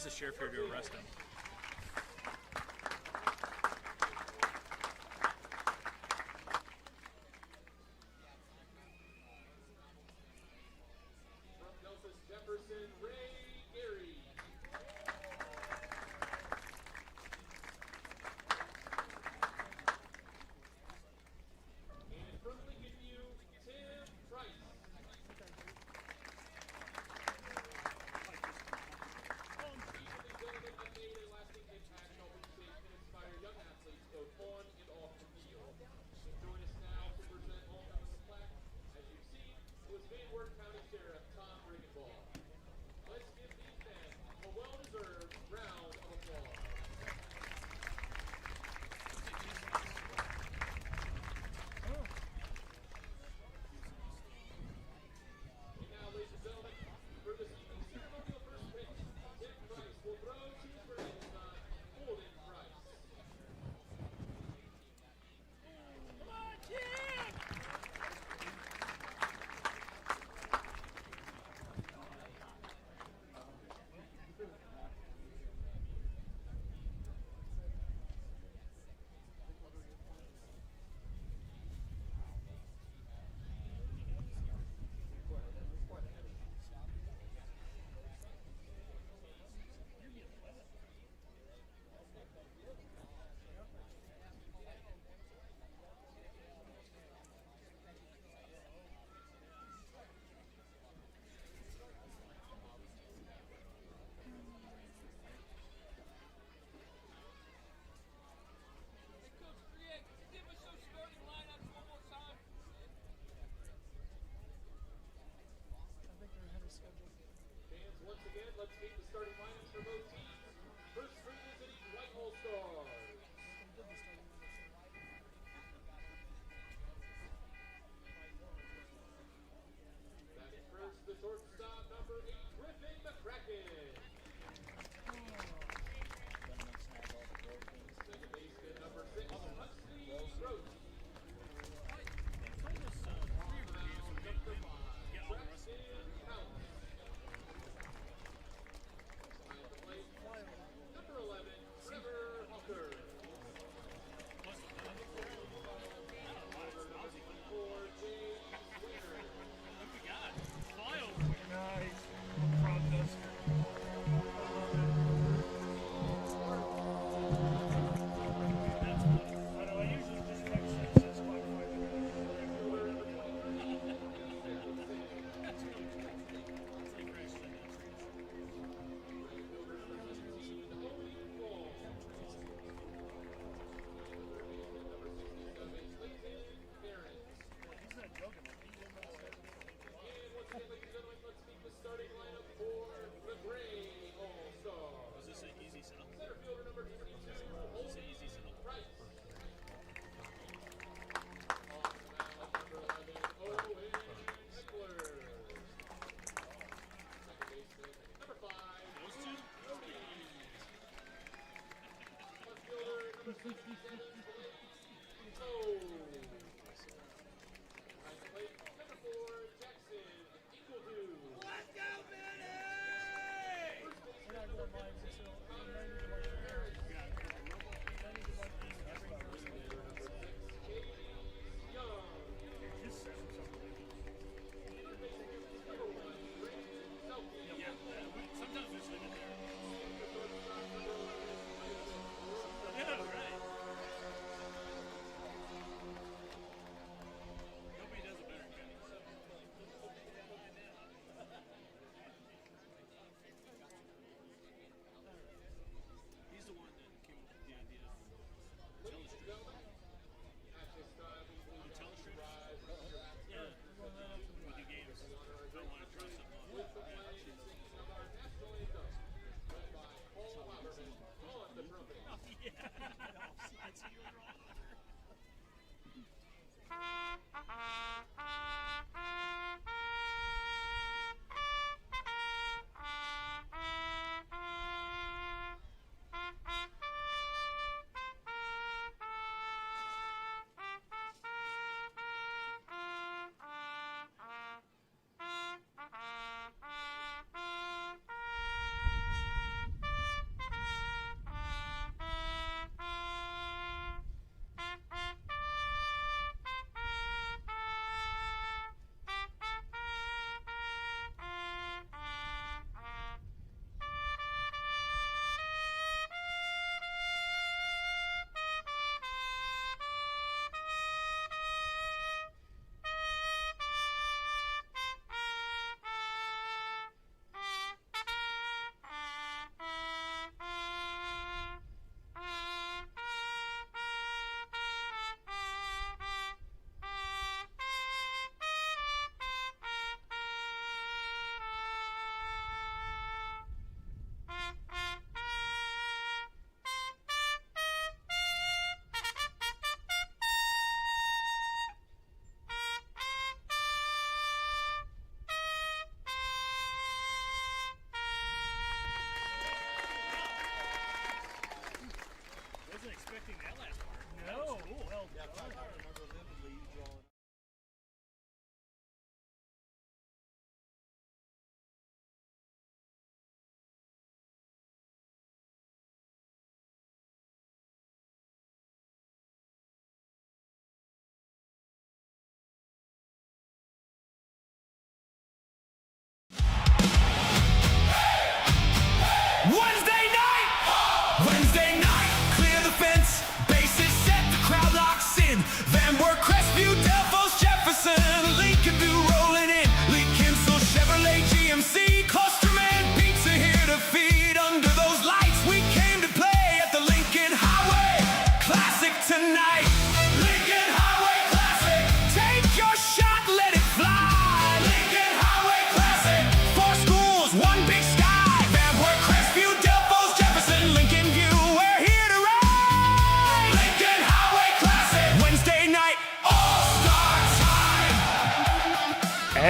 The sheriff here to arrest him.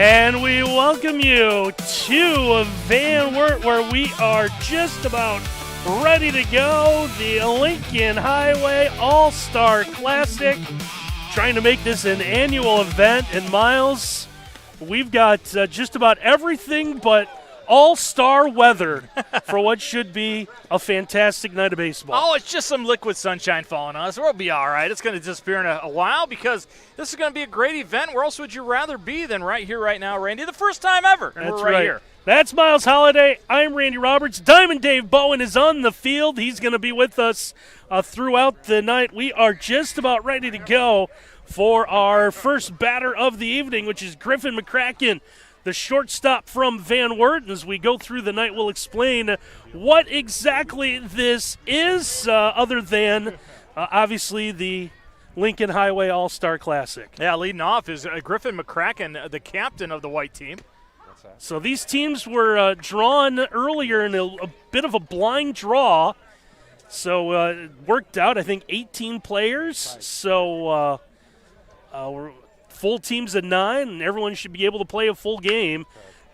And we welcome you to Van Wert, where we are just about ready to go. The Lincoln Highway All-Star Classic. Trying to make this an annual event. And Miles, we've got just about everything but all-star weather for what should be a fantastic night of baseball. Oh, it's just some liquid sunshine falling on us. We'll be all right. It's going to disappear in a while because this is going to be a great event. Where else would you rather be than right here, right now, Randy? The first time ever, and That's we're right here. That's Miles Holliday. I'm Randy Roberts. Diamond Dave Bowen is on the field. He's going to be with us throughout the night. We are just about ready to go for our first batter of the evening, which is Griffin McCracken, the shortstop from Van Wert. As we go through the night, we'll explain what exactly this is, other than obviously the Lincoln Highway All-Star Classic. Yeah, leading off is Griffin McCracken, the captain of the white team. So these teams were drawn earlier in a bit of a blind draw. So it worked out, I think, 18 players. So we're full teams of 9, and everyone should be able to play a full game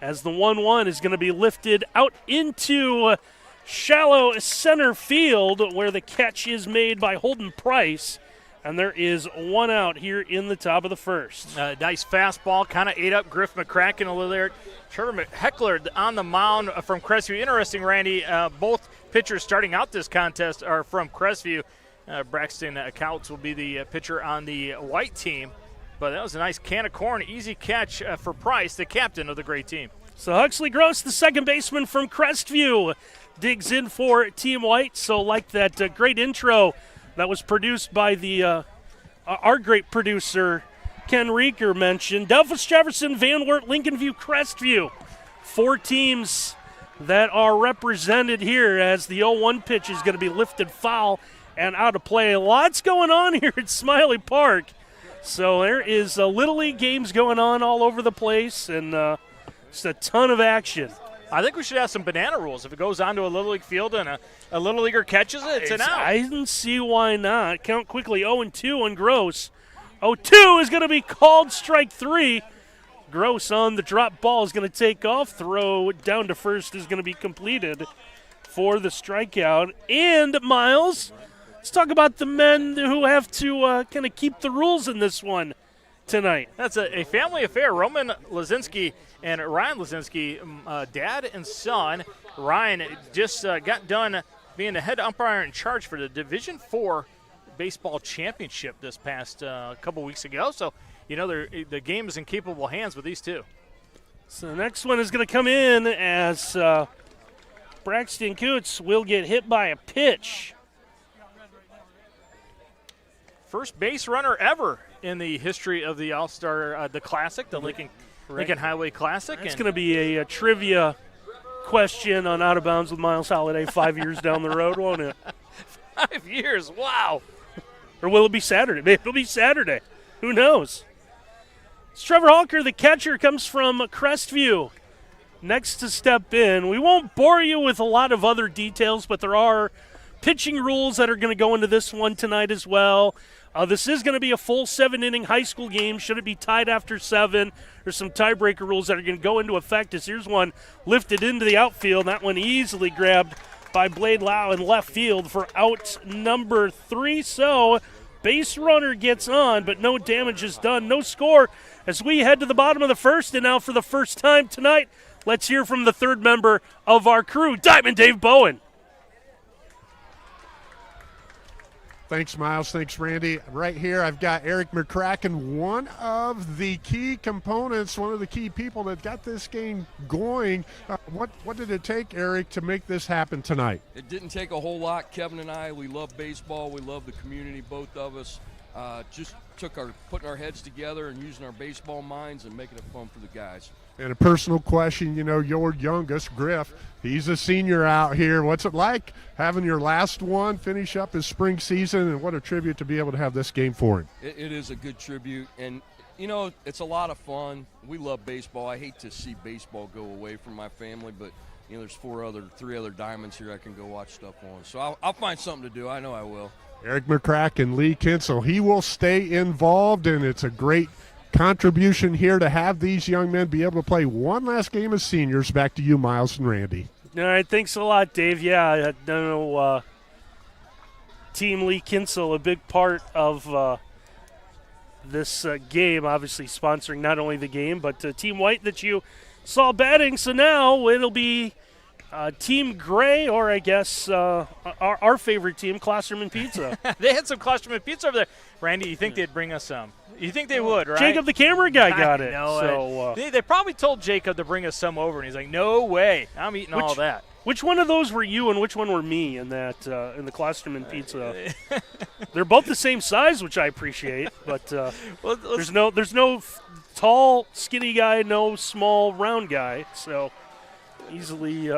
as the 1-1 is going to be lifted out into shallow center field where the catch is made by Holden Price. And there is one out here in the top of the first. Nice fastball, kind of ate up Griff McCracken a little there. Trevor Heckler on the mound from Crestview. Interesting, Randy, both pitchers starting out this contest are from Crestview. Braxton Couts will be the pitcher on the white team. But that was a nice can of corn, easy catch for Price, the captain of the great team. So Huxley Gross, the second baseman from Crestview, digs in for Team White. So like that great intro that was produced by the our great producer, Ken Rieker, mentioned, Delphus Jefferson, Van Wert, Lincoln View, Crestview. 4 teams that are represented here as the 0-1 pitch is going to be lifted foul and out of play. Lots going on here at Smiley Park. So there is Little League games going on all over the place, and just a ton of action. I think we should have some banana rules. If it goes onto a Little League field and a Little Leaguer catches it, it's an out. I didn't see why not. Count quickly, 0-2 on Gross. 0-2 is going to be called strike 3. Gross on the drop ball is going to take off. Throw down to first is going to be completed for the strikeout. And, Miles, let's talk about the men who have to kind of keep the rules in this one tonight. That's a family affair. Roman Lazinski and Ryan Lazinski, dad and son. Ryan just got done being the head umpire in charge for the Division IV baseball championship this past couple weeks ago. So, you know, the game is in capable hands with these two. So the next one is going to come in as Braxton Coots will get hit by a pitch. First base runner ever in the history of the All-Star, the Classic, the Lincoln Highway Classic. It's going to be a trivia question on Out of Bounds with Miles Holliday 5 years down the road, won't it? 5 years, wow. Or will it be Saturday? Maybe it'll be Saturday. Who knows? It's Trevor Halker, the catcher, comes from Crestview. Next to step in. We won't bore you with a lot of other details, but there are pitching rules that are going to go into this one tonight as well. This is going to be a full 7-inning high school game. Should it be tied after 7, there's some tiebreaker rules that are going to go into effect. As here's one lifted into the outfield. That one easily grabbed by Blade Lau in left field for out number 3. So base runner gets on, but no damage is done. No score as we head to the bottom of the first. And now for the first time tonight, let's hear from the third member of our crew, Diamond Dave Bowen. Thanks, Miles. Thanks, Randy. Right here, I've got Eric McCracken, one of the key components, one of the key people that got this game going. What did it take, Eric, to make this happen tonight? It didn't take a whole lot. Kevin and I, we love baseball. We love the community, both of us. Just putting our heads together and using our baseball minds and making it fun for the guys. And a personal question, you know, your youngest, Griff, he's a senior out here. What's it like having your last one finish up his spring season, and what a tribute to be able to have this game for him? It is a good tribute, and, you know, it's a lot of fun. We love baseball. I hate to see baseball go away from my family, but, you know, there's 3 other diamonds here I can go watch stuff on. So I'll find something to do. I know I will. Eric McCracken, Lee Kinsel, he will stay involved, and it's a great contribution here to have these young men be able to play one last game as seniors. Back to you, Miles and Randy. All right, thanks a lot, Dave. Yeah, I know Team Lee Kinsel, a big part of this game, obviously sponsoring not only the game, but Team White that you saw batting. So now it'll be Team Gray, or I guess our favorite team, Klosterman Pizza. They had some Klosterman pizza over there. Randy, you think they'd bring us some? You think they would, right? Jacob, the camera guy, got it. No, so they probably told Jacob to bring us some over, and he's like, "No way, I'm eating all that." Which one of those were you, and which one were me in that in the Klosterman Pizza? They're both the same size, which I appreciate, but there's no tall, skinny guy, no small, round guy, so easily.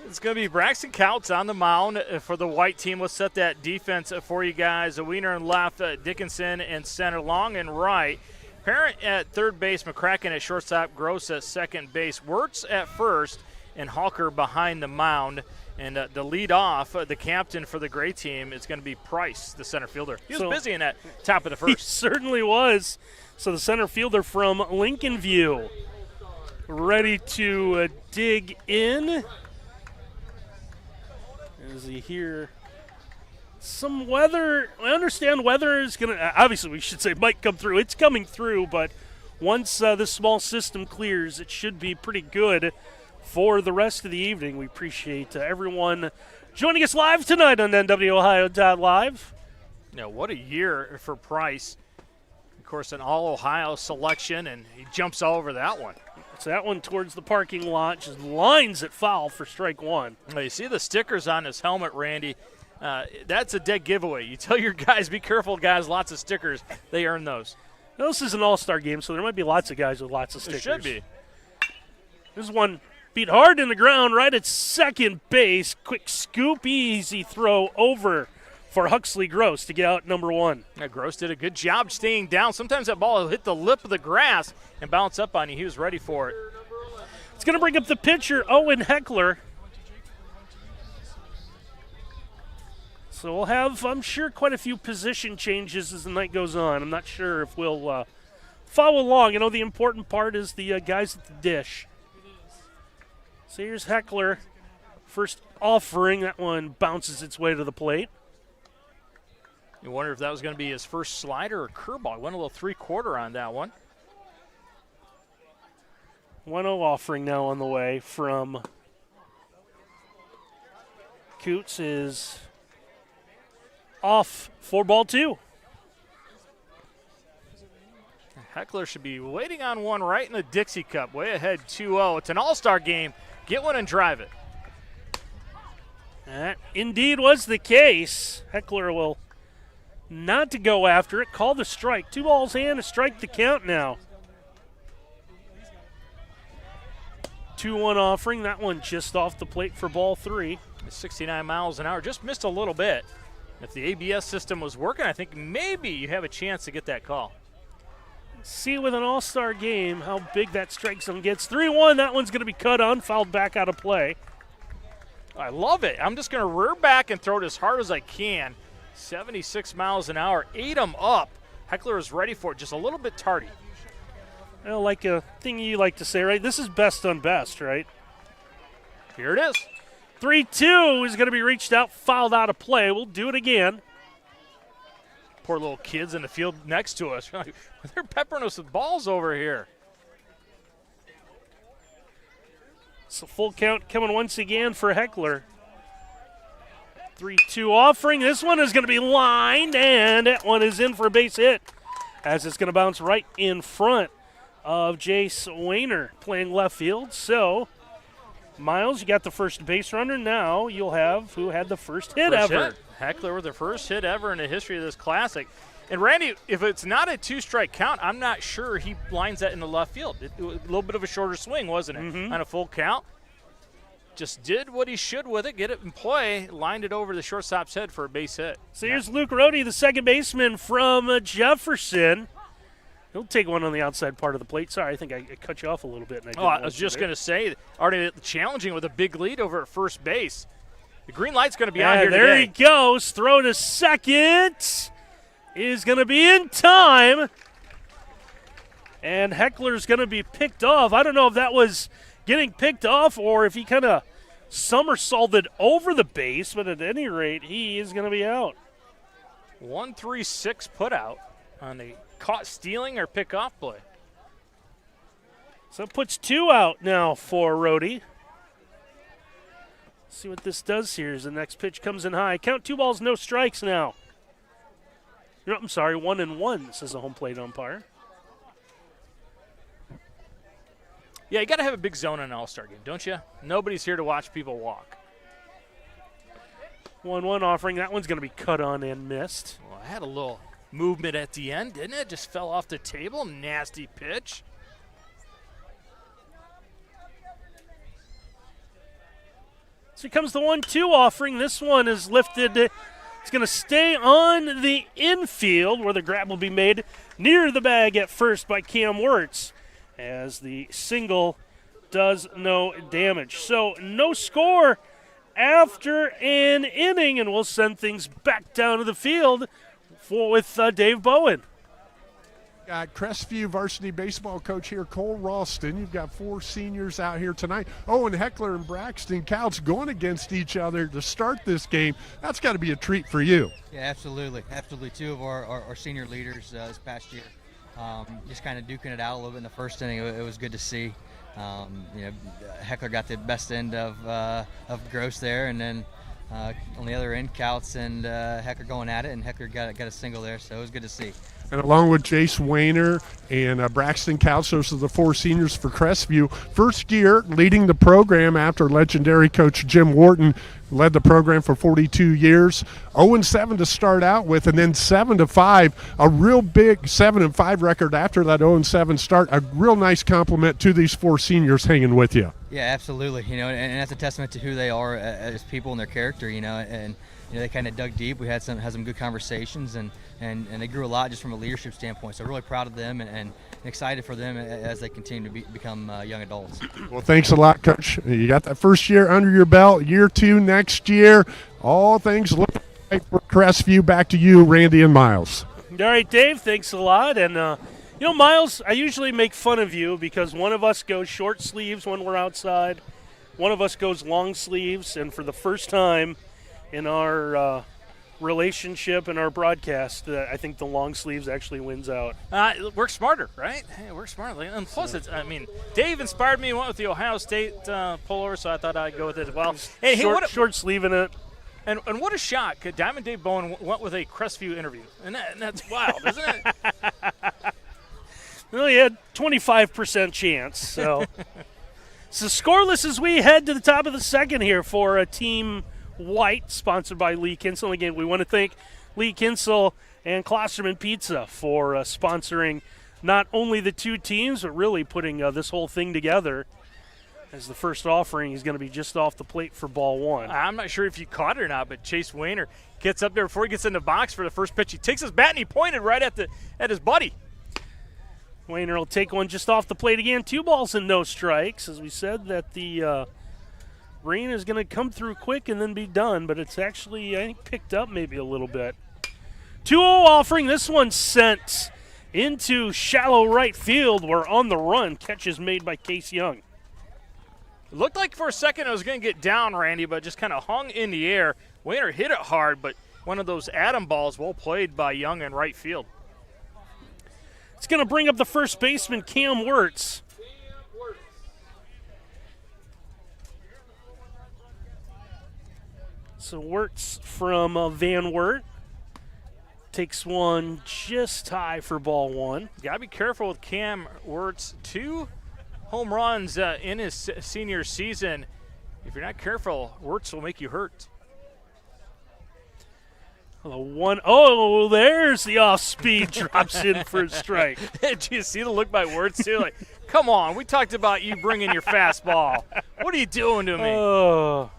It's going to be Braxton Couts on the mound for the white team. Let's set that defense for you guys. Wiener in left, Dickinson in center, Long in right. Parent at third base, McCracken at shortstop, Gross at second base, Wertz at first, and Hawker behind the mound. And the lead off, the captain for the gray team, is going to be Price, the center fielder. He was busy in that top of the first. He certainly was. So the center fielder from Lincoln View, ready to dig in. As you hear some weather, I understand weather is going to, obviously we should say might come through. It's coming through, but once this small system clears, it should be pretty good for the rest of the evening. We appreciate everyone joining us live tonight on NWOhio.live. Now, what a year for Price. Of course, an all-Ohio selection, and he jumps all over that one. It's that one towards the parking lot, just lines it foul for strike one. Now, you see the stickers on his helmet, Randy. That's a dead giveaway. You tell your guys, be careful, guys, lots of stickers. They earn those. Now, this is an all-star game, so there might be lots of guys with lots of stickers. It should be. This one beat hard in the ground right at second base. Quick scoop, easy throw over for Huxley Gross to get out number one. Yeah, Gross did a good job staying down. Sometimes that ball will hit the lip of the grass and bounce up on you. He was ready for it. It's going to bring up the pitcher, Owen Heckler. So we'll have, I'm sure, quite a few position changes as the night goes on. I'm not sure if we'll follow along. You know, the important part is the guys at the dish. So here's Heckler. First offering. That one bounces its way to the plate. You wonder if that was going to be his first slider or curveball. Went a little three-quarter on that one. 1-0 offering now on the way from Coots is off for ball two. Heckler should be waiting on one right in the Dixie Cup. Way ahead 2-0. It's an all-star game. Get one and drive it. That indeed was the case. Heckler will not to go after it. Call the strike. 2 balls and a strike to count now. 2-1 offering. That one just off the plate for ball three. 69 miles an hour. Just missed a little bit. If the ABS system was working, I think maybe you have a chance to get that call. See with an all-star game how big that strike zone gets. 3-1. That one's going to be cut on. Fouled back out of play. I love it. I'm just going to rear back and throw it as hard as I can. 76 miles an hour. Ate him up. Heckler is ready for it. Just a little bit tardy. Well, like a thing you like to say, right? This is best on best, right? Here it is. 3-2 is going to be reached out, fouled out of play. We'll do it again. Poor little kids in the field next to us. They're peppering us with balls over here. So full count coming once again for Heckler. 3-2 offering. This one is going to be lined, and that one is in for a base hit as it's going to bounce right in front of Jace Wayner playing left field. So, Miles, you got the first base runner. Now you'll have who had the first hit ever. Heckler with the first hit ever in the history of this classic. And, Randy, if it's not a two-strike count, I'm not sure he lines that in the left field. It was a little bit of a shorter swing, wasn't it, on a full count? Just did what he should with it, get it in play, lined it over the shortstop's head for a base hit. So here's Luke Rohde, the second baseman from Jefferson. He'll take one on the outside part of the plate. Sorry, I think I cut you off a little bit. And I was just going to say, already challenging with a big lead over at first base. The green light's going to be on here today. There he goes. Throw to second. Is going to be in time. And Heckler's going to be picked off. I don't know if that was getting picked off or if he kind of somersaulted over the base, but at any rate, he is going to be out. 1-3-6 put out on the caught stealing or pick off play. So it puts 2 out now for Rhodey. See what this does here as the next pitch comes in high. Count 2 balls, no strikes now. No, I'm sorry, 1-1, says the home plate umpire. Yeah, you got to have a big zone in an all-star game, don't you? Nobody's here to watch people walk. 1-1 offering. That one's going to be cut on and missed. Well, I had a little movement at the end, didn't it? Just fell off the table. Nasty pitch. So here comes the 1-2 offering. This one is lifted. It's going to stay on the infield where the grab will be made near the bag at first by Cam Wirtz, as the single does no damage. So no score after an inning, and we'll send things back down to the field with Dave Bowen. Got Crestview varsity baseball coach here, Cole Ralston. You've got 4 seniors out here tonight. Owen Heckler and Braxton Couch going against each other to start this game. That's got to be a treat for you. Yeah, absolutely. Absolutely. 2 of our senior leaders this past year. Just kind of duking it out a little bit in the first inning. It was good to see. Heckler got the best end of Gross there, and then on the other end, Couts and Heckler going at it, and Heckler got a single there, so it was good to see. And along with Jace Wayner and Braxton Couch, those are the 4 seniors for Crestview. First year leading the program after legendary coach Jim Wharton led the program for 42 years. 0-7 to start out with, and then 7-5. A real big 7-5 record after that 0-7 start. A real nice compliment to these 4 seniors hanging with you. Yeah, absolutely. And that's a testament to who they are as people and their character. And they kind of dug deep. We had some good conversations, and they grew a lot just from a leadership standpoint. So really proud of them and excited for them as they continue to become young adults. Well, thanks a lot, Coach. You got that first year under your belt. Year 2 next year. All things look right for Crestview. Back to you, Randy and Miles. All right, Dave, thanks a lot. And, Miles, I usually make fun of you because one of us goes short sleeves when we're outside. One of us goes long sleeves. And for the first time in our relationship and our broadcast, I think the long sleeves actually wins out. It works smarter, right? Hey, it works smarter. And plus, Dave inspired me and went with the Ohio State pullover, so I thought I'd go with it as well. Hey, short sleeving it. And what a shock. Diamond Dave Bowen went with a Crestview interview. And that's wild, isn't it? Well, he had 25% chance. So scoreless as we head to the top of the second here for Team White, sponsored by Lee Kinsel. Again, we want to thank Lee Kinsel and Klosterman Pizza for sponsoring not only the 2 teams, but really putting this whole thing together, as the first offering is going to be just off the plate for ball 1. I'm not sure if you caught it or not, but Chase Wayner gets up there before he gets in the box for the first pitch. He takes his bat and he pointed right at his buddy. Wayner will take one just off the plate again. 2 balls and no strikes. As we said, that the rain is going to come through quick and then be done, but it's actually, I think, picked up maybe a little bit. 2-0 offering. This one sent into shallow right field, where on the run, catch is made by Case Young. It looked like for a second it was going to get down, Randy, but just kind of hung in the air. Wayner hit it hard, but one of those atom balls well played by Young in right field. It's going to bring up the first baseman, Cam Wirtz. So Wirtz from Van Wert takes one just high for ball 1. Got to be careful with Cam Wirtz. 2 home runs in his senior season. If you're not careful, Wirtz will make you hurt. Oh, there's the off-speed, drops in for a strike. Did you see the look by Wirtz, too? Like, come on, we talked about you bringing your fastball. What are you doing to me? Oh.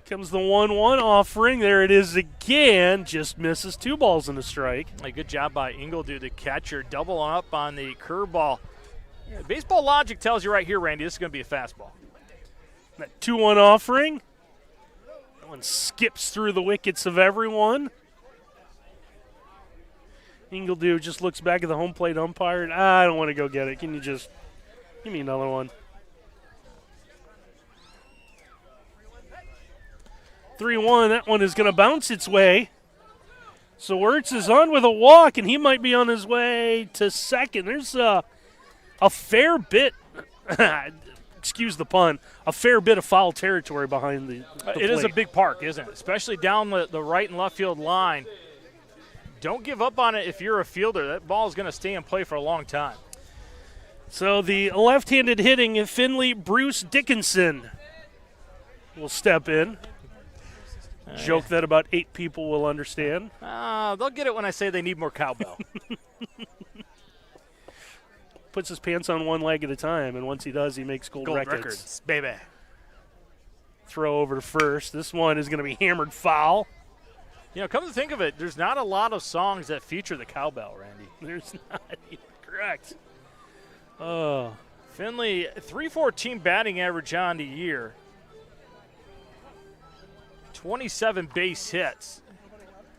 Comes the 1-1 offering. There it is again. Just misses. 2 balls and a strike. A good job by Ingledew, the catcher, doubling up on the curveball. Yeah, baseball logic tells you right here, Randy, this is going to be a fastball. That 2-1 offering. That one skips through the wickets of everyone. Ingledew just looks back at the home plate umpire, and I don't want to go get it. Can you just give me another one? 3-1, that one is going to bounce its way. So Wertz is on with a walk, and he might be on his way to second. There's a fair bit, excuse the pun, a fair bit of foul territory behind the It plate. is a big park, isn't it? Especially down the right and left field line. Don't give up on it if you're a fielder. That ball is going to stay in play for a long time. So the left-handed hitting Finley Bruce Dickinson will step in. Joke that about 8 people will understand. They'll get it when I say they need more cowbell. Puts his pants on one leg at a time, and once he does, he makes gold records. Baby. Throw over to first. This one is going to be hammered foul. You know, come to think of it, there's not a lot of songs that feature the cowbell, Randy. There's not. Correct. Finley, 314 batting average on the year. 27 base hits.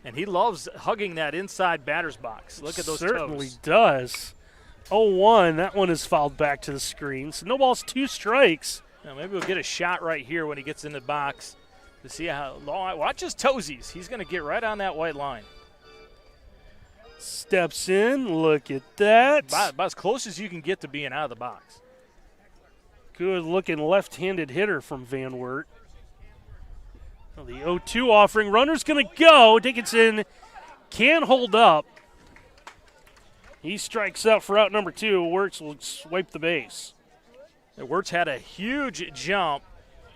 And he loves hugging that inside batter's box. Look at those Certainly toes. does. 0-1. That one is fouled back to the screen. So no balls, 2 strikes. Now maybe we'll get a shot right here when he gets in the box to see how long. Watch his toesies. He's going to get right on that white line. Steps in. Look at that. About as close as you can get to being out of the box. Good-looking left-handed hitter from Van Wert. Well, the 0-2 offering. Runner's going to go. Dickinson can't hold up. He strikes out for out number 2. Wertz will swipe the base. Wertz had a huge jump.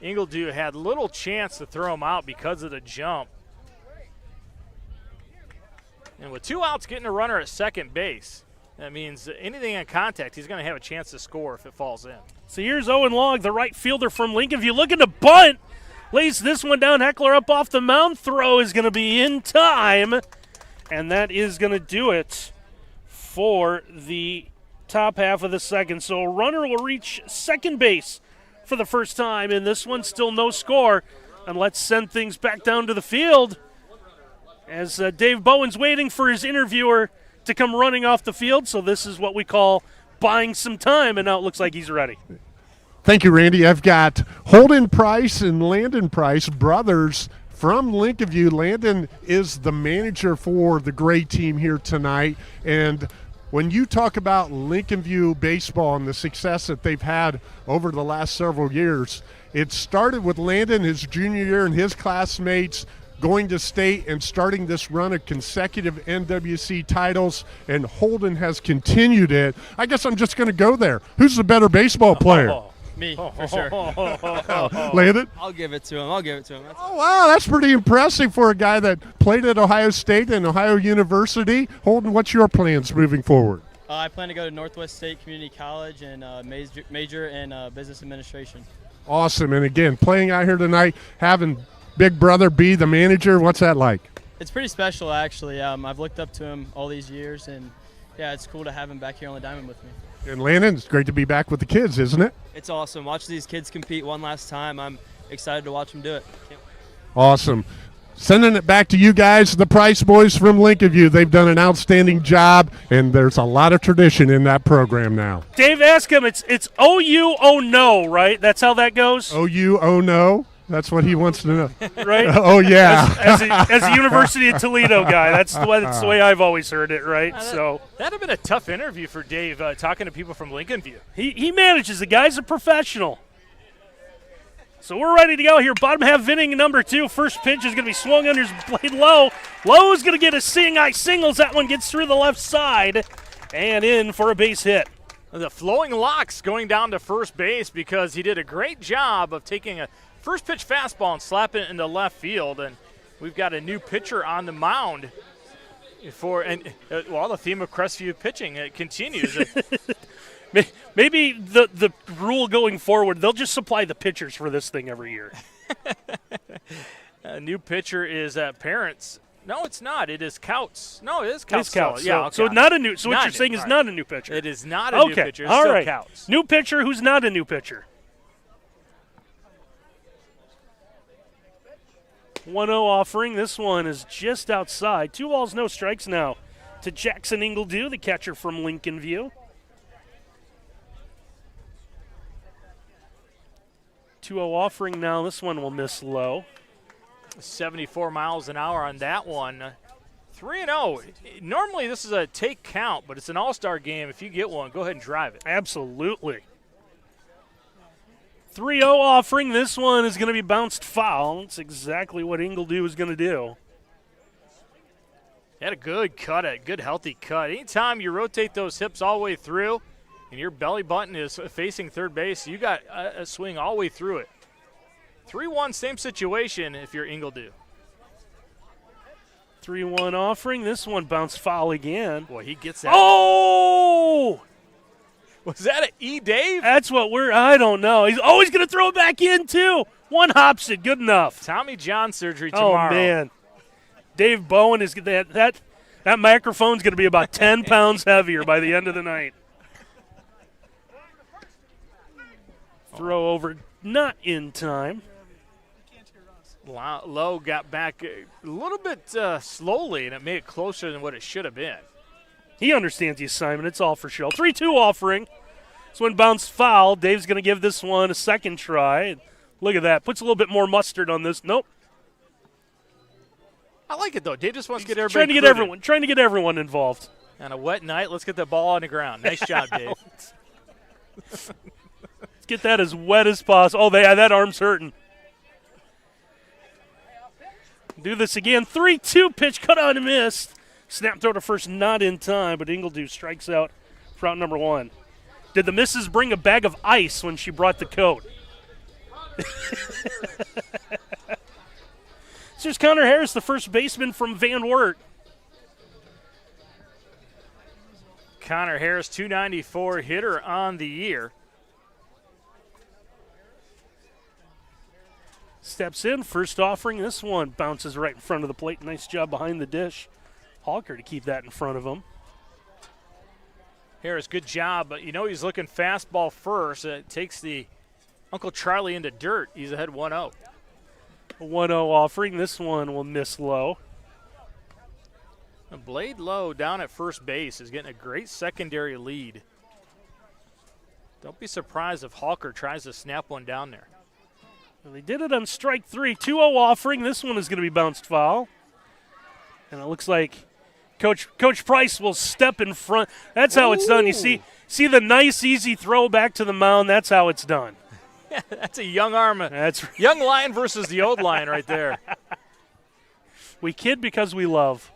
Ingledew had little chance to throw him out because of the jump. And with 2 outs getting a runner at second base, that means anything in contact, he's going to have a chance to score if it falls in. So here's Owen Log, the right fielder from Lincoln. If you look at the bunt, lays this one down. Heckler up off the mound. Throw is going to be in time. And that is going to do it for the top half of the second. So a runner will reach second base for the first time. And this one still no score. And let's send things back down to the field as Dave Bowen's waiting for his interviewer to come running off the field. So this is what we call buying some time. And now it looks like he's ready. Thank you, Randy. I've got Holden Price and Landon Price, brothers from Lincoln View. Landon is the manager for the Gray team here tonight. And when you talk about Lincoln View baseball and the success that they've had over the last several years, it started with Landon his junior year and his classmates going to state and starting this run of consecutive NWC titles, and Holden has continued it. I guess I'm just going to go there. Who's the better baseball player? Me, for sure. Landon? I'll give it to him. Oh, wow, that's pretty impressive for a guy that played at Ohio State and Ohio University. Holden, what's your plans moving forward? I plan to go to Northwest State Community College and major in business administration. Awesome. And again, playing out here tonight, having Big Brother be the manager, what's that like? It's pretty special, actually. I've looked up to him all these years, and, yeah, it's cool to have him back here on the diamond with me. And Landon, it's great to be back with the kids, isn't it? It's awesome. Watch these kids compete one last time. I'm excited to watch them do it. Awesome. Sending it back to you guys, the Price boys from Lincoln View. They've done an outstanding job, and there's a lot of tradition in that program now. Dave, ask him. It's OU, oh no, right? That's how that goes? OU, oh no? That's what he wants to know. Right? Oh, yeah. As a University of Toledo guy, that's the way I've always heard it, right? That'd have been a tough interview for Dave, talking to people from Lincoln View. He manages. The guy's a professional. So we're ready to go here. Bottom half inning number 2. First pitch is going to be swung under his blade low. Low is going to get a seeing eye singles. That one gets through the left side and in for a base hit. The flowing locks going down to first base because he did a great job of taking a first pitch fastball and slapping it into left field. And we've got a new pitcher on the mound the theme of Crestview pitching, it continues. Maybe the rule going forward, they'll just supply the pitchers for this thing every year. A new pitcher is Parents. No, it's not. It is Couts. No, it is Couts. It's Couts. Yeah, So not a new. So what you're saying is not a new pitcher. It is not a new pitcher. It's all still right. Couts. New pitcher who's not a new pitcher. 1-0 offering. This one is just outside. 2 balls, no strikes now to Jackson Ingledew, the catcher from Lincoln View. 2-0 offering now. This one will miss low. 74 miles an hour on that one. 3-0. Normally this is a take count, but it's an all-star game. If you get one, go ahead and drive it. Absolutely. 3-0 offering. This one is going to be bounced foul. That's exactly what Ingledew is going to do. Had a good cut, a good healthy cut. Anytime you rotate those hips all the way through and your belly button is facing third base, you got a swing all the way through it. 3-1, same situation if you're Ingledew. 3-1 offering. This one bounced foul again. Boy, he gets that. Oh! Was that an E. Dave? That's what I don't know. He's always going to throw it back in, too. One hops it. Good enough. Tommy John surgery tomorrow. Oh, man. Dave Bowen is that microphone's going to be about 10 pounds heavier by the end of the night. Throw over, not in time. Lowe got back a little bit slowly, and it made it closer than what it should have been. He understands the assignment. It's all for show. 3-2 offering. This one bounced foul. Dave's going to give this one a second try. Look at that. Puts a little bit more mustard on this. Nope. I like it, though. Dave just wants to get everybody trying to get everyone involved. On a wet night, let's get the ball on the ground. Nice job, Dave. Let's get that as wet as possible. Oh, that arm's hurting. Do this again. 3-2 pitch, cut on and missed. Snap throw to first, not in time, but Ingledew strikes out for out number one. Did the missus bring a bag of ice when she brought the coat? Here's Connor Harris, the first baseman from Van Wert. Connor Harris, 294 hitter on the year. Steps in, first offering. This one bounces right in front of the plate. Nice job behind the dish. Hawker to keep that in front of him. Harris, good job. But he's looking fastball first. It takes the Uncle Charlie into dirt. He's ahead 1-0. 1-0 offering. This one will miss low. Blade Lowe down at first base is getting a great secondary lead. Don't be surprised if Hawker tries to snap one down there. Well, they did it on strike 3. 2-0 offering. This one is going to be bounced foul. And it looks like Coach Price will step in front. That's how it's done. You see the nice, easy throw back to the mound. That's how it's done. That's a young arm. That's young lion versus the old lion right there. We kid because we love.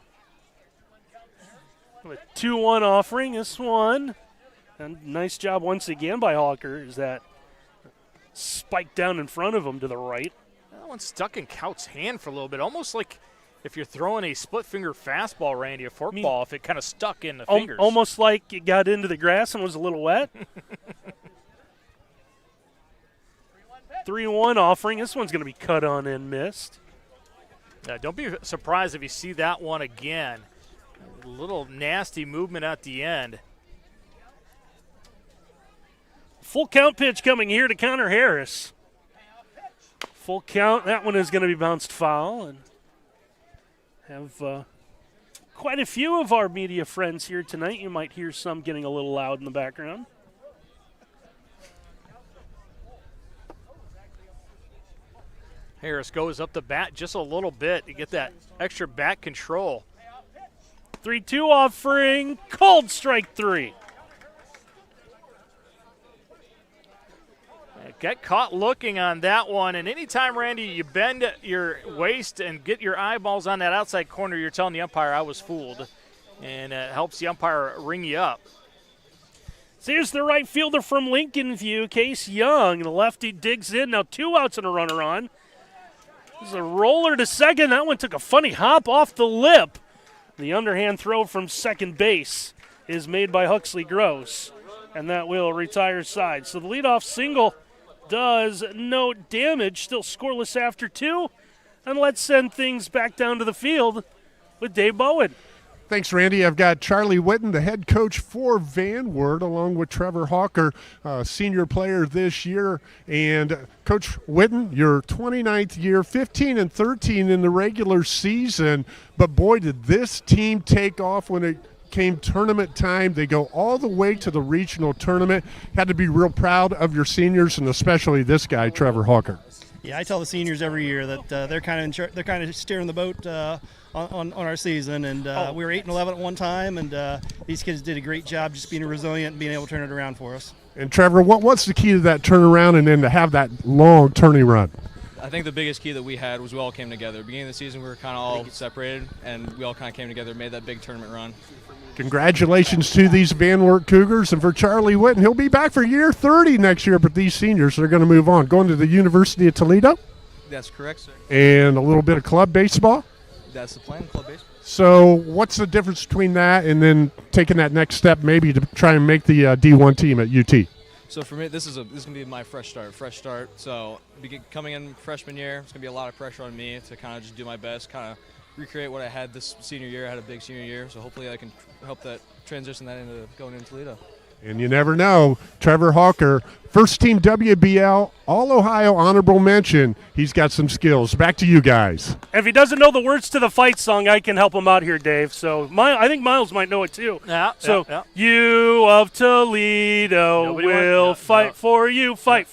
2-1 offering. This one. And nice job once again by Hawker. Is that spiked down in front of him to the right. That one stuck in Coutts' hand for a little bit. Almost like if you're throwing a split-finger fastball, Randy, a forkball, if it kind of stuck in the fingers. Almost like it got into the grass and was a little wet. 3-1 offering. This one's going to be cut on and missed. Don't be surprised if you see that one again. A little nasty movement at the end. Full count pitch coming here to Connor Harris. Full count. That one is going to be bounced foul. And have quite a few of our media friends here tonight. You might hear some getting a little loud in the background. Harris goes up the bat just a little bit to get that extra bat control. 3-2 offering, called strike 3. Got caught looking on that one, and anytime, Randy, you bend your waist and get your eyeballs on that outside corner, you're telling the umpire, I was fooled, and it helps the umpire ring you up. So here's the right fielder from Lincoln View, Case Young. The lefty digs in. Now 2 outs and a runner on. There's a roller to second. That one took a funny hop off the lip. The underhand throw from second base is made by Huxley Gross, and that will retire side. So the leadoff single does no damage. Still scoreless after 2. And let's send things back down to the field with Dave Bowen. Thanks, Randy. I've got Charlie Witten, the head coach for Van Wert, along with Trevor Hawker, senior player this year. And Coach Witten, your 29th year, 15-13 in the regular season. But boy, did this team take off when it came tournament time. They go all the way to the regional tournament. Had to be real proud of your seniors, and especially this guy, Trevor Hawker. Yeah, I tell the seniors every year that they're kind of steering the boat on our season, and we were 8-11 at one time, and these kids did a great job just being resilient and being able to turn it around for us. And Trevor, what's the key to that turnaround and then to have that long turning run? I think the biggest key that we had was we all came together. Beginning of the season, we were kind of all separated, and we all kind of came together and made that big tournament run. Congratulations to these Van Wert Cougars, and for Charlie Witten, he'll be back for year 30 next year, but these seniors are going to move on. Going to the University of Toledo? That's correct, sir. And a little bit of club baseball? That's the plan, club baseball. So what's the difference between that and then taking that next step maybe to try and make the D1 team at UT? So for me, this is going to be my fresh start. So coming in freshman year, it's going to be a lot of pressure on me to kind of just do my best, kind of recreate what I had this senior year. I had a big senior year, so hopefully I can help that transition that into going into Toledo. And you never know, Trevor Hawker, first team WBL, All-Ohio honorable mention. He's got some skills. Back to you guys. If he doesn't know the words to the fight song, I can help him out here, Dave. So I think Miles might know it too. Yeah. So you of Toledo will fight for you. Fight.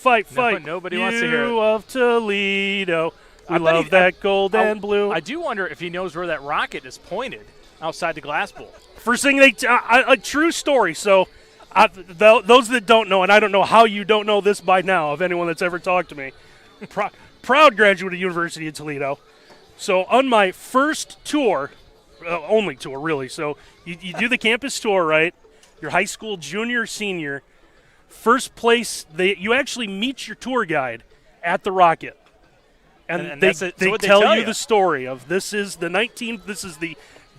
Nobody wants to hear it. You of Toledo. I love that gold and blue. I do wonder if he knows where that rocket is pointed outside the glass bowl. First thing a true story. So those that don't know, and I don't know how you don't know this by now, of anyone that's ever talked to me, proud graduate of University of Toledo. So on my first tour, only tour really, so you do the campus tour, right? Your high school junior, senior, first place, you actually meet your tour guide at the Rocket. And they tell you the story of this is the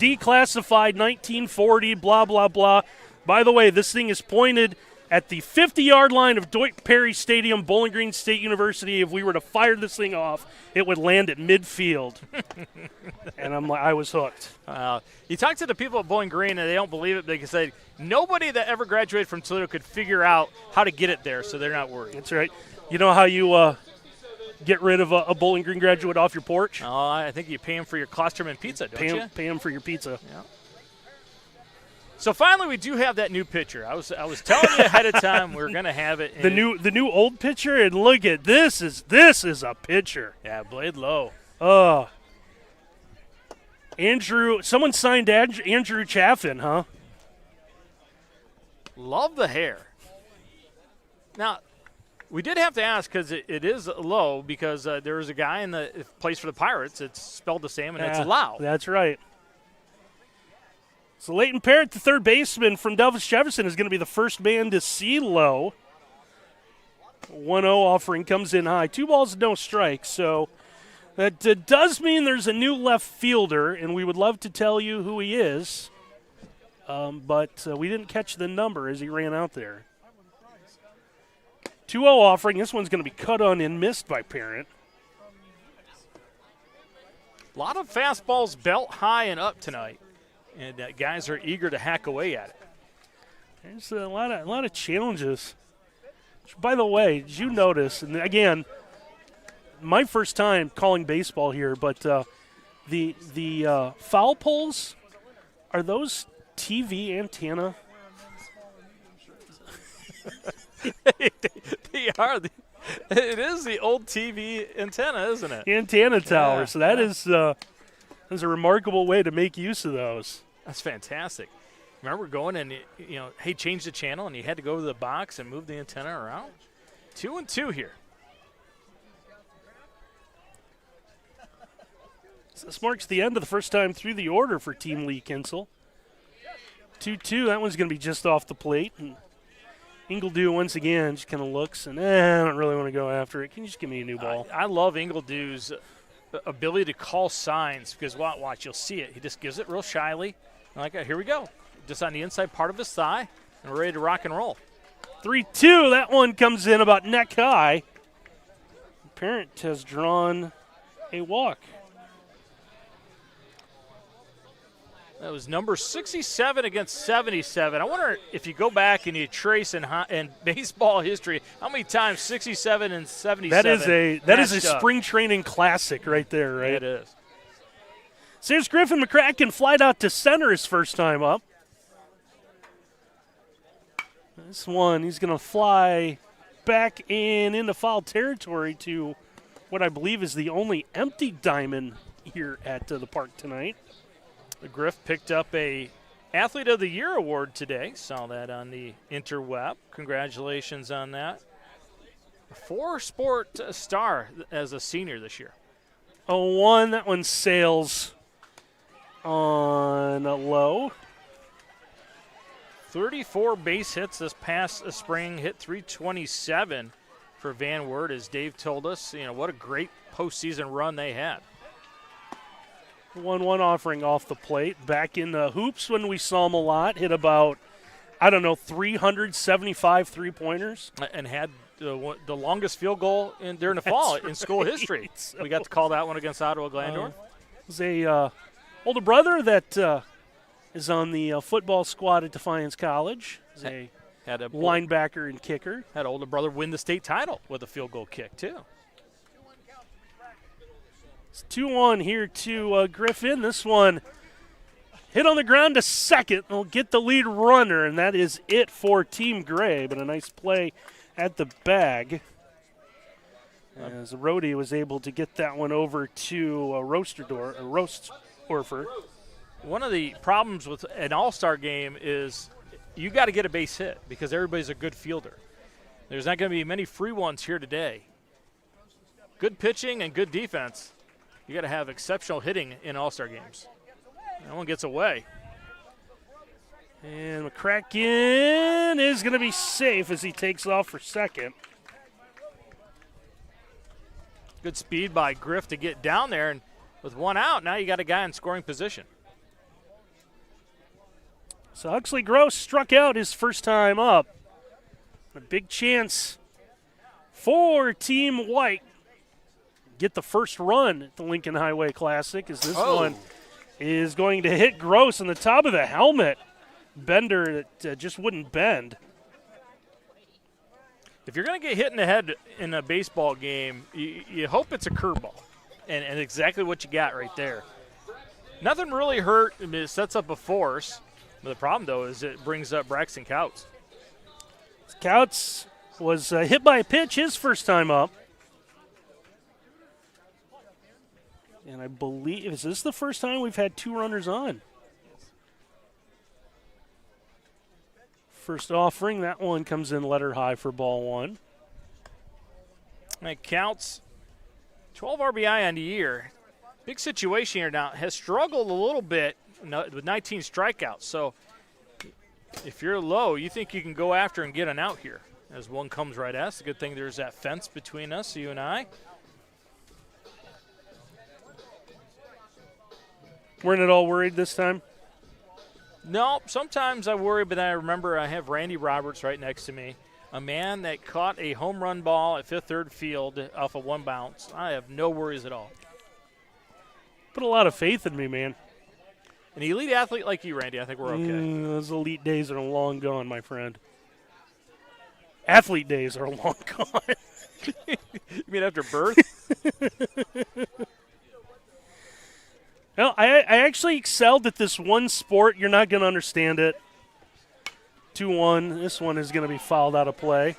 declassified 1940, blah, blah, blah. By the way, this thing is pointed at the 50-yard line of Dwight Perry Stadium, Bowling Green State University. If we were to fire this thing off, it would land at midfield. And I was hooked. You talk to the people at Bowling Green, and they don't believe it. They can say nobody that ever graduated from Toledo could figure out how to get it there, so they're not worried. That's right. You know how you get rid of a Bowling Green graduate off your porch? Oh, I think you pay him for your Klosterman pizza, don't you? Pay him for your pizza. Yeah. So finally, we do have that new pitcher. I was telling you ahead of time we were going to have it. The new old pitcher, and look at this is a pitcher. Yeah, blade low. Someone signed Andrew Chaffin, huh? Love the hair. Now, we did have to ask because it is low because there was a guy in the plays for the Pirates. It's spelled the same, and it's Lau. That's right. So Leighton Parrott, the third baseman from Delphus Jefferson, is going to be the first man to see low. 1-0 offering comes in high. 2 balls, no strikes. So that does mean there's a new left fielder, and we would love to tell you who he is. But we didn't catch the number as he ran out there. 2-0 offering. This one's going to be cut on and missed by Parrott. A lot of fastballs belt high and up tonight. And guys are eager to hack away at it. There's a lot of challenges. By the way, did you notice, and again, my first time calling baseball here, but the foul poles, are those TV antenna? They are. It is the old TV antenna, isn't it? Antenna tower. Yeah, so that is a remarkable way to make use of those. That's fantastic. Remember going and, hey, change the channel, and you had to go to the box and move the antenna around? 2-2 here. So this marks the end of the first time through the order for Team Lee Kinsel. 2-2, that one's going to be just off the plate. And Ingledew once again just kind of looks and, I don't really want to go after it. Can you just give me a new ball? I love Ingledew's ability to call signs because, watch, you'll see it. He just gives it real shyly. Here we go. Just on the inside part of his thigh, and we're ready to rock and roll. 3-2, that one comes in about neck high. Parent has drawn a walk. That was number 67 against 77. I wonder if you go back and you trace in baseball history how many times 67 and 77. That is a spring training classic right there, right? It is. So here's Griffin McCracken flied out to center his first time up. This one, he's going to fly back into foul territory to what I believe is the only empty diamond here at the park tonight. Griff picked up a Athlete of the Year award today. Saw that on the interweb. Congratulations on that. A 4-sport star as a senior this year. A 1, that one sails on low. 34 base hits this past spring, hit 327 for Van Wert, as Dave told us. What a great postseason run they had. 1-1 offering off the plate. Back in the hoops when we saw him a lot. Hit about, 375 three-pointers. And had the longest field goal during the fall in school history. So we got to call that one against Ottawa Glandorf. Was a older brother that is on the football squad at Defiance College. He's a linebacker and kicker. Had an older brother win the state title with a field goal kick, too. It's 2-1 here to Griffin. This one hit on the ground to second. Will get the lead runner, and that is it for Team Gray. But a nice play at the bag as Rhodey was able to get that one over to Roastorfer. One of the problems with an all-star game is you got to get a base hit because everybody's a good fielder. There's not going to be many free ones here today. Good pitching and good defense. You got to have exceptional hitting in all-star games. No one gets away. And McCracken is going to be safe as he takes off for second. Good speed by Griff to get down there, and with one out, now you got a guy in scoring position. So Huxley Gross struck out his first time up. A big chance for Team White. Get the first run at the Lincoln Highway Classic as this one is going to hit Gross on the top of the helmet. Bender that just wouldn't bend. If you're going to get hit in the head in a baseball game, you hope it's a curveball, and exactly what you got right there. Nothing really hurt. I mean, it sets up a force. But the problem, though, is it brings up Braxton Couts. Couts was hit by a pitch his first time up. And I believe, is this the first time we've had 2 runners on? First offering, that one comes in letter high for ball 1. And Couts, 12 RBI on the year. Big situation here now. Has struggled a little bit with 19 strikeouts. So if you're low, you think you can go after and get an out here as one comes right at us. The good thing there's that fence between us, you and I. Weren't at all worried this time? No, sometimes I worry, but I remember I have Randy Roberts right next to me, a man that caught a home run ball at Fifth Third Field off of one bounce. I have no worries at all. Put a lot of faith in me, man. An elite athlete like you, Randy, I think we're okay. Those elite days are long gone, my friend. Athlete days are long gone. You mean after birth? Well, I actually excelled at this one sport. You're not going to understand it. 2-1. This one is going to be fouled out of play.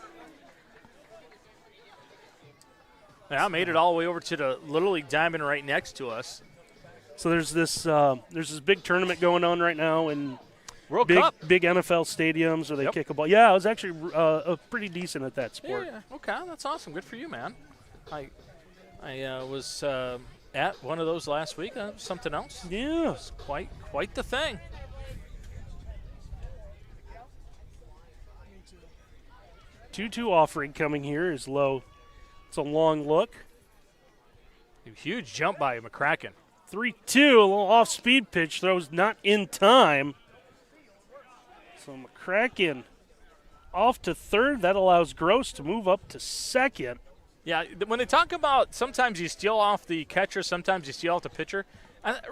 Yeah, I made it all the way over to the Little League Diamond right next to us. So there's this big tournament going on right now in World Cup. Big NFL stadiums where they kick a ball. Yeah, I was actually pretty decent at that sport. Yeah, okay, that's awesome. Good for you, man. I was at one of those last week. Something else. Yeah, it's quite the thing. Two offering coming here is low. It's a long look. A huge jump by McCracken. 3-2, a little off-speed pitch, throws not in time. So McCracken off to third. That allows Gross to move up to second. Yeah, when they talk about sometimes you steal off the catcher, sometimes you steal off the pitcher,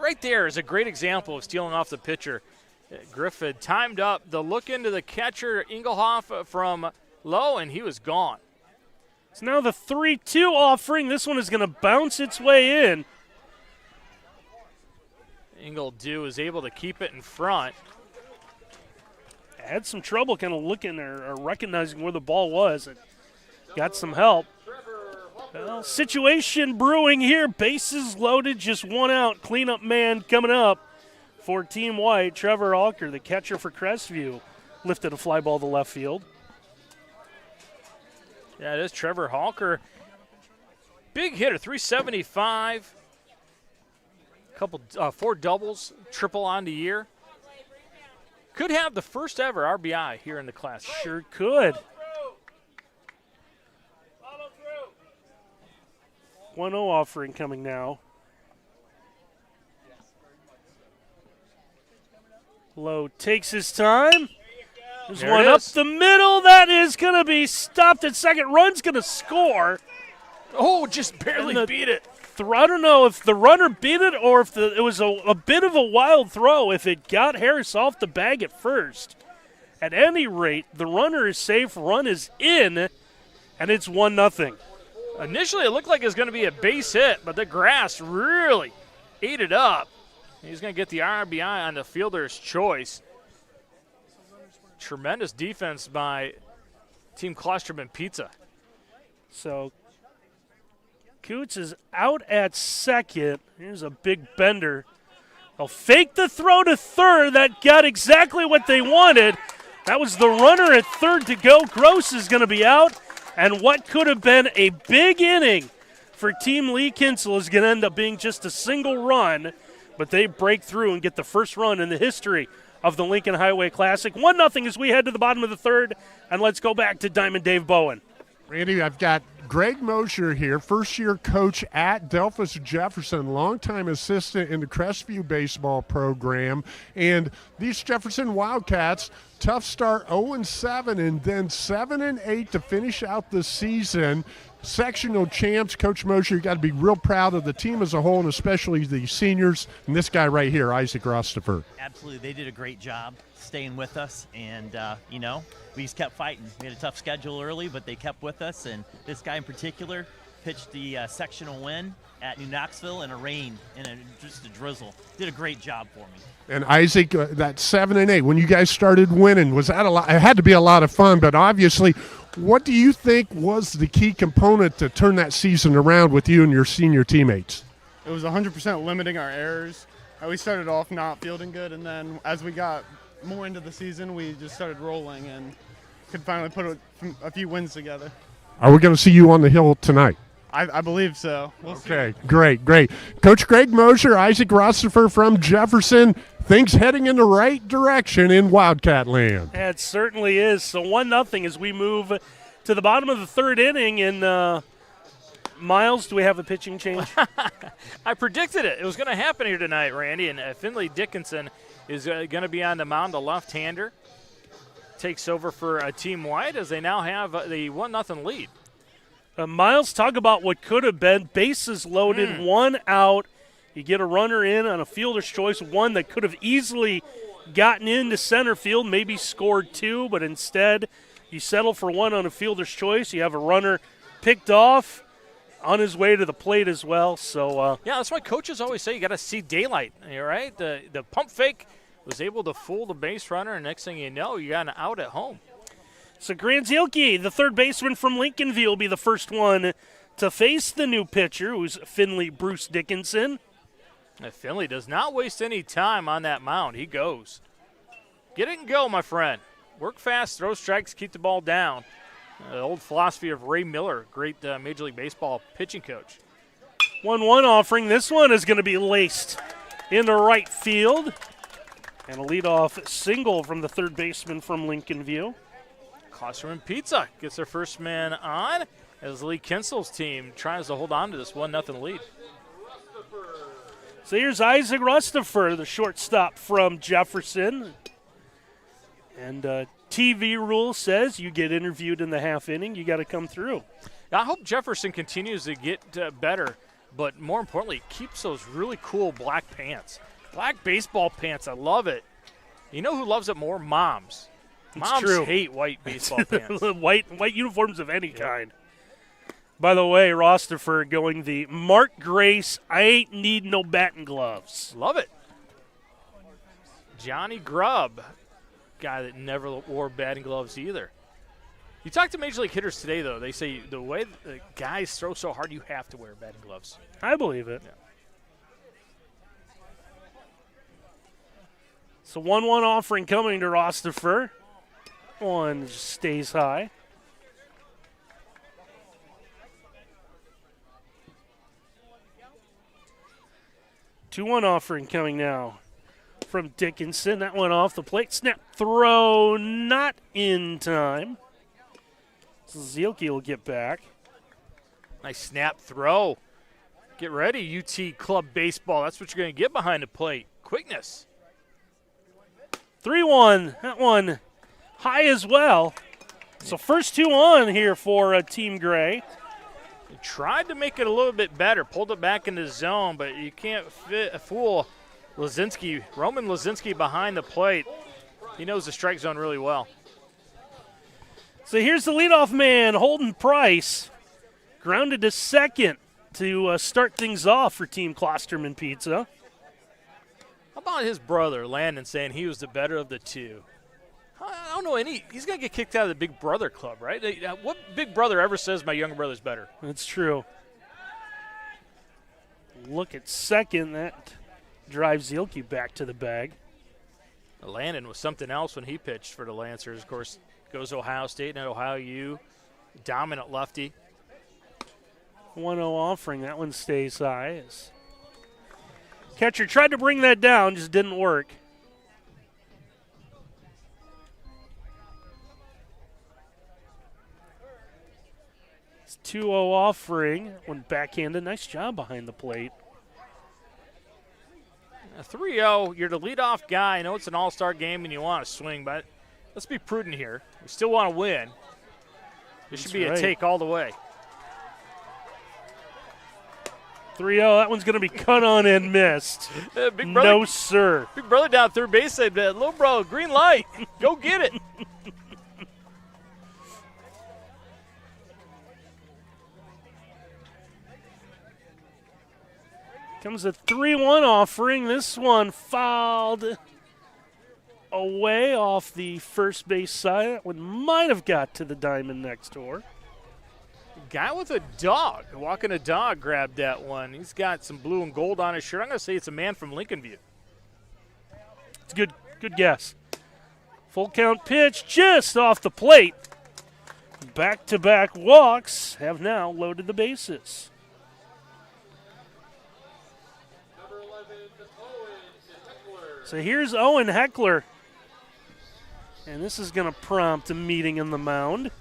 right there is a great example of stealing off the pitcher. Griffin timed up the look into the catcher, Engelhoff, from low, and he was gone. So now the 3-2 offering. This one is going to bounce its way in. Ingledew is able to keep it in front. had some trouble kind of looking or recognizing where the ball was. And got some help. Well, situation brewing here. Bases loaded, just one out. Cleanup man coming up for Team White. Trevor Halker, the catcher for Crestview, lifted a fly ball to left field. Yeah, it is Trevor Halker. Big hitter, 375. Couple, 4 doubles, triple on the year. Could have the first ever RBI here in the class. Sure could. 1-0 offering coming now. Lowe takes his time. There's There one it up is. the middle. That is going to be stopped at second. Run's going to score. Oh, just barely And the beat it. I don't know if the runner beat it or if it was a bit of a wild throw. If it got Harris off the bag at first. At any rate, the runner is safe. Run is in, and it's 1-0. Initially, it looked like it was going to be a base hit, but the grass really ate it up. He's going to get the RBI on the fielder's choice. Tremendous defense by Team Klosterman Pizza. So Coots is out at second. Here's a big bender. They'll fake the throw to third. That got exactly what they wanted. That was the runner at third to go. Gross is going to be out. And what could have been a big inning for Team Lee Kinsel is going to end up being just a single run. But they break through and get the first run in the history of the Lincoln Highway Classic. 1-0 as we head to the bottom of the third. And let's go back to Diamond Dave Bowen. Randy, I've got Greg Mosher here, first-year coach at Delphus Jefferson, longtime assistant in the Crestview baseball program. And these Jefferson Wildcats, tough start, 0-7, and then 7-8 to finish out the season. Sectional champs. Coach Mosher, you got to be real proud of the team as a whole, and especially the seniors. And this guy right here, Isaac Rostaffer. Absolutely. They did a great job staying with us, and, we just kept fighting. We had a tough schedule early, but they kept with us, and this guy in particular pitched the sectional win at New Knoxville in a rain and just a drizzle. Did a great job for me. And Isaac, that 7-8, when you guys started winning, was that a lot? It had to be a lot of fun, but obviously, what do you think was the key component to turn that season around with you and your senior teammates? It was 100% limiting our errors. We started off not fielding good, and then as we got more into the season, we just started rolling and could finally put a few wins together. Are we going to see you on the hill tonight? I believe so. We'll see. Okay, great. Coach Greg Mosher, Isaac Rostaffer from Jefferson. Things heading in the right direction in Wildcat land. It certainly is. So 1-0 as we move to the bottom of the third inning. And Miles, do we have a pitching change? I predicted it. It was going to happen here tonight, Randy. And Finley Dickinson is going to be on the mound, a left-hander. Takes over for Team White as they now have the 1-0 lead. Miles, talk about what could have been. Bases loaded, 1 out. You get a runner in on a fielder's choice, one that could have easily gotten into center field, maybe scored 2, but instead you settle for 1 on a fielder's choice. You have a runner picked off on his way to the plate as well. So yeah, that's why coaches always say you got to see daylight, right? The pump fake was able to fool the base runner, and next thing you know, you got an out at home. So Granzielke, the third baseman from Lincolnville, will be the first one to face the new pitcher, who's Finley Bruce Dickinson. Finley does not waste any time on that mound. He goes. Get it and go, my friend. Work fast, throw strikes, keep the ball down. The old philosophy of Ray Miller, great Major League Baseball pitching coach. 1-1 offering. This one is going to be laced into right field. And a leadoff single from the third baseman from Lincolnville. Klosterman Pizza gets their first man on as Lee Kinsel's team tries to hold on to this 1-0 lead. So here's Isaac Rustaffer, the shortstop from Jefferson. And TV rule says you get interviewed in the half inning, you got to come through. I hope Jefferson continues to get better, but more importantly, keeps those really cool black pants. Black baseball pants, I love it. You know who loves it more? Moms. Moms true. hate white baseball pants. white uniforms of any kind. By the way, Rostaffer going the Mark Grace, I ain't need no batting gloves. Love it. Johnny Grubb guy that never wore batting gloves either. You talk to Major League hitters today, though. They say the way the guys throw so hard, you have to wear batting gloves. I believe it. Yeah. So 1-1 offering coming to Rostaffer. One stays high. Two-one offering coming now from Dickinson. That one off the plate. Snap throw not in time. So Zielke will get back. Nice snap throw. Get ready, UT Club Baseball. That's what you're going to get behind the plate. Quickness. 3-1. That one high as well. So first two on here for Team Gray. He tried to make it a little bit better, pulled it back into the zone, but you can't fool Lazinski. Roman Lazinski behind the plate. He knows the strike zone really well. So here's the leadoff man, Holden Price. Grounded to second to start things off for Team Klosterman Pizza. How about his brother, Landon, saying he was the better of the two? I don't know he's going to get kicked out of the Big Brother Club, right? What Big Brother ever says my younger brother's better? That's true. Look at second. That drives Zielke back to the bag. Landon was something else when he pitched for the Lancers. Of course, goes to Ohio State and Ohio U. Dominant lefty. 1-0 offering. That one stays high. Catcher tried to bring that down, just didn't work. It's 2-0 offering. One backhanded. Nice job behind the plate. 3-0, you're the leadoff guy. I know it's an all-star game and you want to swing, but let's be prudent here. We still want to win. This should be a take all the way. 3-0, that one's going to be cut on and missed. Big brother, no, sir. Big brother down third base said, little bro, green light. Go get it. Comes a 3-1 offering. This one fouled away off the first base side. That one might have got to the diamond next door. Guy with a dog, walking a dog, grabbed that one. He's got some blue and gold on his shirt. I'm going to say it's a man from Lincoln View. It's a good guess. Full count pitch just off the plate. Back-to-back walks have now loaded the bases. So here's Owen Heckler. And this is going to prompt a meeting in the mound.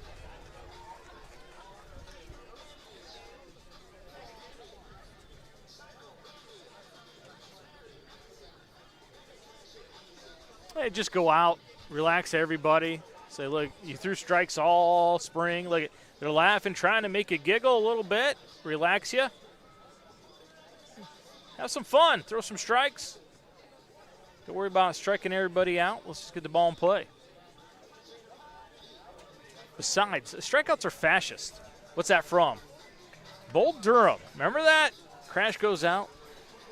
Hey, just go out, relax everybody. Say, look, you threw strikes all spring. Look, they're laughing, trying to make you giggle a little bit, relax you. Have some fun, throw some strikes. Don't worry about striking everybody out. Let's just get the ball in play. Besides, strikeouts are fascist. What's that from? Bold Durham. Remember that? Crash goes out,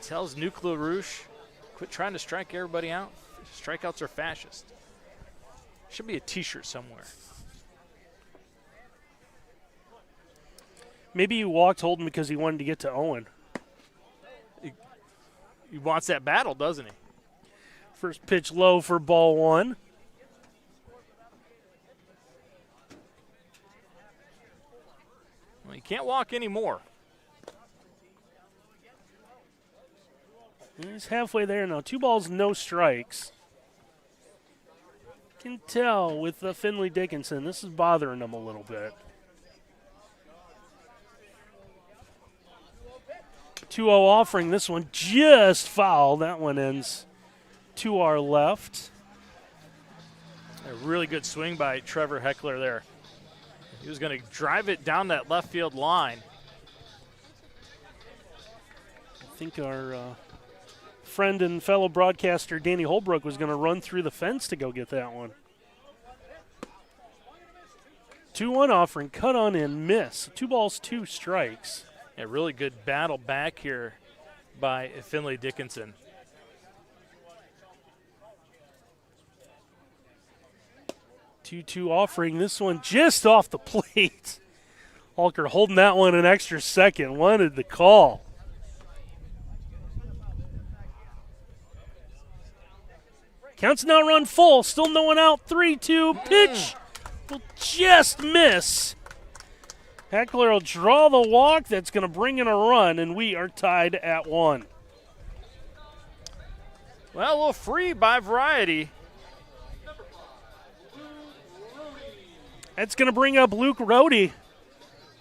tells Nuke LaRouche, quit trying to strike everybody out. Strikeouts are fascist. Should be a T-shirt somewhere. Maybe he walked Holden because he wanted to get to Owen. He wants that battle, doesn't he? First pitch low for ball one. Well, you can't walk anymore. He's halfway there now. 2 balls, no strikes. Can tell with Finley Dickinson, this is bothering him a little bit. 2-0 offering. This one just foul. That one ends to our left. A really good swing by Trevor Heckler there. He was going to drive it down that left field line. I think our friend and fellow broadcaster Danny Holbrook was going to run through the fence to go get that one. 2-1 offering, cut on and miss. 2 balls, 2 strikes. A really good battle back here by Finley Dickinson. 2-2 offering. This one just off the plate. Halker holding that one an extra second. Wanted the call. Counts now run full. Still no one out. 3-2 pitch. Will just miss. Heckler will draw the walk. That's going to bring in a run, and we are tied at 1. Well, a little free by Variety. That's going to bring up Luke Rohde.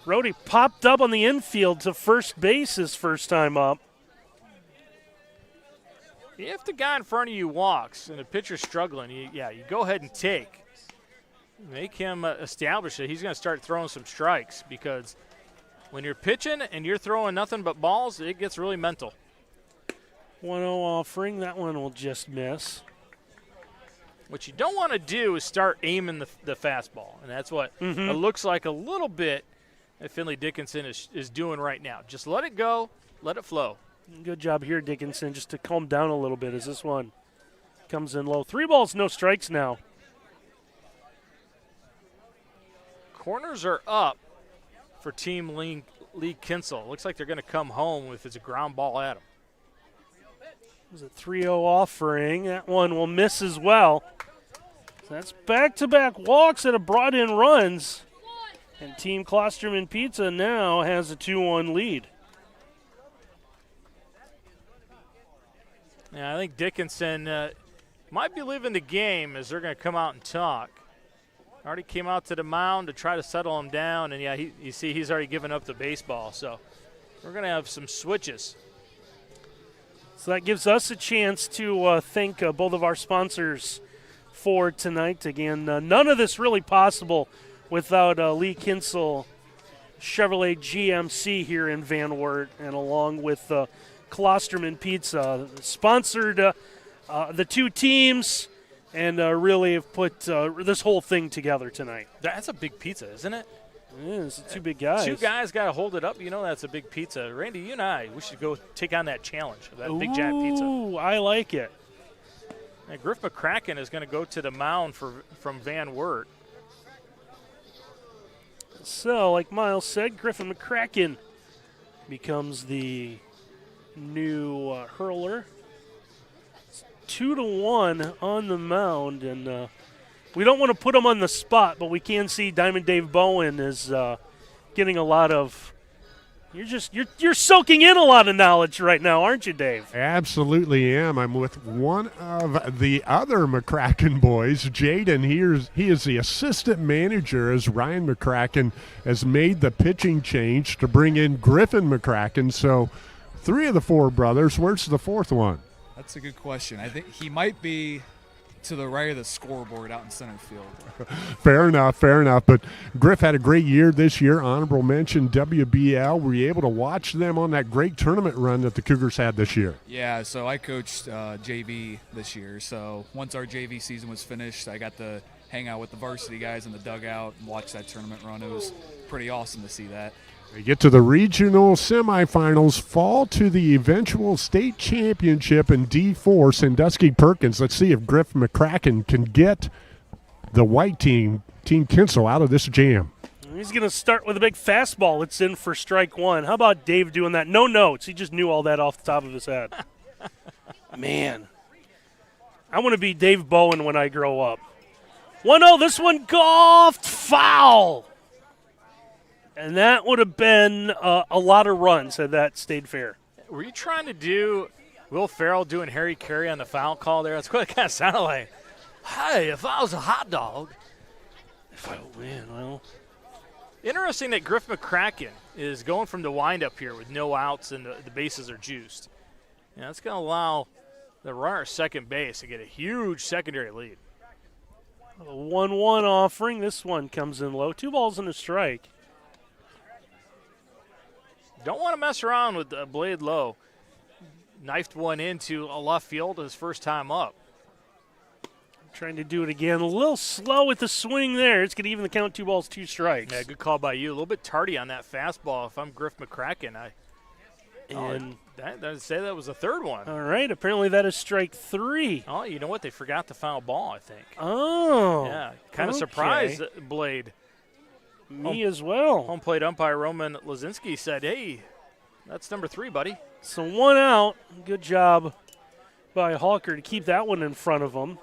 Rohde popped up on the infield to first base his first time up. If the guy in front of you walks and the pitcher's struggling, you go ahead and take. Make him establish that he's going to start throwing some strikes, because when you're pitching and you're throwing nothing but balls, it gets really mental. 1-0 offering. That one will just miss. What you don't want to do is start aiming the fastball, and that's what it looks like a little bit that Finley Dickinson is doing right now. Just let it go, let it flow. Good job here, Dickinson, just to calm down a little bit as this one comes in low. 3 balls, no strikes now. Corners are up for Team Lee Kinsel. Looks like they're going to come home if it's a ground ball at them. It was a 3-0 offering. That one will miss as well. So that's back-to-back walks that have brought in runs. And Team Klosterman Pizza now has a 2-1 lead. Yeah, I think Dickinson might be leaving the game as they're going to come out and talk. Already came out to the mound to try to settle him down, and you see he's already given up the baseball. So we're going to have some switches. So that gives us a chance to thank both of our sponsors for tonight. Again, none of this really possible without Lee Kinsel Chevrolet GMC here in Van Wert, and along with Klosterman Pizza. Sponsored the two teams and really have put this whole thing together tonight. That's a big pizza, isn't it? It is. It's 2 big guys. 2 guys got to hold it up. You know that's a big pizza. Randy, you and I, we should go take on that challenge of that big giant pizza. Ooh, I like it. And Griff McCracken is going to go to the mound from Van Wert. So, like Miles said, Griffin McCracken becomes the new hurler. It's 2-1 on the mound, and we don't want to put him on the spot, but we can see Diamond Dave Bowen is getting a lot of. You're soaking in a lot of knowledge right now, aren't you, Dave? Absolutely am. I'm with one of the other McCracken boys, Jaden. He is the assistant manager as Ryan McCracken has made the pitching change to bring in Griffin McCracken. So 3 of the 4 brothers. Where's the 4th one? That's a good question. I think he might be to the right of the scoreboard out in center field. Fair enough. But Griff had a great year this year. Honorable mention WBL. Were you able to watch them on that great tournament run that the Cougars had this year? Yeah, so I coached JV this year. So once our JV season was finished, I got to hang out with the varsity guys in the dugout and watch that tournament run. It was pretty awesome to see that. They get to the regional semifinals, fall to the eventual state championship in D4, Sandusky Perkins. Let's see if Griff McCracken can get the white team, Team Kinsel, out of this jam. He's going to start with a big fastball. It's in for strike 1. How about Dave doing that? No notes. He just knew all that off the top of his head. Man, I want to be Dave Bowen when I grow up. 1-0, this one golfed foul. And that would have been a lot of runs had that stayed fair. Were you trying to do Will Ferrell doing Harry Carey on the foul call there? That's what it kind of sounded like. Hey, if I was a hot dog. If I win, well. Interesting that Griff McCracken is going from the windup here with no outs and the bases are juiced. Yeah, that's going to allow the runner at second base to get a huge secondary lead. A 1-1 offering. This one comes in low. 2 balls and a strike. Don't want to mess around with the blade low. Knifed one into a left field his first time up. Trying to do it again. A little slow with the swing there. It's going to even the count. 2 balls, 2 strikes. Yeah, good call by you. A little bit tardy on that fastball. If I'm Griff McCracken, And I'd say that was the third one. all right, apparently that is strike 3. Oh, you know what? They forgot the foul ball, I think. Oh. Yeah, kind of okay. surprised Blade. Me as well. Home plate umpire Roman Lazinski said, hey, that's number 3, buddy. So 1 out. Good job by Hawker to keep that one in front of him.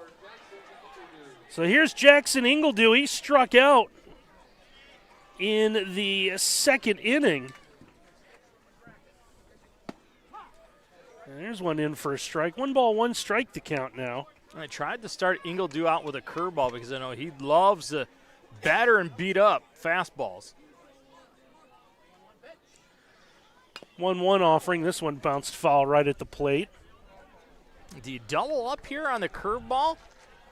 So here's Jackson Ingledew. He struck out in the second inning. And there's one in for a strike. 1 ball, 1 strike to count now. I tried to start Ingledew out with a curveball because I know he loves to batter and beat up fastballs. 1-1 offering. This one bounced foul right at the plate. Do you double up here on the curveball,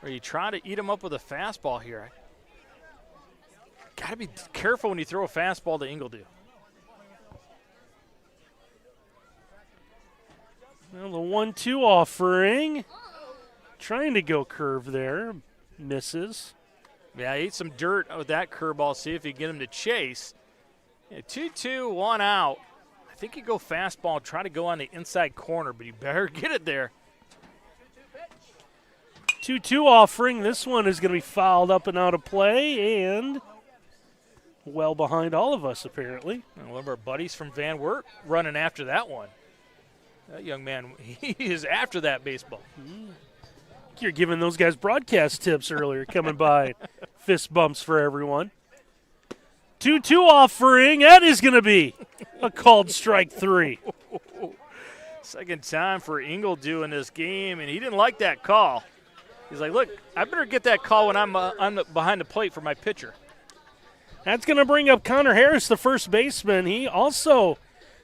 or you try to eat him up with a fastball here? Got to be careful when you throw a fastball to Ingledew. Well, the 1-2 offering. Trying to go curve there. Misses. Yeah, ate some dirt with that curveball. See if you can get him to chase. 2-2, 1 out. I think you go fastball, try to go on the inside corner, but you better get it there. 2-2 offering. This one is going to be fouled up and out of play and well behind all of us, apparently. And one of our buddies from Van Wert running after that one. That young man, he is after that baseball. You're giving those guys broadcast tips earlier, coming by. Fist bumps for everyone. 2-2 offering. That is going to be a called strike 3. Second time for Ingledew in this game, and he didn't like that call. He's like, look, I better get that call when I'm behind the plate for my pitcher. That's going to bring up Connor Harris, the first baseman. He also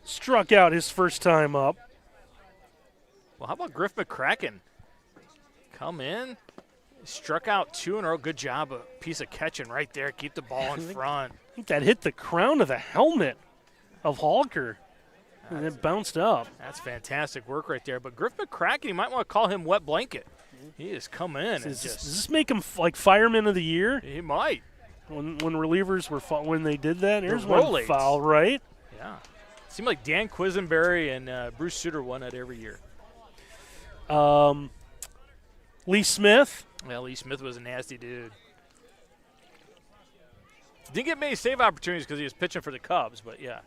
struck out his first time up. Well, how about Griff McCracken? Come in, struck out 2 in a row. Good job, a piece of catching right there. Keep the ball in front. I think that hit the crown of the helmet of Halker, and it bounced up. That's fantastic work right there. But Griff McCracken, you might want to call him Wet Blanket. He has come in and Does just. this make him like fireman of the year? He might. When relievers were when they did that, here's roll one aids. foul, right? Yeah. Seemed like Dan Quisenberry and Bruce Sutter won that every year. Lee Smith. Well, Lee Smith was a nasty dude. Didn't get many save opportunities because he was pitching for the Cubs, but yeah.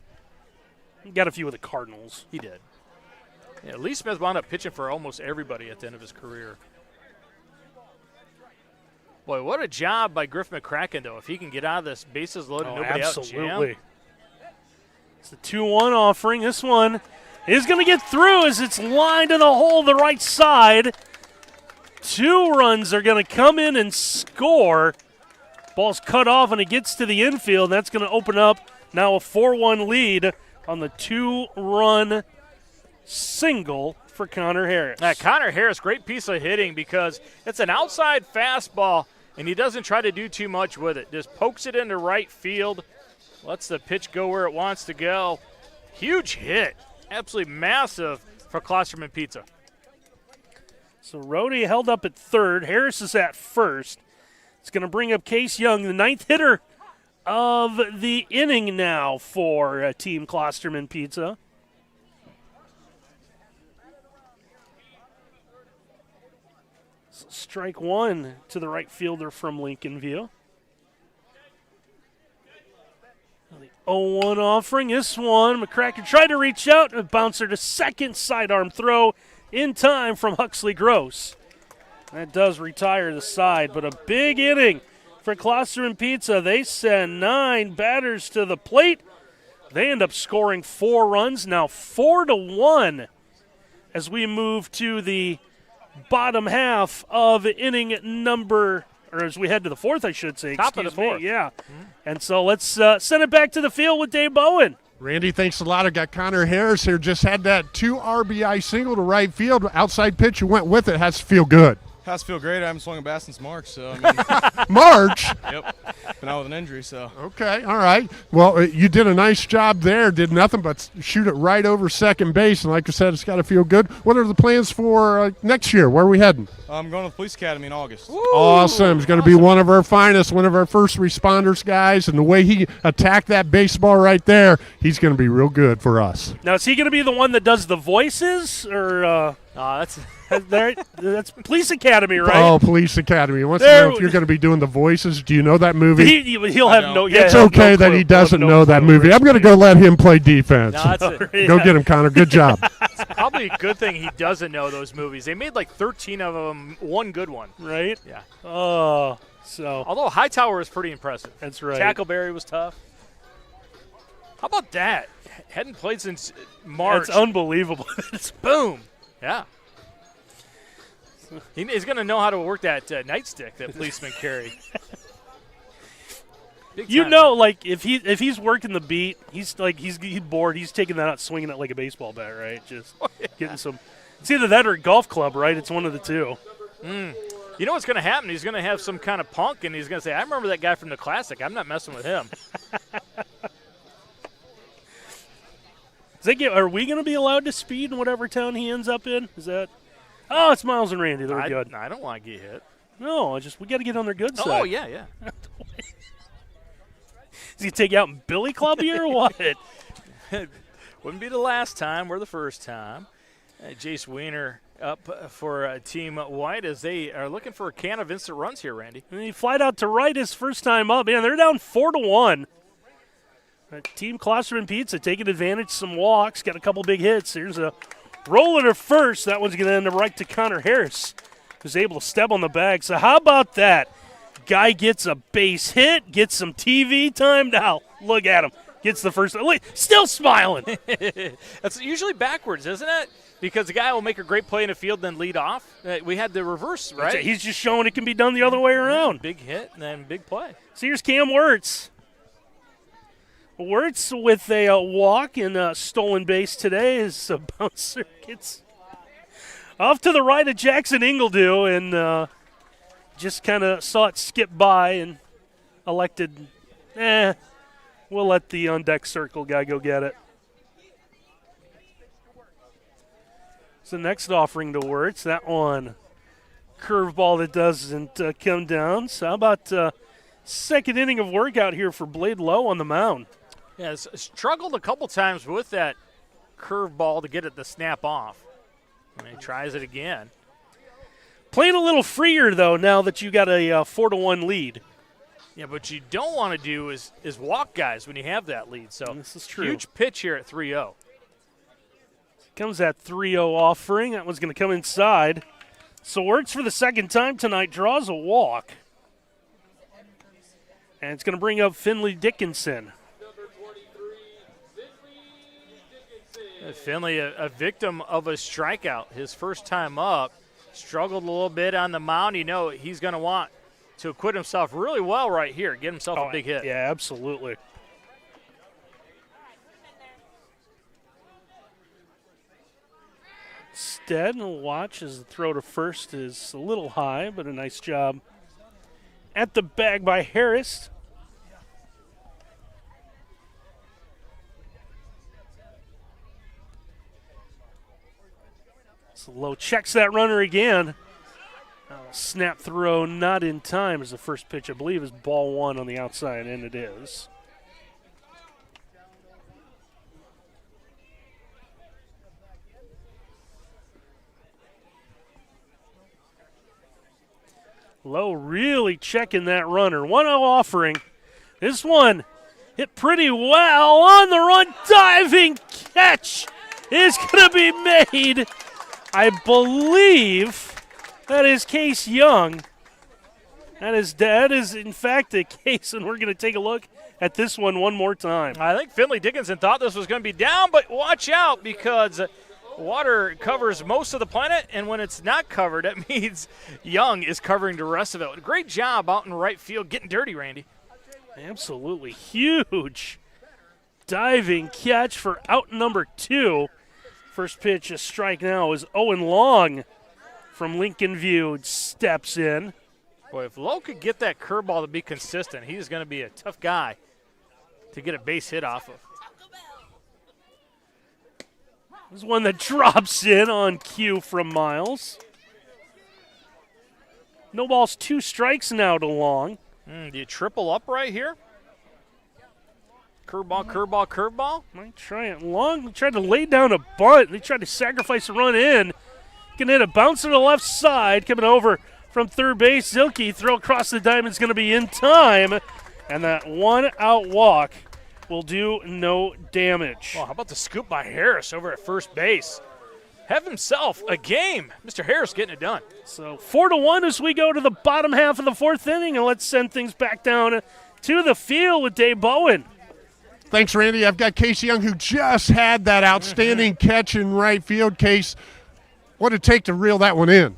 He got a few with the Cardinals. He did. Yeah, Lee Smith wound up pitching for almost everybody at the end of his career. Boy, what a job by Griff McCracken, though. If he can get out of this bases loaded, nobody absolutely. out, It's the 2-1 offering. This one is going to get through as it's lined in the hole the right side. 2 runs are going to come in and score. Ball's cut off and it gets to the infield. That's going to open up now a 4-1 lead on the 2-run single for Connor Harris. Connor Harris, great piece of hitting because it's an outside fastball, and he doesn't try to do too much with it. Just pokes it into right field, lets the pitch go where it wants to go. Huge hit. Absolutely massive for Klosterman Pizza. So Rhodey held up at third. Harris is at first. It's going to bring up Case Young, the 9th hitter of the inning now for Team Klosterman Pizza. So strike 1 to the right fielder from Lincoln View. The 0-1 offering. This one, McCracken tried to reach out. A bouncer to second, sidearm throw in time from Huxley Gross. That does retire the side, but a big inning for Klosterman Pizza. They send 9 batters to the plate. They end up scoring 4 runs, now 4-1 as we move to the bottom half of inning number, or as we head to the 4th, I should say. Top of the 4th. Yeah. And so let's send it back to the field with Dave Bowen. Randy, thanks a lot. I got Connor Harris here. Just had that 2 RBI single to right field. Outside pitch, you went with it. Has to feel good. Has to feel great. I haven't swung a bat since March, so I mean, March. yep, been out with an injury, so. Okay, all right. Well, you did a nice job there. Did nothing but shoot it right over second base, and like I said, it's got to feel good. What are the plans for next year? Where are we heading? I'm going to the police academy in August. Awesome. He's going to be one of our finest, one of our first responders guys, and the way he attacked that baseball right there, he's going to be real good for us. Now, is he going to be the one that does the voices, or that's Police Academy, right? Oh, Police Academy. He wants to know if you're going to be doing the voices. Do you know that movie? He'll have no. Yeah, it's okay no that clue. he doesn't No know that clue. movie. I'm going to go let him play defense. No, that's it. Go get him, Connor. Good job. It's probably a good thing he doesn't know those movies. They made like 13 of them, one good one. Right? Yeah. Oh, so. Although Hightower was pretty impressive. That's right. Tackleberry was tough. How about that? Hadn't played since March. That's unbelievable. Boom. Yeah. He's going to know how to work that nightstick that policemen carry. You know, like if he's working the beat, he's bored. He's taking that out, swinging it like a baseball bat, right? Just getting some. It's either that or a golf club, right? It's one of the two. You know what's going to happen? He's going to have some kind of punk, and he's going to say, "I remember that guy from the Classic. I'm not messing with him." Are we going to be allowed to speed in whatever town he ends up in? Is that? Oh, it's Miles and Randy. They're good. I don't want to get hit. No, we got to get on their good side. Oh yeah. Is he take you out in Billy Club here or what? Wouldn't be the last time. We're the first time. Jace Wiener up for Team White as they are looking for a can of instant runs here, Randy. And he flied out to right his first time up. Man, they're down 4-1. Team Klosterman Pizza taking advantage of some walks. Got a couple big hits. Here's a roller to first. That one's going to end up right to Connor Harris, who's able to step on the bag. So how about that? Guy gets a base hit, gets some TV time. Now, look at him. Gets the first. Look, still smiling. That's usually backwards, isn't it? Because the guy will make a great play in the field, then lead off. We had the reverse, right? He's just showing it can be done the other way around. Big hit and then big play. So here's Cam Wirtz. Wirtz with a walk and a stolen base today. His bouncer gets off to the right of Jackson Ingledew and just kind of saw it skip by and elected, we'll let the on-deck circle guy go get it. So next offering to Wirtz, that one curveball that doesn't come down. So how about second inning of work out here for Blade Lowe on the mound? Yeah, struggled a couple times with that curveball to get it to snap off. And he tries it again. Playing a little freer, though, now that you got a 4-1 lead. Yeah, but you don't want to do is walk guys when you have that lead. So this is true. Huge pitch here at 3-0. Comes that 3-0 offering. That one's going to come inside. So Wirtz for the second time tonight draws a walk. And it's going to bring up Finley Dickinson. Finley, a victim of a strikeout. His first time up, struggled a little bit on the mound. You know he's going to want to acquit himself really well right here, get himself a big hit. Yeah, absolutely. Stead will watch as the throw to first is a little high, but a nice job at the bag by Harris. Lowe checks that runner again. Snap throw not in time as the first pitch, I believe, is ball one on the outside, and it is. Lowe really checking that runner. 1-0 offering. This one hit pretty well on the run. Diving catch is going to be made. I believe that is Case Young. That is in fact the case, and we're going to take a look at this one more time. I think Finley Dickinson thought this was going to be down, but watch out because water covers most of the planet, and when it's not covered, that means Young is covering the rest of it. Great job out in right field, getting dirty, Randy. Absolutely huge diving catch for out number 2. First pitch, a strike now, is Owen Long from Lincoln View steps in. Boy, if Lowe could get that curveball to be consistent, he's going to be a tough guy to get a base hit off of. This is one that drops in on cue from Miles. No balls, 2 strikes now to Long. Do you triple up right here? Curveball, curveball, curveball? Might try it. Long tried to lay down a bunt. They tried to sacrifice a run in. Can hit a bounce to the left side. Coming over from third base. Zilke throw across the diamond is going to be in time. And that 1 out walk will do no damage. Well, how about the scoop by Harris over at first base? Have himself a game. Mr. Harris getting it done. So 4-1 as we go to the bottom half of the 4th inning. And let's send things back down to the field with Dave Bowen. Thanks, Randy. I've got Case Young, who just had that outstanding catch in right field. Case, what did it take to reel that one in?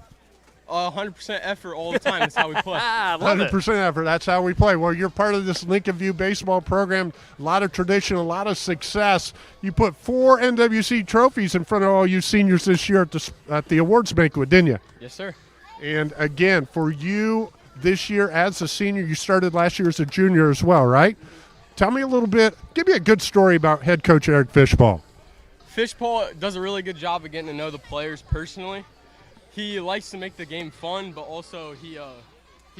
100% effort all the time. That's how we play. 100% effort. That's how we play. Well, you're part of this Lincoln View baseball program. A lot of tradition, a lot of success. You put 4 NWC trophies in front of all you seniors this year at the awards banquet, didn't you? Yes, sir. And again, for you this year as a senior, you started last year as a junior as well, right? Tell me a little bit. Give me a good story about head coach Eric Fishball. Fishball does a really good job of getting to know the players personally. He likes to make the game fun, but also he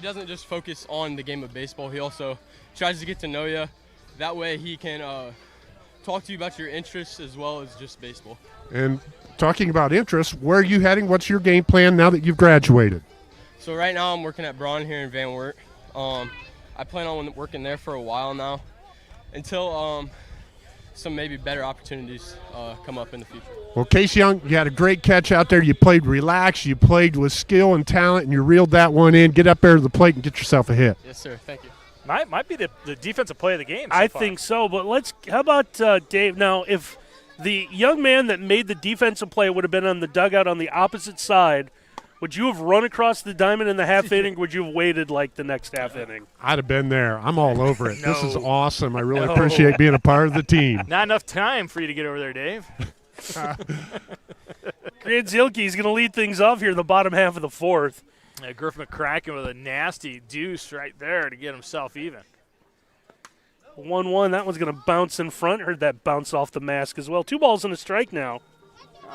doesn't just focus on the game of baseball. He also tries to get to know you. That way he can talk to you about your interests as well as just baseball. And talking about interests, where are you heading? What's your game plan now that you've graduated? So right now I'm working at Braun here in Van Wert. I plan on working there for a while now until some maybe better opportunities come up in the future. Well, Case Young, you had a great catch out there. You played relaxed. You played with skill and talent, and you reeled that one in. Get up there to the plate and get yourself a hit. Yes, sir. Thank you. Might be the defensive play of the game. I think so, but how about Dave? Now, if the young man that made the defensive play would have been on the dugout on the opposite side, would you have run across the diamond in the half inning, or would you have waited like the next half inning? I'd have been there. I'm all over it. No. This is awesome. I really appreciate being a part of the team. Not enough time for you to get over there, Dave. Grant Zilke is going to lead things off here in the bottom half of the 4th. Griff McCracken with a nasty deuce right there to get himself even. 1-1. That one's going to bounce in front. Heard that bounce off the mask as well. 2 balls and a strike now.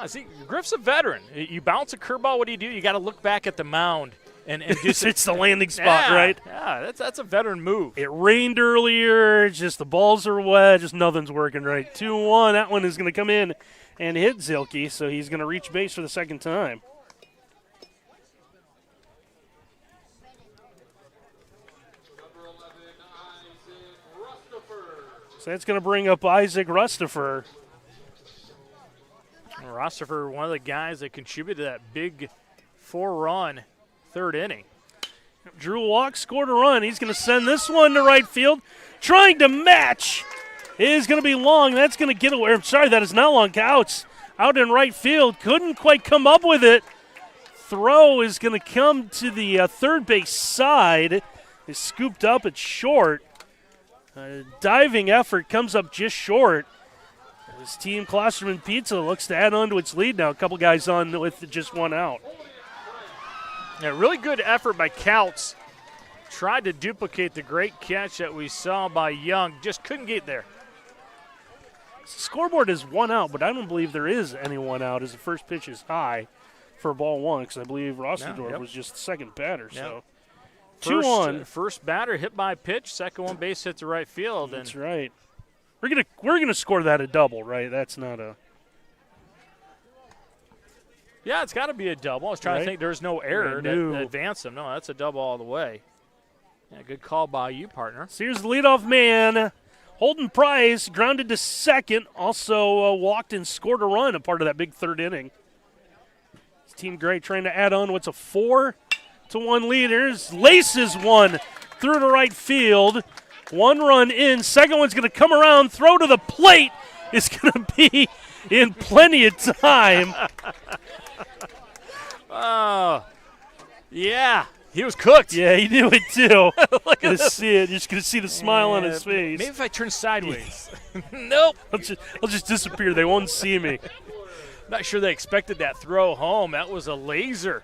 See, Griff's a veteran. You bounce a curveball, what do? You got to look back at the mound and do it's the landing spot, right? Yeah, that's a veteran move. It rained earlier. Just the balls are wet. Just nothing's working right. 2-1. That one is going to come in and hit Zilke, so he's going to reach base for the second time. So that's going to bring up Isaac Rustifer. Rossifer, one of the guys that contributed to that big 4-run third inning. Drew Walk scored a run. He's going to send this one to right field. Trying to match is going to be Long. That's going to get away. I'm sorry, that is not Long. Out in right field. Couldn't quite come up with it. Throw is going to come to the third base side. Is scooped up at short. Diving effort comes up just short. This team, Klosterman Pizza, looks to add on to its lead now. A couple guys on with just 1 out. Yeah, really good effort by Couts. Tried to duplicate the great catch that we saw by Young. Just couldn't get there. Scoreboard is 1 out, but I don't believe there is any 1 out as the first pitch is high for ball 1 because I believe Rossendorf was just the second batter. So 2-1. First batter hit by pitch. Second one base hit to right field. That's right. We're gonna score that a double, right? That's not a. Yeah, it's got to be a double. I was trying to think. There's no error to advance them. No, that's a double all the way. Yeah, good call by you, partner. So here's the leadoff man, Holden Price, grounded to second. Also walked and scored a run, a part of that big third inning. This team great, trying to add on what's a 4-1 lead. Here's laces one through to right field. 1 run in. Second one's going to come around. Throw to the plate is going to be in plenty of time. Oh, yeah. He was cooked. Yeah, he knew it too. Look at see it. You're just going to see the smile on his face. Maybe if I turn sideways. Nope. I'll just disappear. They won't see me. Not sure they expected that throw home. That was a laser.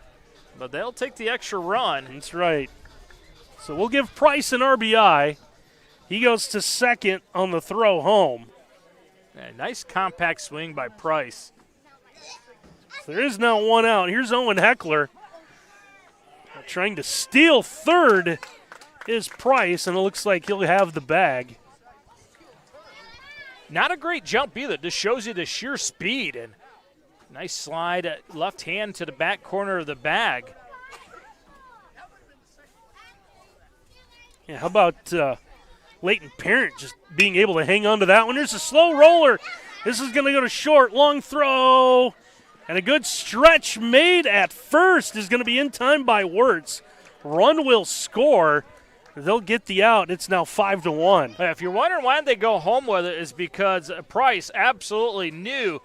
But they'll take the extra run. That's right. So we'll give Price an RBI. He goes to second on the throw home. Yeah, nice compact swing by Price. So there is now one out. Here's Owen Heckler. Trying to steal third is Price, and it looks like he'll have the bag. Not a great jump either. This shows you the sheer speed. And nice slide, left hand to the back corner of the bag. Yeah, how about Leighton Parent just being able to hang on to that one? There's a slow roller. This is going to go to short. Long throw. And a good stretch made at first is going to be in time by Wert. Run will score. They'll get the out. It's now 5-1. If you're wondering why they go home with it, is because Price absolutely knew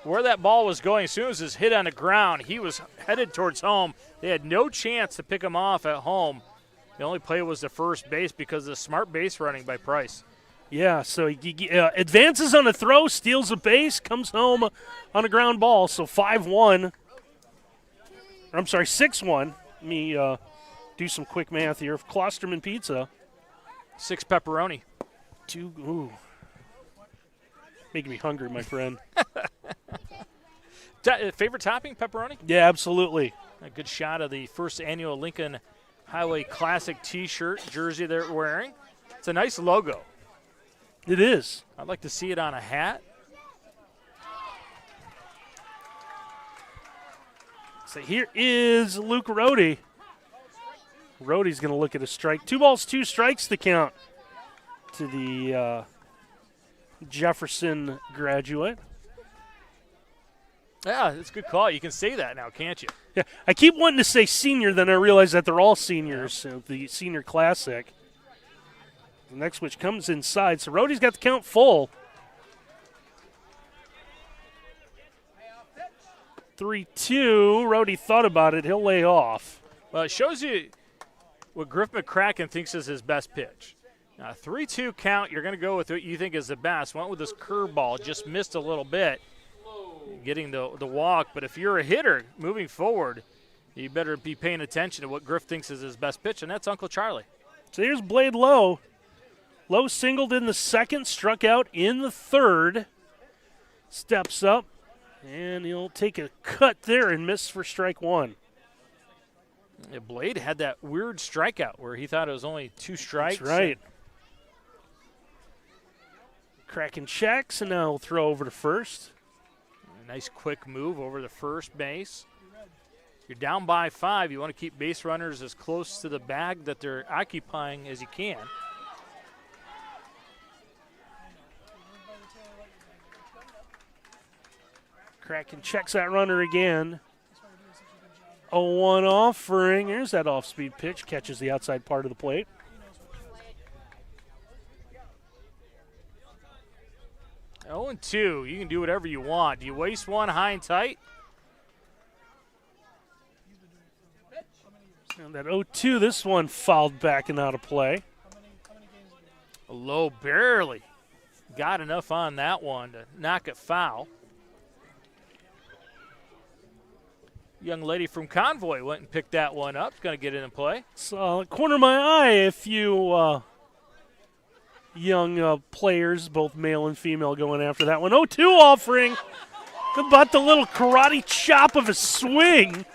where that ball was going. As soon as it was hit on the ground, he was headed towards home. They had no chance to pick him off at home. The only play was the first base because of the smart base running by Price. Yeah, so he advances on a throw, steals a base, comes home on a ground ball. So 5-1. I'm sorry, 6-1. Let me do some quick math here. Klosterman Pizza. 6 pepperoni. 2. Ooh. Making me hungry, my friend. Favorite topping, pepperoni? Yeah, absolutely. A good shot of the first annual Lincoln Highway Classic T-shirt jersey they're wearing. It's a nice logo. It is. I'd like to see it on a hat. So here is Luke Rohde. Rohde's going to look at a strike. 2 balls, 2 strikes to count to the Jefferson graduate. Yeah, it's a good call. You can say that now, can't you? Yeah, I keep wanting to say senior, then I realize that they're all seniors, the Senior Classic. The next switch comes inside, so Rohde's got the count full. 3-2. Rohde thought about it. He'll lay off. Well, it shows you what Griff McCracken thinks is his best pitch. Now, 3-2 count, you're going to go with what you think is the best. Went with this curveball, just missed a little bit, getting the walk. But if you're a hitter moving forward, you better be paying attention to what Griff thinks is his best pitch, and that's Uncle Charlie. So here's Blade Lowe. Lowe singled in the second, struck out in the third. Steps up, and he'll take a cut there and miss for strike 1. Yeah, Blade had that weird strikeout where he thought it was only 2 strikes. That's right. Kraken checks, and now he'll throw over to first. A nice quick move over the first base. You're down by 5. You want to keep base runners as close to the bag that they're occupying as you can. Kraken checks that runner again. 0-1 offering. There's that off-speed pitch. Catches the outside part of the plate. Oh, 2. You can do whatever you want. Do you waste one high and tight? And that 0-2, this one fouled back and out of play. Low barely got enough on that one to knock it foul. Young lady from Convoy went and picked that one up. Going to get it in play. So, corner of my eye, if you young players, both male and female, going after that one. 0-2 offering. About the little karate chop of a swing.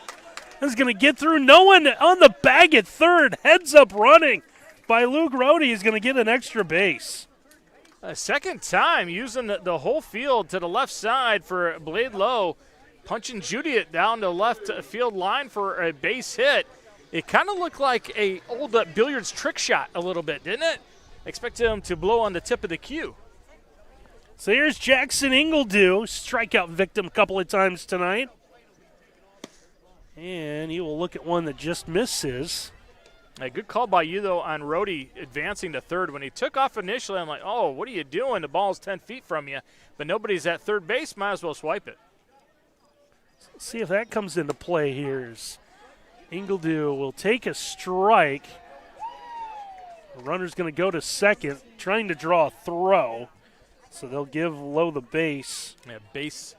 Is going to get through. No one on the bag at third. Heads up running by Luke Rohde. He's going to get an extra base. A second time using the whole field to the left side for Blade Lowe. Punching Judy it down the left field line for a base hit. It kind of looked like a old billiards trick shot a little bit, didn't it? Expect him to blow on the tip of the cue. So here's Jackson Ingledew, strikeout victim a couple of times tonight. And he will look at one that just misses. A good call by you, though, on Rohde advancing to third. When he took off initially, I'm like, oh, what are you doing? The ball's 10 feet from you. But nobody's at third base. Might as well swipe it. Let's see if that comes into play here. Ingledew will take a strike. The runner's going to go to second, trying to draw a throw. So they'll give Lowe the base. Yeah, base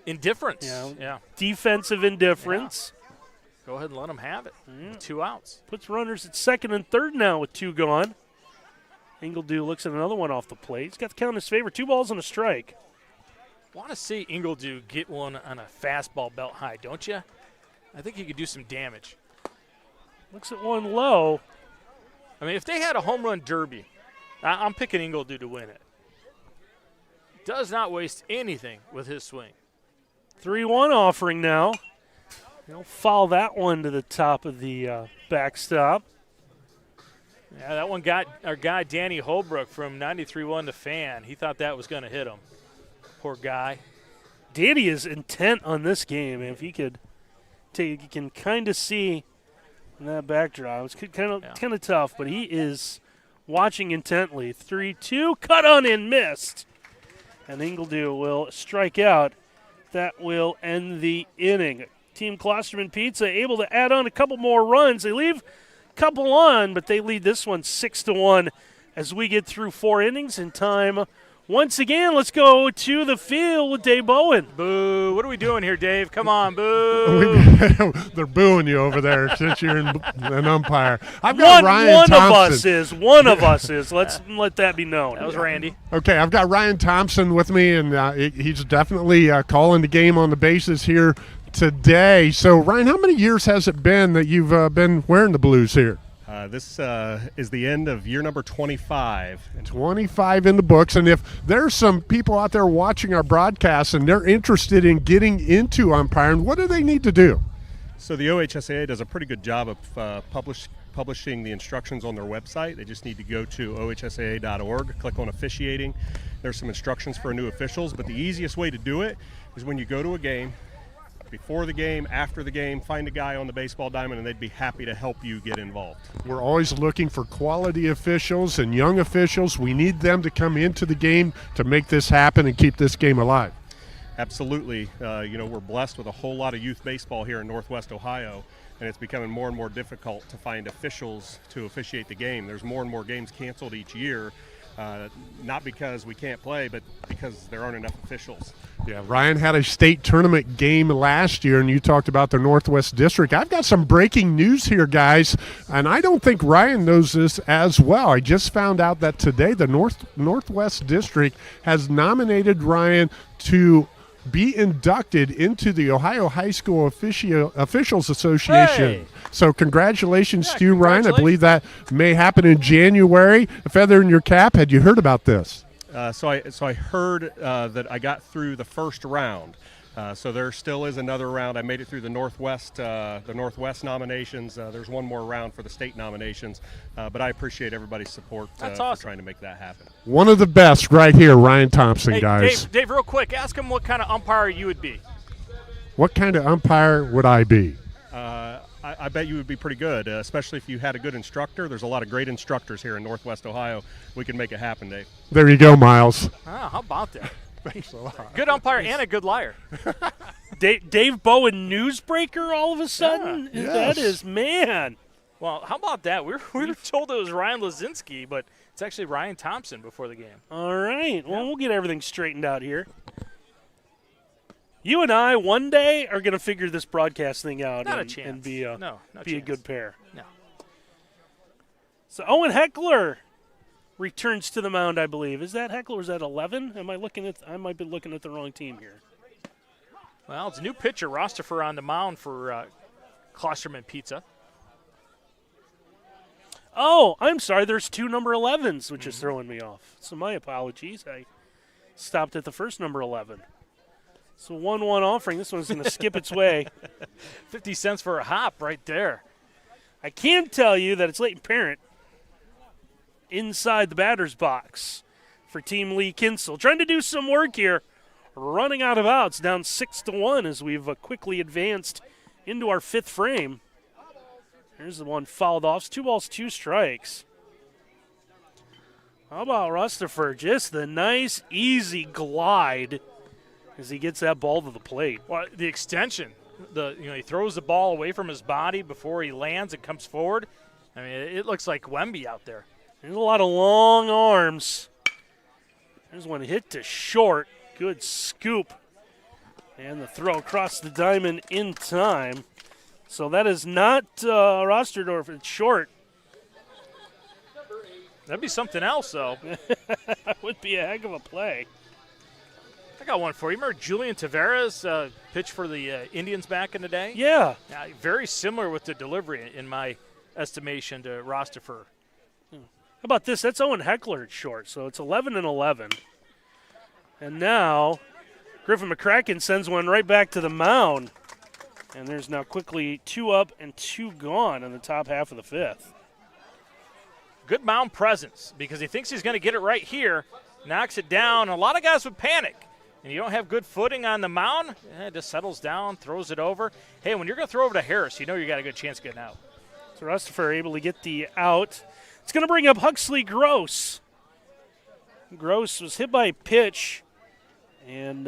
indifference. Yeah. Defensive indifference. Yeah. Go ahead and let them have it. 2 outs. Puts runners at second and third now with 2 gone. Ingledew looks at another one off the plate. He's got the count in his favor. 2 balls and a strike. Want to see Ingledew get one on a fastball belt high, don't you? I think he could do some damage. Looks at one low. I mean, if they had a home run derby, I'm picking Ingledew to win it. Does not waste anything with his swing. 3-1 offering now. He'll foul that one to the top of the backstop. Yeah, that one got our guy Danny Holbrook from 93.1 The Fan. He thought that was going to hit him. Poor guy. Danny is intent on this game. If he could take, you can kind of see in that backdrop. It's kind of tough, but he is watching intently. 3-2, cut on and missed. And Ingledew will strike out. That will end the inning. Team Klosterman Pizza able to add on a couple more runs. They leave a couple on, but they lead this one 6-1 as we get through 4 innings in time. Once again, let's go to the field with Dave Bowen. Boo. What are we doing here, Dave? Come on, boo. They're booing you over there since you're an umpire. I've One got Ryan Thompson. One of us is. Let's let that be known. That was Randy. Okay, I've got Ryan Thompson with me, and he's definitely calling the game on the bases here today. So, Ryan, how many years has it been that you've been wearing the blues here? This is the end of year number 25. 25 in the books. And if there's some people out there watching our broadcast and they're interested in getting into umpiring, what do they need to do? So the OHSAA does a pretty good job of publishing the instructions on their website. They just need to go to ohsaa.org, click on officiating. There's some instructions for new officials, but the easiest way to do it is when you go to a game, before the game, after the game, find a guy on the baseball diamond, and they'd be happy to help you get involved. We're always looking for quality officials and young officials. We need them to come into the game to make this happen and keep this game alive. Absolutely. We're blessed with a whole lot of youth baseball here in Northwest Ohio, and it's becoming more and more difficult to find officials to officiate the game. There's more and more games canceled each year. Not because we can't play, but because there aren't enough officials. Yeah, Ryan had a state tournament game last year, and you talked about the Northwest District. I've got some breaking news here, guys, and I don't think Ryan knows this as well. I just found out that today the Northwest District has nominated Ryan to be inducted into the Ohio High School Officials Association. Hey. So congratulations to you, Ryan. I believe that may happen in January. A feather in your cap. Had you heard about this? So I heard that I got through the first round. So there still is another round. I made it through the Northwest nominations. There's one more round for the state nominations. But I appreciate everybody's support for trying to make that happen. One of the best right here, Ryan Thompson, guys. Dave, real quick, ask him what kind of umpire you would be. What kind of umpire would I be? I bet you would be pretty good, especially if you had a good instructor. There's a lot of great instructors here in Northwest Ohio. We can make it happen, Dave. There you go, Miles. How about that? Thanks a lot. Good umpire and a good liar. Dave Bowen, newsbreaker all of a sudden? Yeah, That yes. is, man. Well, how about that? We were told it was Ryan Lazinski, but it's actually Ryan Thompson before the game. All right. Well, we'll get everything straightened out here. You and I one day are going to figure this broadcast thing out Not a and chance. be a chance. good pair. No. So Owen Heckler returns to the mound, I believe. Is that Heckler? Is that 11? I might be looking at the wrong team here. Well, it's a new pitcher, Rostifer, on the mound for Klosterman Pizza. Oh, I'm sorry. There's 2 number 11s, which is throwing me off. So my apologies. I stopped at the first number 11. So 1-1 offering. This one's going to skip its way. 50 cents for a hop right there. I can tell you that it's Leighton Parent inside the batter's box for Team Lee Kinsel. Trying to do some work here. Running out of outs, down 6-1 as we've quickly advanced into our 5th frame. There's the one fouled off. It's 2 balls, 2 strikes. How about Rustaford? Just the nice, easy glide as he gets that ball to the plate. Well, the extension, he throws the ball away from his body before he lands and comes forward. I mean, it looks like Wemby out there. There's a lot of long arms. There's one hit to short. Good scoop. And the throw across the diamond in time. So that is not Rosterdorf. It's short. That'd be something else, though. That would be a heck of a play. I got one for you. Remember Julian Tavares pitched for the Indians back in the day? Yeah. Very similar with the delivery, in my estimation, to Rosterdorf. How about this? That's Owen Heckler at short, so it's 11-11. And now Griffin McCracken sends one right back to the mound. And there's now quickly 2 up and 2 gone in the top half of the 5th. Good mound presence because he thinks he's going to get it right here, knocks it down. A lot of guys would panic. And you don't have good footing on the mound, it just settles down, throws it over. Hey, when you're going to throw over to Harris, you know you got a good chance of getting out. So Rustaffer able to get the out. It's going to bring up Huxley Gross. Gross was hit by a pitch and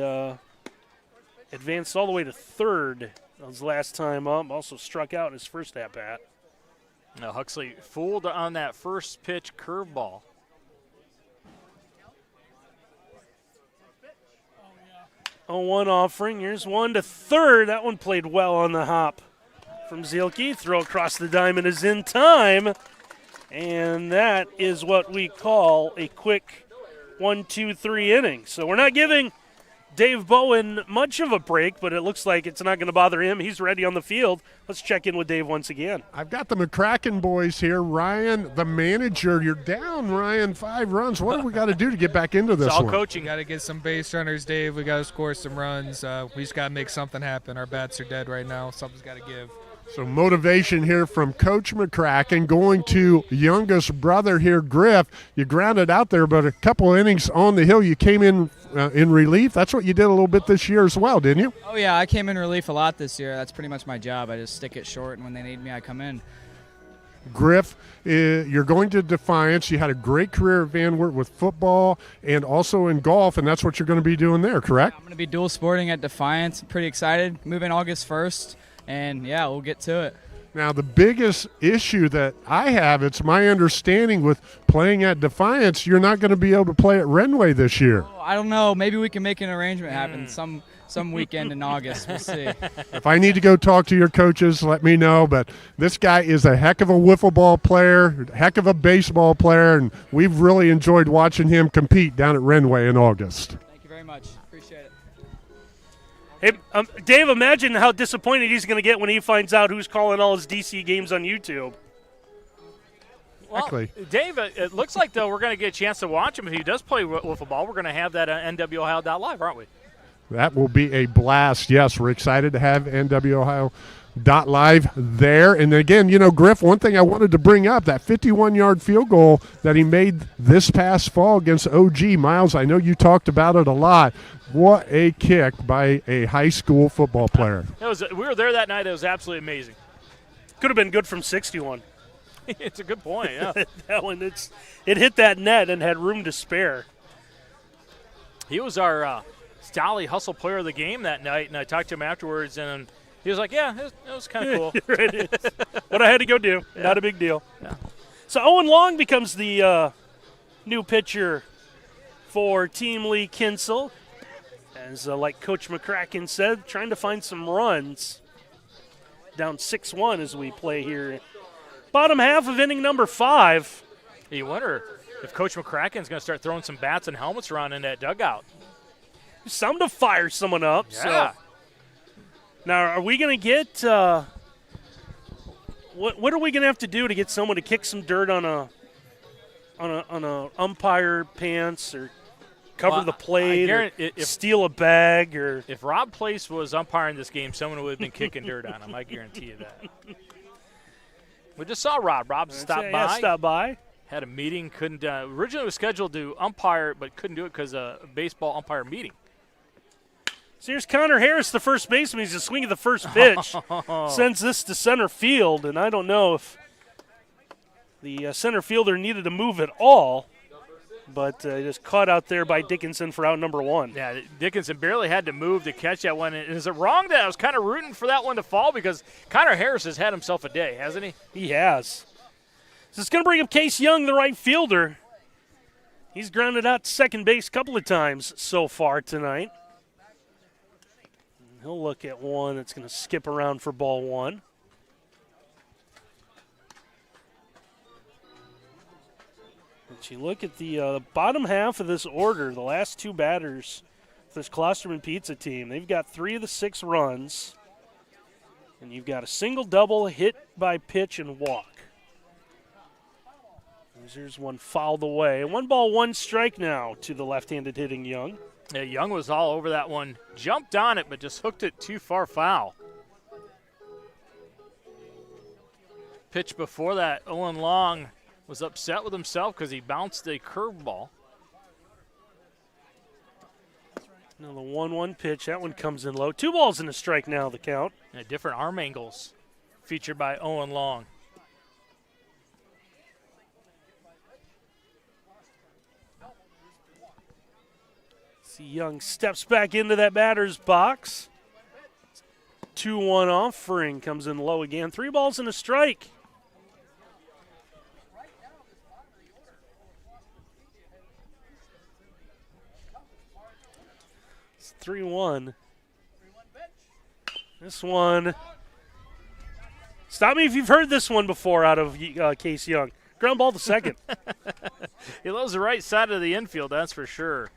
advanced all the way to third his last time up. Also struck out in his first at-bat. Now Huxley fooled on that first pitch curveball. Oh, 1 offering. Here's one to third. That one played well on the hop from Zielke. Throw across the diamond is in time. And that is what we call a quick 1-2-3 inning. So we're not giving Dave Bowen much of a break, but it looks like it's not going to bother him. He's ready on the field. Let's check in with Dave once again. I've got the McCracken boys here. Ryan, the manager, you're down, Ryan, 5 runs. What do we got to do to get back into this It's all one? coaching. Got to get some base runners, Dave. We got to score some runs. We just got to make something happen. Our bats are dead right now. Something's got to give. So motivation here from Coach McCracken going to youngest brother here, Griff. You grounded out there, but a couple innings on the hill. You came in relief. That's what you did a little bit this year as well, didn't you? Oh, yeah, I came in relief a lot this year. That's pretty much my job. I just stick it short, and when they need me, I come in. Griff, you're going to Defiance. You had a great career at Van Wert with football and also in golf, and that's what you're going to be doing there, correct? I'm going to be dual sporting at Defiance. Pretty excited. Moving August 1st, and, yeah, we'll get to it. Now, the biggest issue that I have, it's my understanding with playing at Defiance, you're not going to be able to play at Renway this year. Oh, I don't know. Maybe we can make an arrangement happen some weekend in August. We'll see. If I need to go talk to your coaches, let me know. But this guy is a heck of a wiffle ball player, heck of a baseball player, and we've really enjoyed watching him compete down at Renway in August. Thank you very much. Appreciate it. Hey, Dave, imagine how disappointed he's going to get when he finds out who's calling all his DC games on YouTube. Well, Dave, it looks like, though, we're going to get a chance to watch him. If he does play wiffle ball, we're going to have that on NWOhio.live, aren't we? That will be a blast. Yes, we're excited to have NWOhio.live there. And again, you know, Griff, one thing I wanted to bring up, that 51-yard field goal that he made this past fall against OG. Miles, I know you talked about it a lot. What a kick by a high school football player. We were there that night. It was absolutely amazing. Could have been good from 61. It's a good point, yeah. That one, it hit that net and had room to spare. He was our Stolly Hustle player of the game that night, and I talked to him afterwards, and he was like, yeah, it was kind of cool. What I had to go do, not a big deal. Yeah. So Owen Long becomes the new pitcher for Team Lee Kinsel. As like Coach McCracken said, trying to find some runs. Down 6-1 as we play here. Bottom half of inning number 5. You wonder if Coach McCracken's going to start throwing some bats and helmets around in that dugout. Some to fire someone up. Yeah. So. Now, are we going to get what are we going to have to do to get someone to kick some dirt on a umpire pants or cover the plate or steal a bag? Or if Rob Place was umpiring this game, someone would have been kicking dirt on him. I guarantee you that. We just saw Rob. Rob stopped by. Yeah, stopped by. Had a meeting. Couldn't. Originally was scheduled to umpire, but couldn't do it because of a baseball umpire meeting. So here's Connor Harris, the first baseman. He's a swing of the first pitch. Sends this to center field, and I don't know if the center fielder needed to move at all, but just caught out there by Dickinson for out number 1. Yeah, Dickinson barely had to move to catch that one. And is it wrong that I was kind of rooting for that one to fall? Because Connor Harris has had himself a day, hasn't he? He has. So it's going to bring up Case Young, the right fielder. He's grounded out to second base a couple of times so far tonight. He'll look at one that's going to skip around for ball 1. But you look at the bottom half of this order, the last two batters for this Klosterman Pizza team. They've got 3 of the 6 runs. And you've got a single, double, hit by pitch, and walk. There's one fouled away. 1 ball, 1 strike now to the left-handed hitting Young. Yeah, Young was all over that one. Jumped on it, but just hooked it too far foul. Pitch before that, Owen Long was upset with himself because he bounced a curveball. Now the 1-1 pitch, that one comes in low. 2 balls and a strike now, the count. Yeah, different arm angles featured by Owen Long. See Young steps back into that batter's box. 2-1 offering comes in low again. 3 balls and a strike. It's 3-1. This one. Stop me if you've heard this one before out of Case Young. Ground ball to second. He loves the right side of the infield, that's for sure.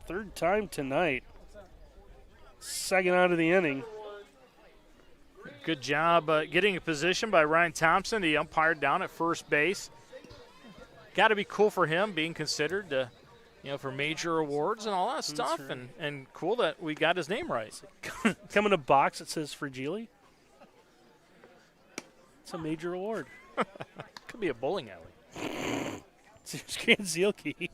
3rd time tonight. 2nd out of the inning. Good job getting a position by Ryan Thompson. He umpired down at first base. Got to be cool for him being considered for major awards and all that stuff. Right. And cool that we got his name right. Come in a box that says Fragile. It's a major award. Could be a bowling alley. It's Grant Zielke.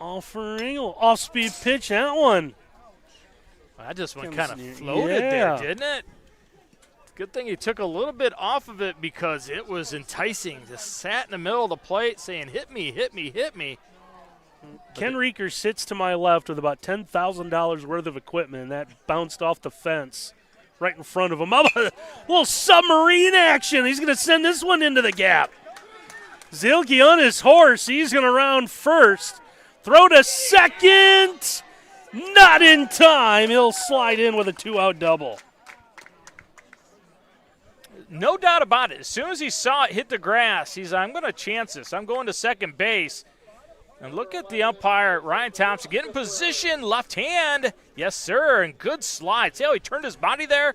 Offering, off-speed pitch, that one. Well, that just went Comes kind of near- floated yeah. there, didn't it? Good thing he took a little bit off of it because it was enticing. Just sat in the middle of the plate saying, hit me, hit me, hit me. Ken Reeker sits to my left with about $10,000 worth of equipment, and that bounced off the fence right in front of him. A little submarine action. He's going to send this one into the gap. Zielke on his horse. He's going to round first. Throw to second. Not in time. He'll slide in with a 2-out double. No doubt about it. As soon as he saw it hit the grass, he's I'm going to chance this. I'm going to second base. And look at the umpire, Ryan Thompson, getting position, left hand. Yes, sir, and good slide. See how he turned his body there?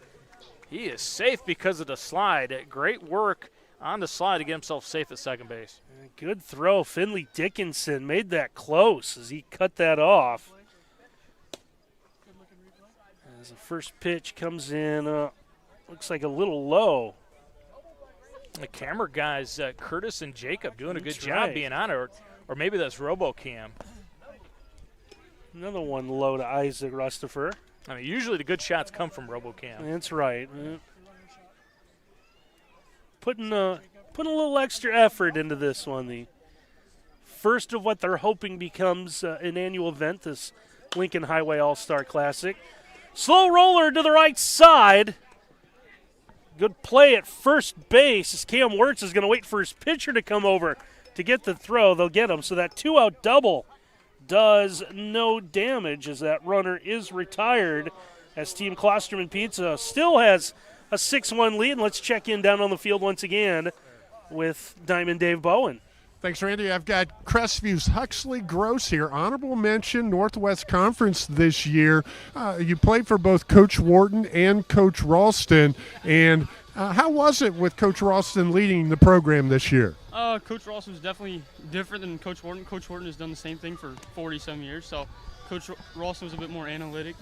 He is safe because of the slide. Great work on the slide to get himself safe at second base. Good throw. Finley Dickinson made that close as he cut that off. As the first pitch comes in, looks like a little low. The camera guys, Curtis and Jacob, doing a good That's job right. being on it, or maybe that's RoboCam. Another one low to Isaac Rustifer. I mean, usually the good shots come from RoboCam. That's right. Putting a little extra effort into this one. The first of what they're hoping becomes an annual event, this Lincoln Highway All-Star Classic. Slow roller to the right side. Good play at first base as Cam Wirtz is going to wait for his pitcher to come over to get the throw. They'll get him. So that 2-out double does no damage as that runner is retired as Team Klosterman Pizza still has a 6-1 lead. And let's check in down on the field once again with Diamond Dave Bowen. Thanks, Randy. I've got Crestview's Huxley Gross here. Honorable mention, Northwest Conference this year. You played for both Coach Wharton and Coach Ralston. And how was it with Coach Ralston leading the program this year? Coach Ralston was definitely different than Coach Wharton. Coach Wharton has done the same thing for 40-some years. So Coach Ralston was a bit more analytic.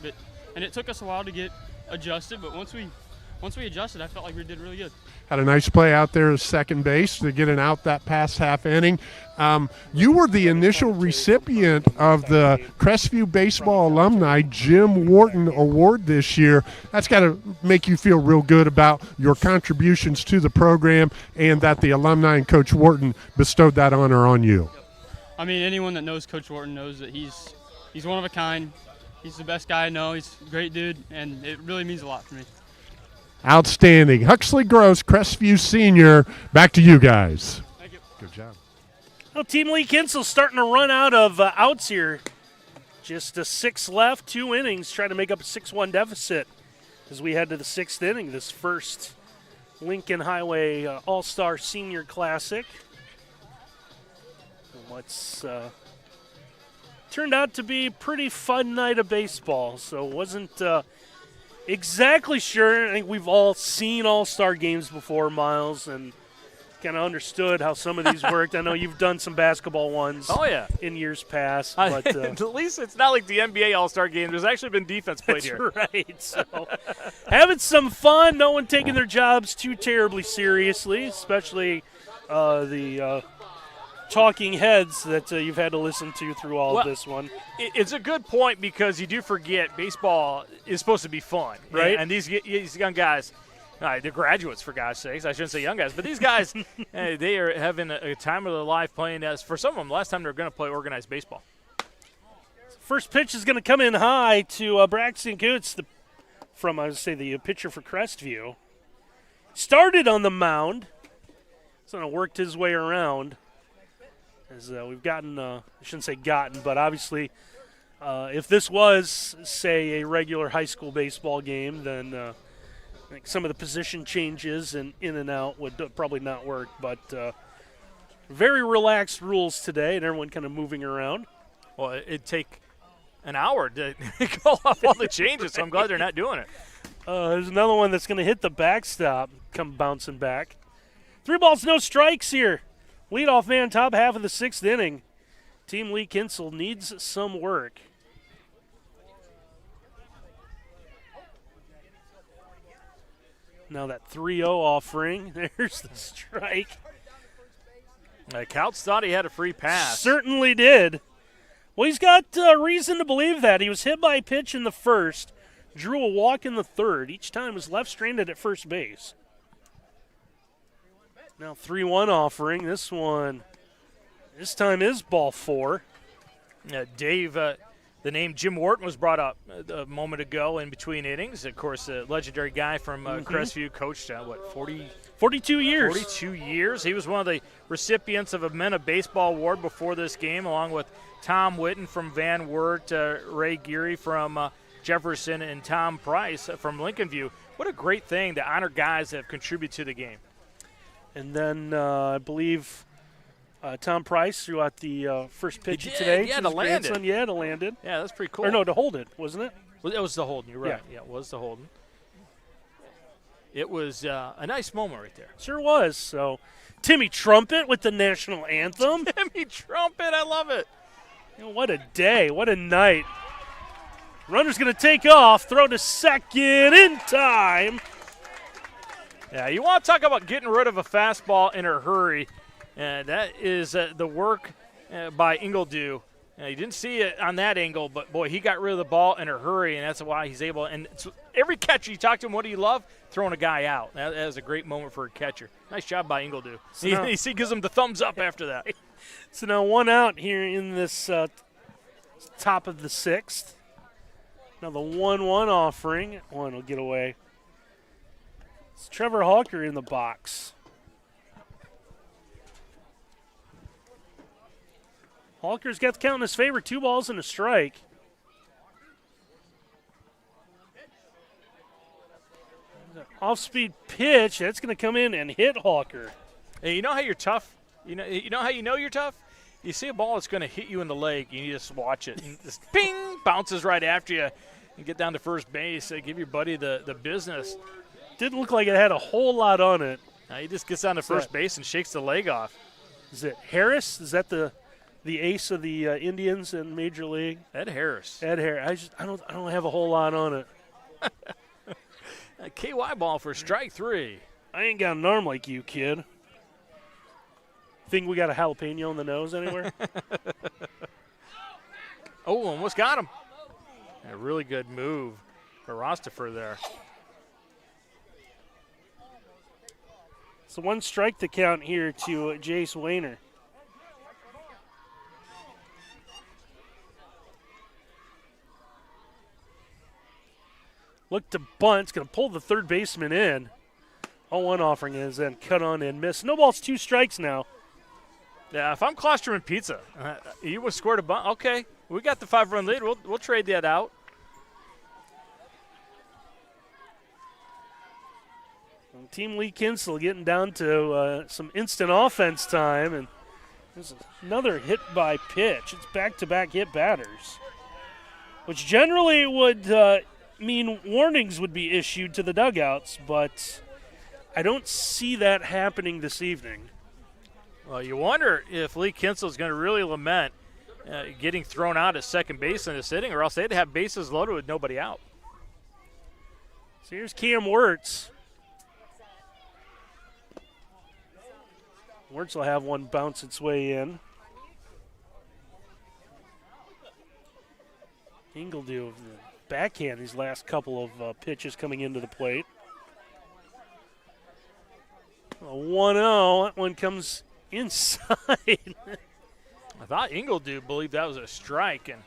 And it took us a while to get adjusted. But once we adjusted, I felt like we did really good. Had a nice play out there at second base to get an out that past half inning. You were the initial recipient of the Crestview Baseball Alumni Jim Wharton Award this year. That's got to make you feel real good about your contributions to the program and that the alumni and Coach Wharton bestowed that honor on you. I mean, anyone that knows Coach Wharton knows that he's one of a kind. He's the best guy I know. He's a great dude, and it really means a lot for me. Outstanding. Huxley Gross, Crestview Senior. Back to you guys. Thank you. Good job. Well, Team Lee Kinsel's starting to run out of outs here Just a 6 left, 2 innings, trying to make up a 6-1 deficit as we head to the 6th inning, this first Lincoln Highway All-Star Senior Classic. What's turned out to be a pretty fun night of baseball, so wasn't exactly sure. I think we've all seen All-Star games before, Miles, and kind of understood how some of these worked. I know you've done some basketball ones in years past. But at least it's not like the NBA All-Star game. There's actually been defense played here. That's right. So having some fun, no one taking their jobs too terribly seriously, especially the talking heads that you've had to listen to through all of this one. It's a good point because you do forget baseball is supposed to be fun, right? And these young guys – they're graduates, for God's sakes. I shouldn't say young guys. But these guys, they are having a time of their life playing as, for some of them, last time they're going to play organized baseball. First pitch is going to come in high to Braxton Coots, the pitcher for Crestview. Started on the mound. Sort of worked his way around. As we've gotten, I shouldn't say gotten, but obviously if this was, say, a regular high school baseball game, then I think some of the position changes and in and out would probably not work, but very relaxed rules today, and everyone kind of moving around. Well, it'd take an hour to go off all the changes, so I'm glad they're not doing it. There's another one that's going to hit the backstop, come bouncing back. 3 balls, no strikes here. Leadoff man, top half of the 6th inning. Team Lee Kinsel needs some work. Now that 3-0 offering. There's the strike. Couts thought he had a free pass. Certainly did. Well, he's got reason to believe that. He was hit by a pitch in the first, drew a walk in the third. Each time was left stranded at first base. Now 3-1 offering. This time is ball 4. Dave, the name Jim Wharton was brought up a moment ago in between innings. Of course, a legendary guy from Crestview, coached 42 years. 42 years. He was one of the recipients of a Men of Baseball award before this game, along with Tom Witten from Van Wert, Ray Geary from Jefferson, and Tom Price from Lincoln View. What a great thing to honor guys that have contributed to the game. And then I believe Tom Price threw out the first pitch today. Yeah, to land it. Yeah, to land it. Yeah, that's pretty cool. Or no, to hold it, wasn't it? Well, it was the holding. You're right. Yeah, it was the holding. It was a nice moment right there. Sure was. So, Timmy Trumpet with the national anthem. Timmy Trumpet, I love it. You know, what a day. What a night. Runner's going to take off, throw to second in time. Yeah, you want to talk about getting rid of a fastball in a hurry. That is the work by Ingledew. You didn't see it on that angle, but, boy, he got rid of the ball in a hurry, and that's why he's able – and every catcher, you talk to him, what do you love? Throwing a guy out. That is a great moment for a catcher. Nice job by Ingledew. So he gives him the thumbs up after that. So now 1 out here in this top of the 6th. Now the 1-1 offering. One will get away. It's Trevor Hawker in the box. Hawker's got the count in his favor. 2 balls and a strike. Off-speed pitch. That's going to come in and hit Hawker. Hey, you know how you're tough? You know how you know you're tough? You see a ball that's going to hit you in the leg, and you just watch it. And just ping, bounces right after you and get down to first base. Give your buddy the business. Didn't look like it had a whole lot on it. He just gets down to first base and shakes the leg off. Is it Harris? Is that the ace of the Indians in Major League? Ed Harris. Ed Harris. I don't have a whole lot on it. A KY ball for strike 3. I ain't got an arm like you, kid. Think we got a jalapeno in the nose anywhere? Oh, almost got him. A really good move for Rostaffer there. So 1 strike to count here to Jace Wayner. Look to bunt. It's going to pull the third baseman in. 0-1 offering is then cut on and miss. No balls, 2 strikes now. Yeah, if I'm Klosterman Pizza, you would have scored a bunt. Okay, We got the 5-run lead. We'll trade that out. Team Lee Kinsel getting down to some instant offense time, and there's another hit by pitch. It's back-to-back hit batters, which generally would mean warnings would be issued to the dugouts, but I don't see that happening this evening. Well, you wonder if Lee Kinsel is going to really lament getting thrown out at second base in this inning, or else they'd have bases loaded with nobody out. So here's Cam Wirtz. Wirtz will have one bounce its way in. Ingledew, backhand these last couple of pitches coming into the plate. A 1-0. That one comes inside. I thought Ingledew believed that was a strike, and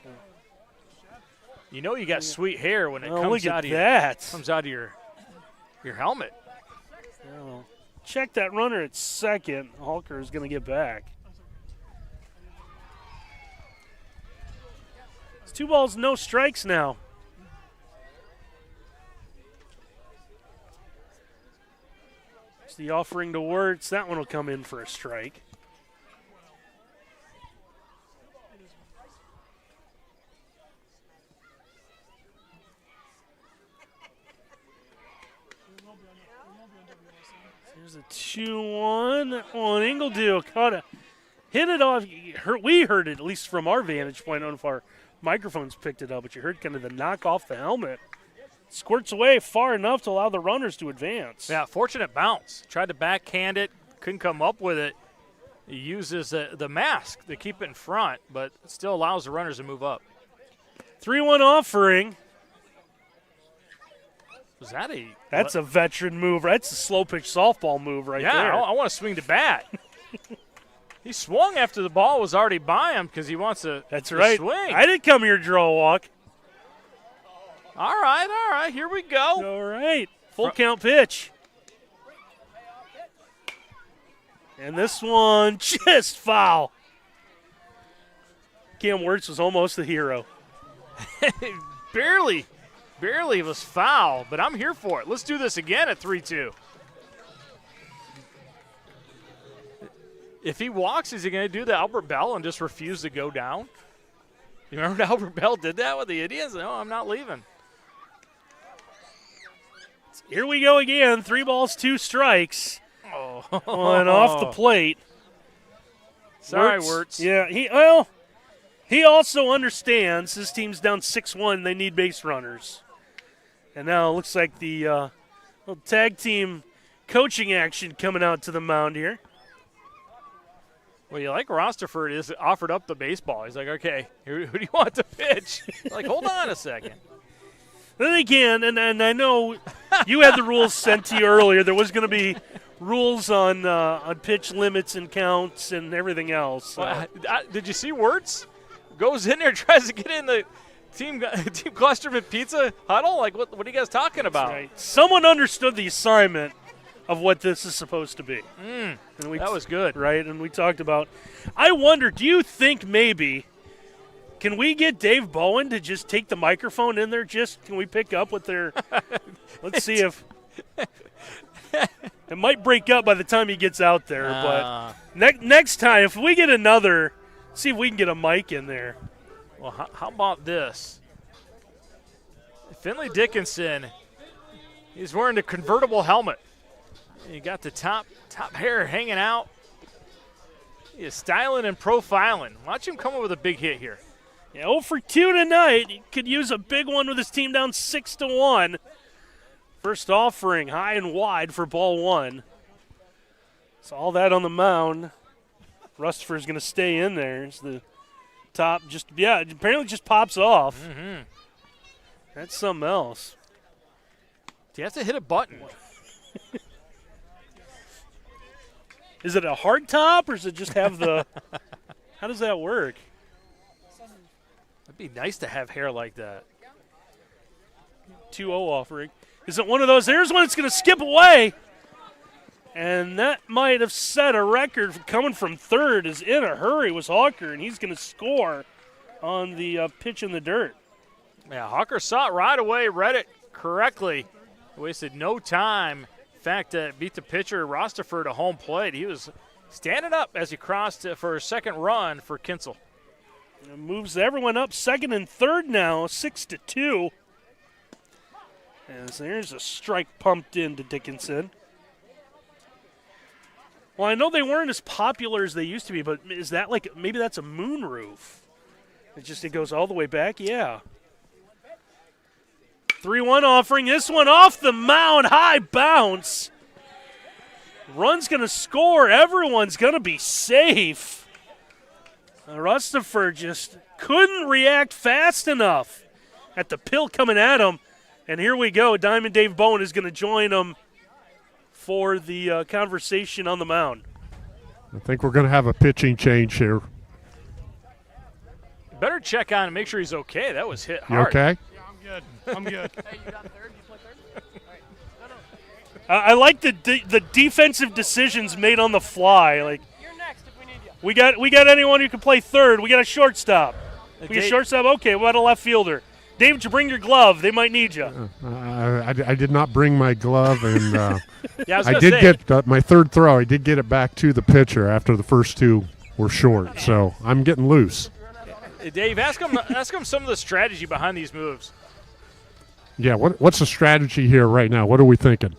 you know you got sweet hair when it comes out of your helmet. Oh. Check that runner at second. Halker is going to get back. It's 2 balls, no strikes now. It's the offering to Wirtz. That one will come in for a strike. There's a 2-1. That one, Ingledew caught it. Hit it off. We heard it, at least from our vantage point. I don't know if our microphones picked it up, but you heard kind of the knock off the helmet. Squirts away far enough to allow the runners to advance. Yeah, fortunate bounce. Tried to backhand it, couldn't come up with it. He uses the mask to keep it in front, but it still allows the runners to move up. 3-1 offering. Was that That's a veteran move. That's a slow pitch softball move right there. Yeah, I want to swing the bat. He swung after the ball was already by him because he wants to That's right. swing. I didn't come here to draw a walk. All right, here we go. All right, full count pitch. And this one just foul. Cam Wirtz was almost the hero. Barely was foul, but I'm here for it. Let's do this again at 3-2. If he walks, is he going to do the Albert Bell and just refuse to go down? You remember Albert Bell did that with the Indians? No, I'm not leaving. Here we go again. 3 balls, 2 strikes. Oh. One off the plate. Sorry, Wirtz. Yeah, he also understands his team's down 6-1. They need base runners. And now it looks like the little tag team coaching action coming out to the mound here. Well, you like Rosterford is offered up the baseball. He's like, okay, who do you want to pitch? Like, hold on a second. Then again, and I know you had the rules sent to you earlier. There was going to be rules on pitch limits and counts and everything else. So. Well, did you see Wirtz? Goes in there, tries to get in the team Clusterman Pizza huddle? Like, what are you guys talking about? Right. Someone understood the assignment of what this is supposed to be. And that was good. Right, and we talked about – I wonder, do you think maybe – can we get Dave Bowen to just take the microphone in there? Can we pick up what they're – let's see if – it might break up by the time he gets out there. But next time, if we get another – see if we can get a mic in there. Well, how about this? Finley Dickinson, he's wearing a convertible helmet. You got the top hair hanging out. He is styling and profiling. Watch him come up with a big hit here. Yeah, 0 for 2 tonight. He could use a big one with his team down 6-1. First offering high and wide for ball 1. So all that on the mound. Rustford's going to stay in there. It's the top apparently just pops off. Mm-hmm. That's something else. Do you have to hit a button? Is it a hard top or does it just have the – how does that work? It'd be nice to have hair like that. 2-0 offering. Is it one of those? There's one that's going to skip away. And that might have set a record coming from third. Is in a hurry was Hawker, and he's going to score. on the pitch in the dirt. Yeah, Hawker saw it right away, read it correctly. Wasted no time. In fact, beat the pitcher, Rostaffer, to home plate. He was standing up as he crossed for a second run for Kinsel. It moves everyone up second and third now, 6-2. As there's a strike pumped into Dickinson. Well, I know they weren't as popular as they used to be, but is that like, maybe that's a moon roof? It goes all the way back? Yeah. 3-1 offering. This one off the mound. High bounce. Run's going to score. Everyone's going to be safe. Rustaford just couldn't react fast enough at the pill coming at him. And here we go. Diamond Dave Bowen is going to join him for the conversation on the mound. I think we're going to have a pitching change here. Better check on and make sure he's okay. That was hit You hard. okay? Yeah, I'm good. I'm good. Hey, you got third? You play third? All right. I like the defensive decisions made on the fly. Like, You're next if we need you. we got anyone who can play third. We got a shortstop. We got Dave- shortstop. Okay, what about a left fielder? Dave, did you bring your glove? They might need you. I did not bring my glove, and Yeah, I was I gonna did say. get my third throw. I did get it back to the pitcher after the first two were short, so I'm getting loose. Dave, ask him some of the strategy behind these moves. Yeah, what's the strategy here right now? What are we thinking?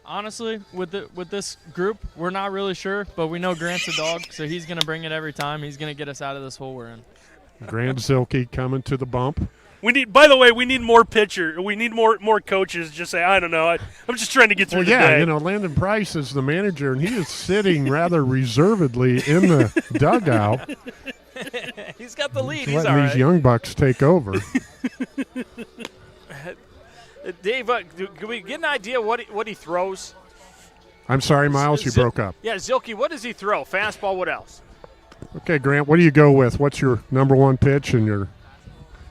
Honestly, with this group, we're not really sure, but we know Grant's a dog, so he's going to bring it every time. He's going to get us out of this hole we're in. Grand Zilke coming to the bump. By the way, we need more pitcher. We need more coaches. Just say, I don't know. I'm just trying to get through Well, the yeah, day. you know, Landon Price is the manager, and he is sitting rather reservedly in the dugout, He's got the lead. He's letting all these right. young bucks take over. Dave, can we get an idea what he throws? I'm sorry, Miles, you broke up. Yeah, Zilke, what does he throw? Fastball, what else? Okay, Grant, what do you go with? What's your number one pitch and your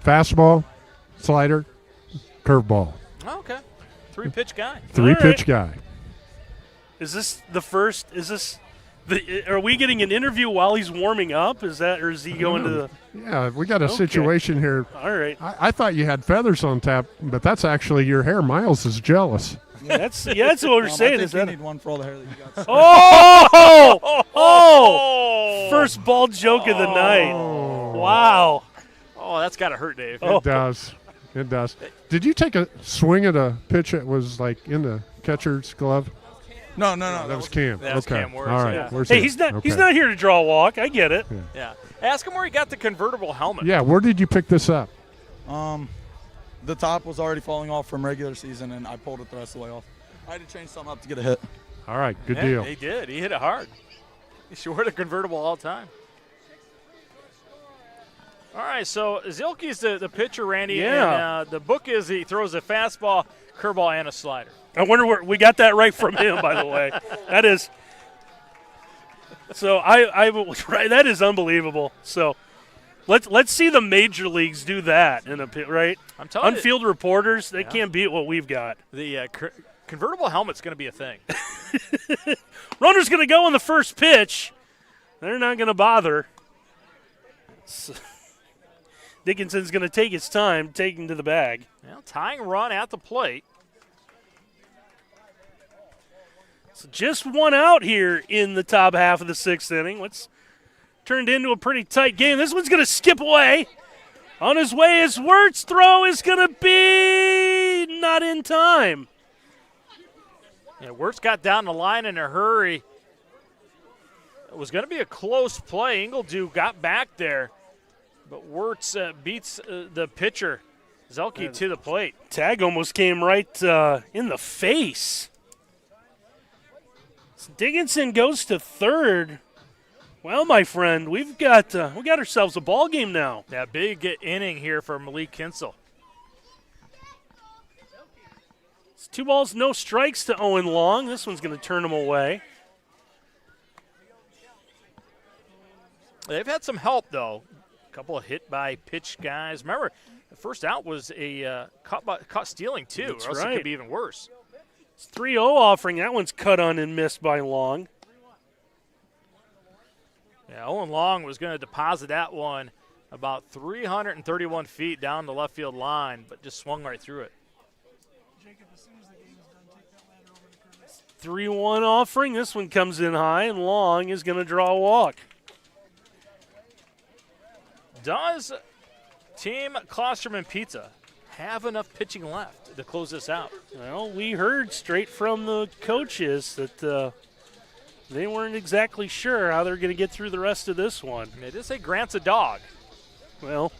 fastball, slider, curveball? Oh, okay. Three-pitch guy. Three-pitch guy. Is this the first? Are we getting an interview while he's warming up? Is that, or is he going to the? Yeah, we got a Okay. situation here. All right. I thought you had feathers on tap, but that's actually your hair. Miles is jealous. That's what we're saying. Is You that? need one for all the hair that you got. Oh! First bald joke of the night. Wow. Oh, that's got to hurt, Dave. It does. It does. Did you take a swing at a pitch that was like in the catcher's glove? No. That was Cam. That was okay. Cam Wirtz, All right. yeah. Where's Hey, he? he's not Okay. here to draw a walk. I get it. Yeah. Ask him where he got the convertible helmet. Yeah, where did you pick this up? The top was already falling off from regular season, and I pulled it the rest of the way off. I had to change something up to get a hit. All right, good Yeah, deal. He did. He hit it hard. He should wear the convertible all the time. All right, so Zilke's the pitcher, Randy. Yeah. And the book is he throws a fastball, curveball, and a slider. I wonder where we got that right from him. By the way, that is. So I right. That is unbelievable. So. Let's see the major leagues do that in a pit, right? I'm telling you. On-field reporters, they can't beat what we've got. The convertible helmet's going to be a thing. Runner's going to go on the first pitch. They're not going to bother. So, Dickinson's going to take his time, take him to the bag. Well, tying run at the plate. So just one out here in the top half of the sixth inning. What's turned into a pretty tight game. This one's going to skip away. On his way, his Wert's throw is going to be not in time. Yeah, Wirtz got down the line in a hurry. It was going to be a close play. Ingledew got back there, but Wirtz beats the pitcher, Zelke, to the plate. Tag almost came right in the face. So Dickinson goes to third. Well, my friend, we got ourselves a ball game now. Yeah, big inning here for Malik Kinsel. It's 2 balls, no strikes to Owen Long. This one's going to turn him away. They've had some help, though. A couple of hit-by-pitch guys. Remember, the first out was a caught stealing, too, That's or else right. it could be even worse. It's 3-0 offering. That one's cut on and missed by Long. Yeah, Owen Long was going to deposit that one about 331 feet down the left field line, but just swung right through it. 3-1 offering. This one comes in high, and Long is going to draw a walk. Does Team Klosterman Pizza have enough pitching left to close this out? Well, we heard straight from the coaches that they weren't exactly sure how they're going to get through the rest of this one. They did say Grant's a dog. Well,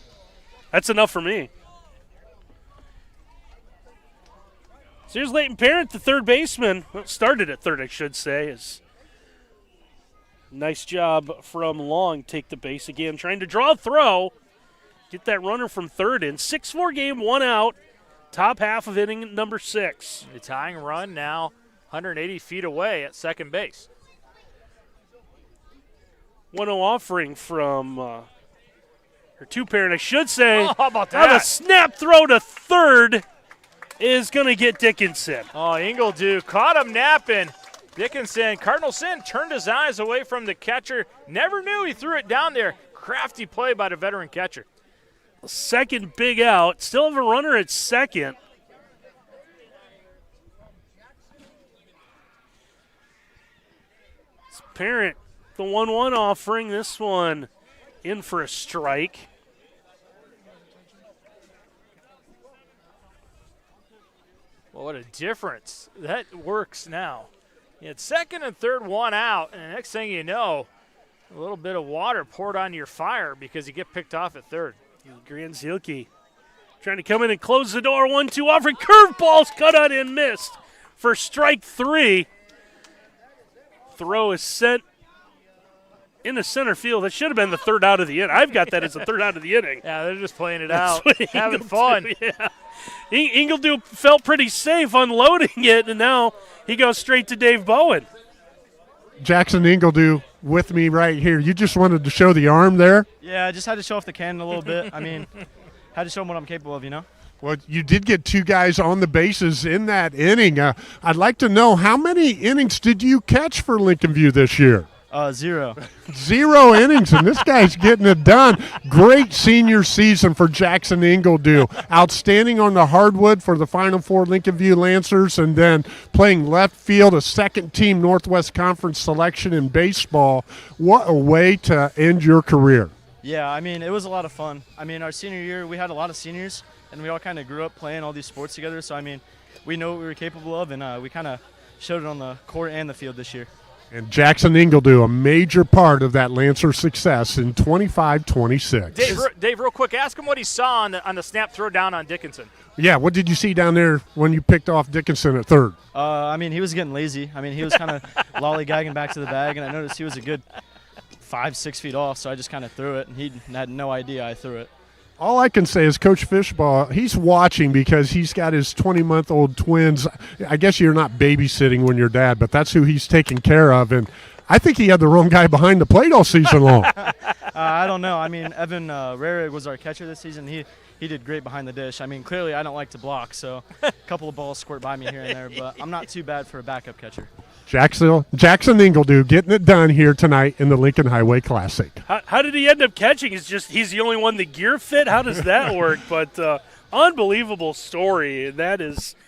that's enough for me. So here's Leighton Parent, the third baseman. Well, started at third, I should say. Nice job from Long. Take the base again, trying to draw a throw. Get that runner from third in. 6-4 game, 1 out. Top half of inning number 6. The tying run now 180 feet away at second base. 1-0 offering from or two-parent, I should say. Oh, how about Now the that? snap throw to third is going to get Dickinson. Oh, Ingledew caught him napping. Dickinson, Cardinal Sin turned his eyes away from the catcher. Never knew he threw it down there. Crafty play by the veteran catcher. Second big out. Still have a runner at second. It's Parent, the 1-1 offering. This one in for a strike. Well, what a difference. That works now. You had second and third, 1 out, and the next thing you know, a little bit of water poured on your fire because you get picked off at third. Grand Zielke trying to come in and close the door. 1-2 offering. Curveballs cut out and missed for strike 3. Throw is sent into center field. That should have been the third out of the inning. I've got that as the third out of the inning. Yeah, they're just playing it That's out, what having Ingledew- fun. Yeah. Ingledew felt pretty safe unloading it, and now he goes straight to Dave Bowen. Jackson Ingledew with me right here. You just wanted to show the arm there? Yeah, I just had to show off the cannon a little bit. I mean, had to show them what I'm capable of, you know? Well, you did get 2 guys on the bases in that inning. I'd like to know, how many innings did you catch for Lincoln View this year? 0. 0 innings, and this guy's getting it done. Great senior season for Jackson Ingledew. Outstanding on the hardwood for the Final Four Lincoln View Lancers, and then playing left field, a second-team Northwest Conference selection in baseball. What a way to end your career. Yeah, I mean, it was a lot of fun. I mean, our senior year, we had a lot of seniors, and we all kind of grew up playing all these sports together. So, I mean, we know what we were capable of, and we kind of showed it on the court and the field this year. And Jackson Ingledew, a major part of that Lancer success in 25-26. Dave, real quick, ask him what he saw on the snap throw down on Dickinson. Yeah, what did you see down there when you picked off Dickinson at third? I mean, he was getting lazy. I mean, he was kind of lollygagging back to the bag, and I noticed he was a good 5-6 feet off, so I just kind of threw it, and he had no idea I threw it. All I can say is Coach Fishbaugh, he's watching because he's got his 20-month-old twins. I guess you're not babysitting when you're dad, but that's who he's taking care of. And I think he had the wrong guy behind the plate all season long. I don't know. I mean, Evan Rarig was our catcher this season. He did great behind the dish. I mean, clearly I don't like to block, so a couple of balls squirt by me here and there, but I'm not too bad for a backup catcher. Jackson Ingledew getting it done here tonight in the Lincoln Highway Classic. How did he end up catching? He's the only one the gear fit? How does that work? But unbelievable story. And that is –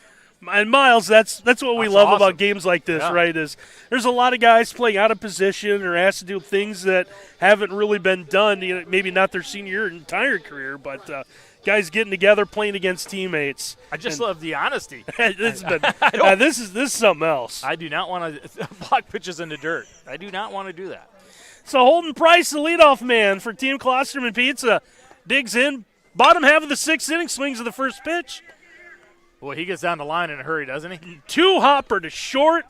and Miles, that's what we love awesome. about games like this, right, is there's a lot of guys playing out of position or asked to do things that haven't really been done, you know, maybe not their senior entire career, but guys getting together, playing against teammates. I just love the honesty. This is something else. I do not want to block pitches in the dirt. I do not want to do that. So Holden Price, the leadoff man for Team Klosterman Pizza, digs in. Bottom half of the 6th inning, swings of the first pitch. Boy, he gets down the line in a hurry, doesn't he? 2-hopper to short.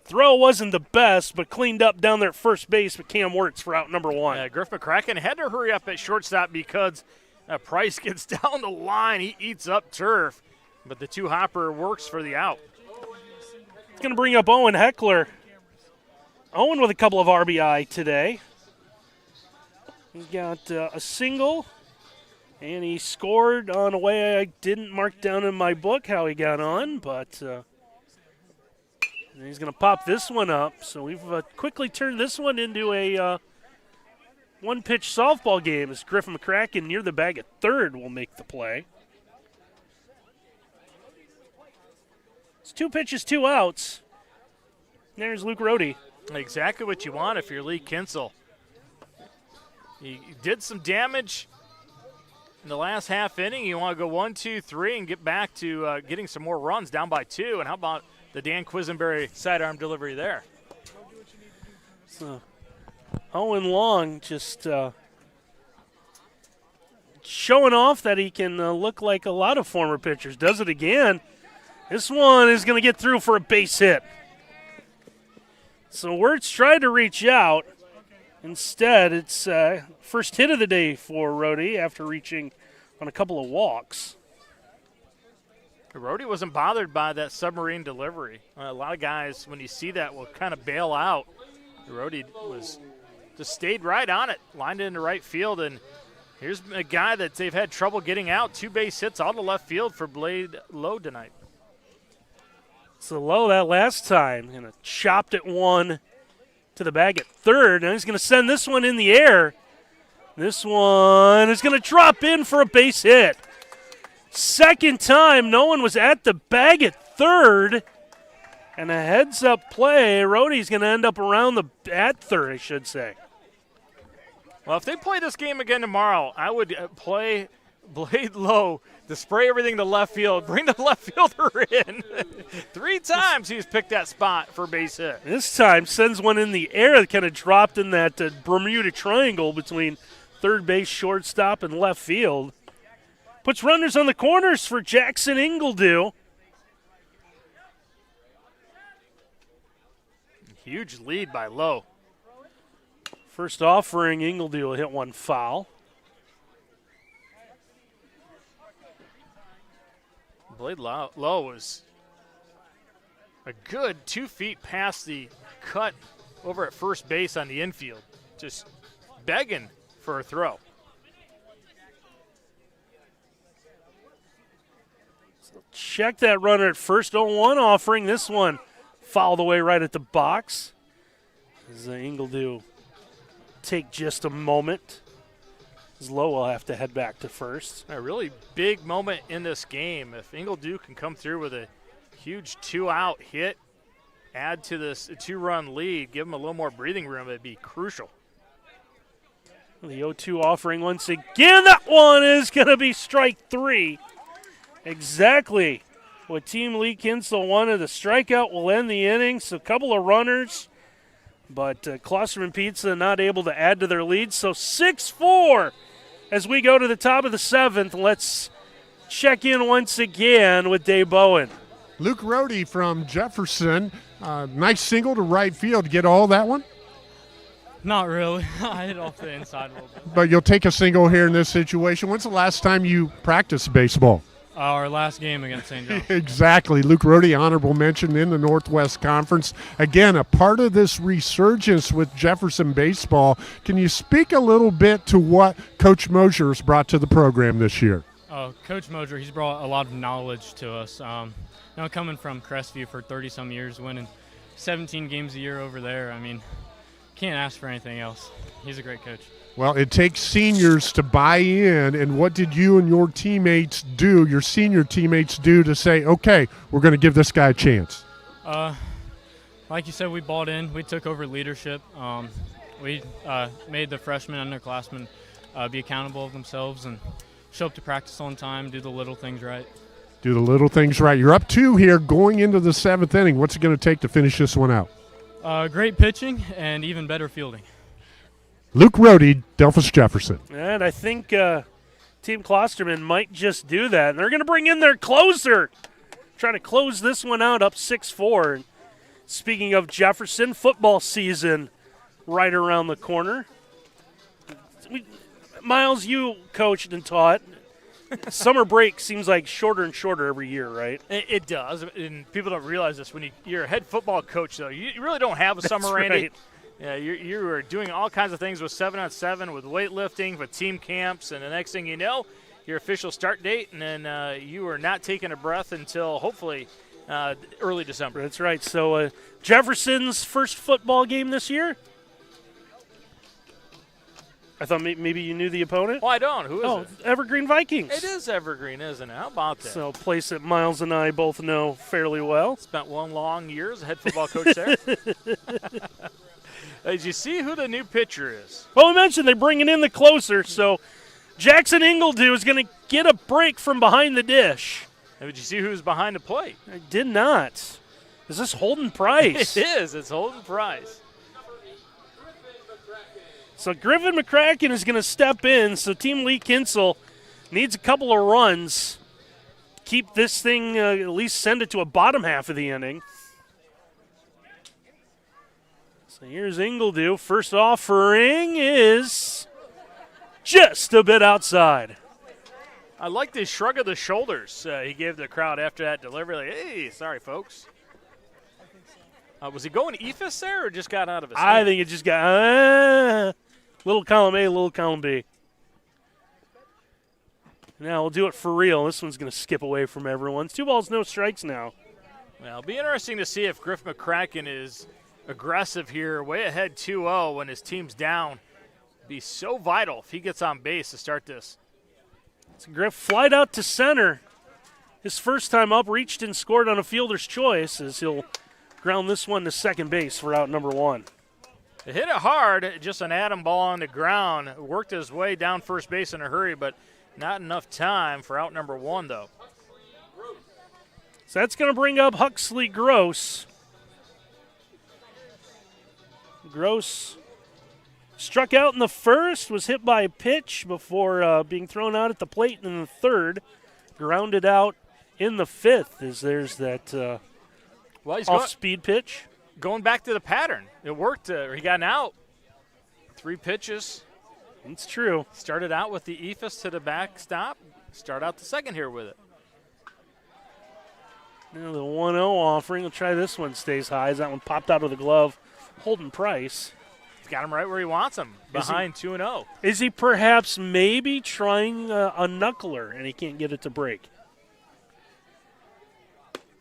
Throw wasn't the best, but cleaned up down there at first base with Cam Wertz for out number 1. Griff McCracken had to hurry up at shortstop because Price gets down the line. He eats up turf, but the 2-hopper works for the out. It's going to bring up Owen Heckler. Owen with a couple of RBI today. He's got a single, and he scored on a way I didn't mark down in my book how he got on, but he's going to pop this one up. So we've quickly turned this one into a one-pitch softball game as Griffin McCracken near the bag at third will make the play. It's 2 pitches, 2 outs. There's Luke Rohde. Exactly what you want if you're Lee Kinsel. He did some damage in the last half inning. You want to go 1, 2, 3 and get back to getting some more runs down by 2. And how about the Dan Quisenberry sidearm delivery there? So Owen Long just showing off that he can look like a lot of former pitchers. Does it again. This one is going to get through for a base hit. So Wert's tried to reach out. Instead, it's first hit of the day for Rohde after reaching on a couple of walks. Rohde wasn't bothered by that submarine delivery. A lot of guys, when you see that, will kind of bail out. Rohde just stayed right on it, lined it into right field, and here's a guy that they've had trouble getting out. 2 base hits out to left field for Blade Lowe tonight. So Lowe that last time, chopped it one to the bag at third. Now he's going to send this one in the air. This one is going to drop in for a base hit. Second time, no one was at the bag at third. And a heads-up play. Rohde's going to end up at third, I should say. Well, if they play this game again tomorrow, I would play Blade Lowe to spray everything to left field, bring the left fielder in. 3 times he's picked that spot for base hit. This time sends one in the air that kind of dropped in that Bermuda Triangle between third base, shortstop, and left field. Puts runners on the corners for Jackson Ingledew. Huge lead by Lowe. First offering, Ingledew will hit one foul. Blade Lowe was a good 2 feet past the cut over at first base on the infield, just begging for a throw. So check that runner at first. 0-1 offering. This one fouled away right at the box. As Ingledew take just a moment. Lowe will have to head back to first. A really big moment in this game. If Ingledew can come through with a huge 2-out hit, add to this 2-run lead, give him a little more breathing room, it'd be crucial. The 0-2 offering once again. That one is going to be strike 3. Exactly what Team Lee Kinsel wanted. The strikeout will end the inning. So a couple of runners, but Klosterman Pizza not able to add to their lead. So 6-4 as we go to the top of the 7th. Let's check in once again with Dave Bowen. Luke Rohde from Jefferson. Nice single to right field. Get all that one? Not really. I hit off the inside a little bit. But you'll take a single here in this situation. When's the last time you practiced baseball? Our last game against St. John. Exactly. Luke Rohde, honorable mention in the Northwest Conference. Again, a part of this resurgence with Jefferson baseball. Can you speak a little bit to what Coach Mosier's brought to the program this year? Coach Mosier, he's brought a lot of knowledge to us. Coming from Crestview for 30-some years, winning 17 games a year over there, can't ask for anything else. He's a great coach. Well, it takes seniors to buy in, and what did you and your teammates do, your senior teammates do to say, okay, we're going to give this guy a chance? Like you said, we bought in. We took over leadership. We made the freshmen underclassmen be accountable of themselves and show up to practice on time, do the little things right. Do the little things right. You're up 2 here going into the 7th inning. What's it going to take to finish this one out? Great pitching and even better fielding. Luke Rohde, Delphus Jefferson. And I think Team Klosterman might just do that. And they're going to bring in their closer. Trying to close this one out up 6-4. Speaking of Jefferson, football season right around the corner. Miles, you coached and taught. Summer break seems like shorter and shorter every year, right? It does, and people don't realize this. When you're a head football coach, though, you really don't have a summer, Randy. Right. Yeah, you are doing all kinds of things with 7-on-7, with weightlifting, with team camps, and the next thing you know, your official start date, and then you are not taking a breath until hopefully early December. That's right. So Jefferson's first football game this year? I thought maybe you knew the opponent. Oh, I don't. Who is it? Evergreen Vikings. It is Evergreen, isn't it? How about that? So a place that Miles and I both know fairly well. Spent one long year as a head football coach there. Did you see who the new pitcher is? Well, we mentioned they're bringing in the closer, so Jackson Ingledew is going to get a break from behind the dish. And did you see who's behind the plate? I did not. Is this Holden Price? It is. It's Holden Price. So Griffin McCracken is going to step in, so Team Lee Kinsel needs a couple of runs. Keep this thing, at least send it to a bottom half of the inning. So here's Ingledew. First offering is just a bit outside. I like the shrug of the shoulders he gave the crowd after that delivery. Like, hey, sorry, folks. Was he going Ephus there or just got out of his I hand? think it just got little column A, little column B. Now we'll do it for real. This one's going to skip away from everyone. It's 2 balls, no strikes now. Well, it'll be interesting to see if Griff McCracken is aggressive here, way ahead 2-0 when his team's down. Be so vital if he gets on base to start this. So Griff flied out to center. His first time up, reached and scored on a fielder's choice as he'll ground this one to second base for out number 1. It hit it hard, just an atom ball on the ground. Worked his way down first base in a hurry, but not enough time for out number 1, though. So that's going to bring up Huxley Gross. Gross struck out in the first, was hit by a pitch before being thrown out at the plate in the third. Grounded out in the fifth as there's that off-speed pitch. Going back to the pattern. It worked. He got an out. 3 pitches. It's true. Started out with the ephus to the backstop. Start out the second here with it. Now the 1-0 offering. We'll try this one stays high as that one popped out of the glove. Holden Price. He's got him right where he wants him, behind 2-0. Is he perhaps maybe trying a knuckler and he can't get it to break?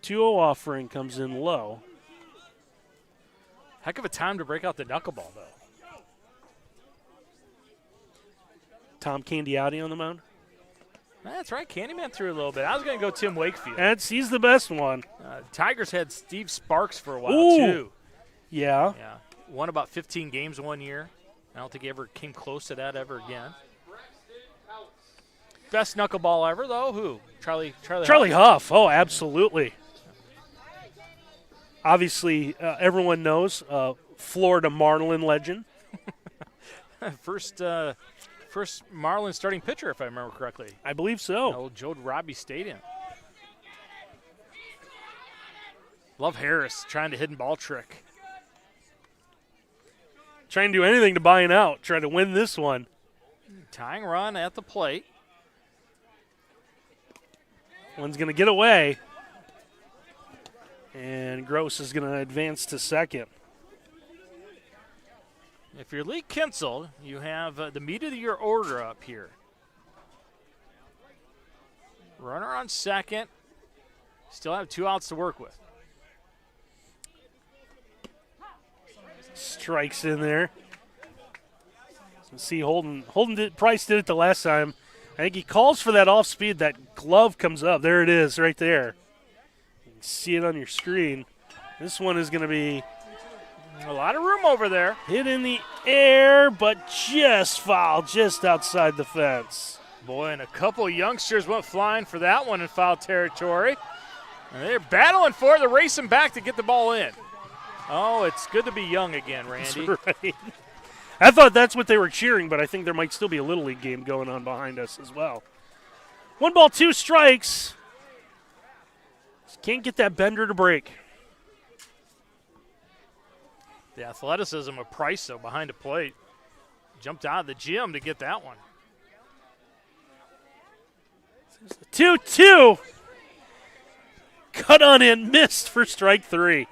2-0 offering comes in low. Heck of a time to break out the knuckleball, though. Tom Candiotti on the mound. That's right. Candyman threw a little bit. I was going to go Tim Wakefield. He's the best one. Tigers had Steve Sparks for a while, too. Yeah. Yeah. Won about 15 games one year. I don't think he ever came close to that ever again. Best knuckleball ever, though? Who? Charlie Huff. Oh, absolutely. Obviously, everyone knows Florida Marlin legend. First Marlin starting pitcher, if I remember correctly. I believe so. Old Joe Robbie Stadium. Love Harris trying to hidden ball trick. Trying to do anything to buy an out. Trying to win this one. Tying run at the plate. One's going to get away. And Gross is going to advance to second. If you're Lee Kinsel, you have the meat of your order up here. Runner on second. Still have 2 outs to work with. Strikes in there. So see Price did it the last time. I think he calls for that off speed. That glove comes up. There it is right there. You can see it on your screen. This one is going to be a lot of room over there. Hit in the air, but just foul, just outside the fence. Boy, and a couple youngsters went flying for that one in foul territory. And they're battling for it. They're racing back to get the ball in. Oh, it's good to be young again, Randy. That's right. I thought that's what they were cheering, but I think there might still be a Little League game going on behind us as well. 1 ball, 2 strikes. Just can't get that bender to break. The athleticism of Price, though, behind the plate. Jumped out of the gym to get that one. 2-2. Cut on in, missed for strike 3.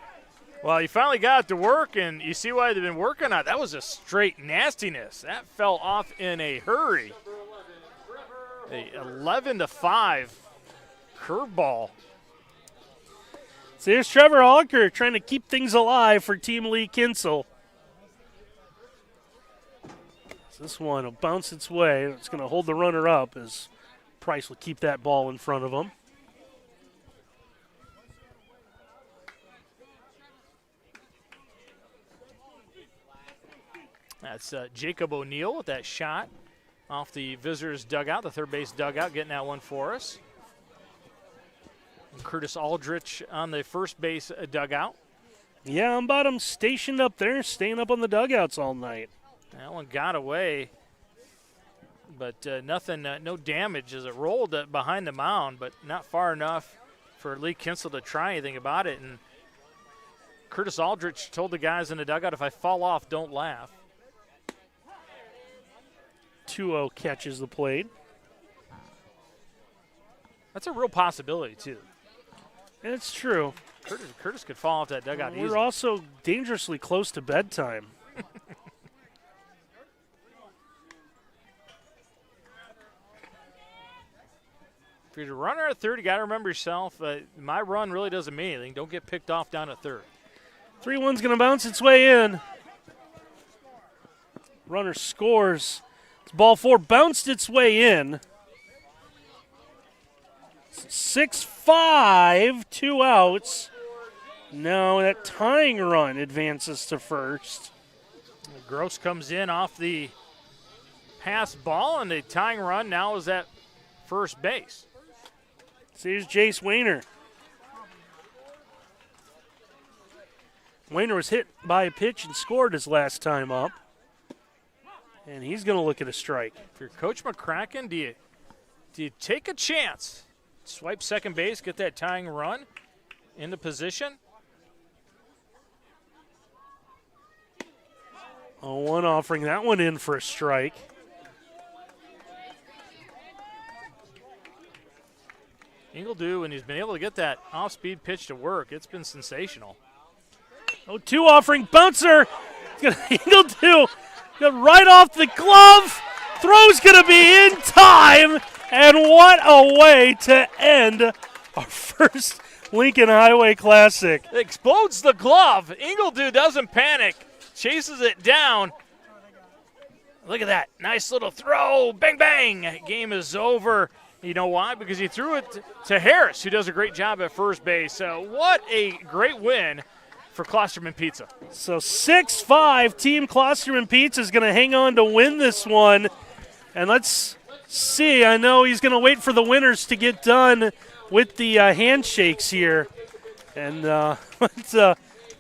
Well, he finally got it to work, and you see why they've been working on it. That was a straight nastiness. That fell off in a hurry. A 11-5 curveball. So here's Trevor Hawker trying to keep things alive for Team Lee Kinsel. This one will bounce its way. It's going to hold the runner up as Price will keep that ball in front of him. That's Jacob O'Neill with that shot off the visitors' dugout, the third base dugout, getting that one for us. And Curtis Aldrich on the first base dugout. Yeah, I'm stationed up there, staying up on the dugouts all night. That one got away, but nothing, no damage as it rolled behind the mound, but not far enough for Lee Kinsel to try anything about it. And Curtis Aldrich told the guys in the dugout, if I fall off, don't laugh. 2-0 catches the plate. That's a real possibility, too. It's true. Curtis could fall off that dugout easily. We're also dangerously close to bedtime. If you're a runner at third, you got to remember yourself, my run really doesn't mean anything. Don't get picked off down at third. 3-1's going to bounce its way in. Runner scores. It's ball 4 bounced its way in. 6-5, 2 outs. Now that tying run advances to first. Gross comes in off the pass ball, and the tying run now is at first base. So here's Jace Wayner. Wayner was hit by a pitch and scored his last time up. And he's going to look at a strike. If you're Coach McCracken, do you take a chance? Swipe second base, get that tying run into position? 0-1 offering that one in for a strike. Ingledew, when he's been able to get that off-speed pitch to work, it's been sensational. 0-2 offering, bouncer. Ingledew got right off the glove. Throw's going to be in time. And what a way to end our first Lincoln Highway Classic. Explodes the glove. Ingledew doesn't panic. Chases it down. Look at that. Nice little throw. Bang, bang. Game is over. You know why? Because he threw it to Harris, who does a great job at first base. What a great win for Klosterman Pizza. So 6-5, Team Klosterman Pizza is going to hang on to win this one. And let's see. I know he's going to wait for the winners to get done with the handshakes here. And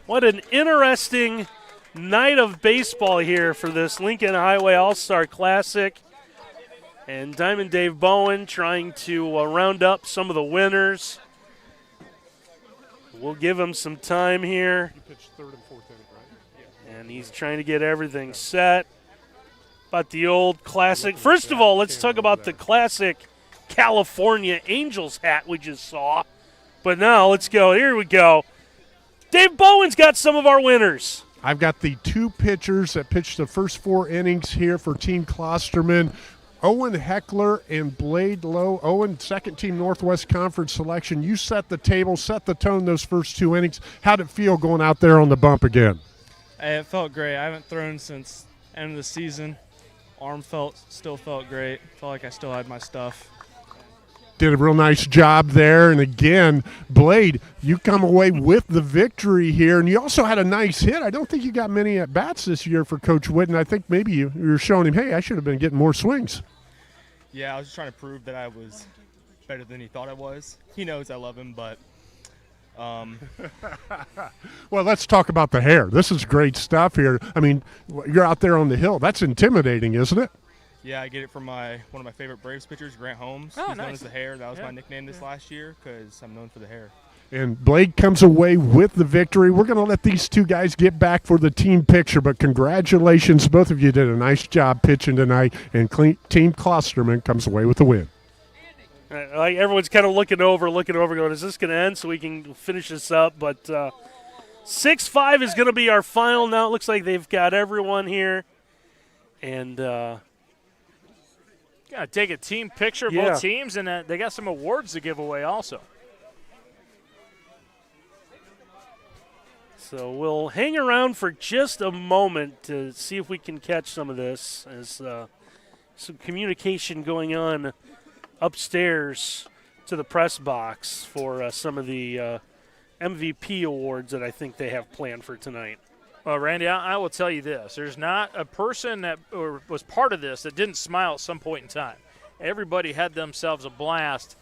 what an interesting night of baseball here for this Lincoln Highway All-Star Classic. And Diamond Dave Bowen trying to round up some of the winners. We'll give him some time here. He pitched third and fourth inning, right? And he's trying to get everything set. About the old classic. First of all, let's talk about the classic California Angels hat we just saw. But now let's go. Here we go. Dave Bowen's got some of our winners. I've got the 2 pitchers that pitched the first 4 innings here for Team Klosterman. Owen Heckler and Blade Lowe. Owen, second team Northwest Conference selection. You set the table, set the tone those first 2 innings. How'd it feel going out there on the bump again? It felt great. I haven't thrown since end of the season. Arm still felt great. Felt like I still had my stuff. Did a real nice job there. And again, Blade, you come away with the victory here. And you also had a nice hit. I don't think you got many at-bats this year for Coach Whitten. I think maybe you were showing him, hey, I should have been getting more swings. Yeah, I was just trying to prove that I was better than he thought I was. He knows I love him, but well, let's talk about the hair. This is great stuff here. I mean, you're out there on the hill. That's intimidating, isn't it? yeah, I get it from one of my favorite Braves pitchers, Grant Holmes. Oh, He's known nice. as the hair. That was Yeah. my nickname this last year because I'm known for the hair. And Blade comes away with the victory. We're going to let these 2 guys get back for the team picture, but congratulations. Both of you did a nice job pitching tonight, and Team Klosterman comes away with the win. Like everyone's kind of looking over, going, is this going to end so we can finish this up? But 6-5 is going to be our final now. It looks like they've got everyone here. And Got to take a team picture of Yeah. both teams, and they got some awards to give away also. So we'll hang around for just a moment to see if we can catch some of this, as some communication going on upstairs to the press box for some of the MVP awards that I think they have planned for tonight. Well, Randy, I will tell you this. There's not a person that was part of this that didn't smile at some point in time. Everybody had themselves a blast.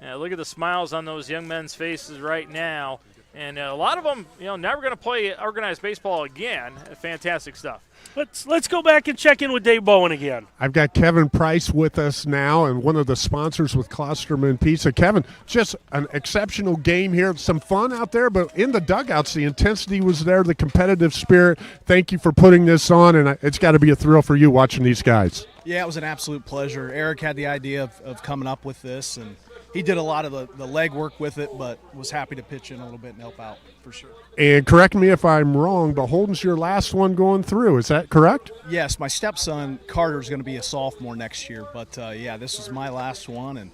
Look at the smiles on those young men's faces right now. And a lot of them, never going to play organized baseball again. Fantastic stuff. Let's go back and check in with Dave Bowen again. I've got Kevin Price with us now, and one of the sponsors with Klosterman Pizza. Kevin, just an exceptional game here. Some fun out there, but in the dugouts, the intensity was there, the competitive spirit. Thank you for putting this on, and it's got to be a thrill for you watching these guys. Yeah, it was an absolute pleasure. Eric had the idea of coming up with this, and he did a lot of the legwork with it, but was happy to pitch in a little bit and help out for sure. And correct me if I'm wrong, but Holden's your last one going through. Is that correct? Yes, my stepson Carter's going to be a sophomore next year, but this was my last one, and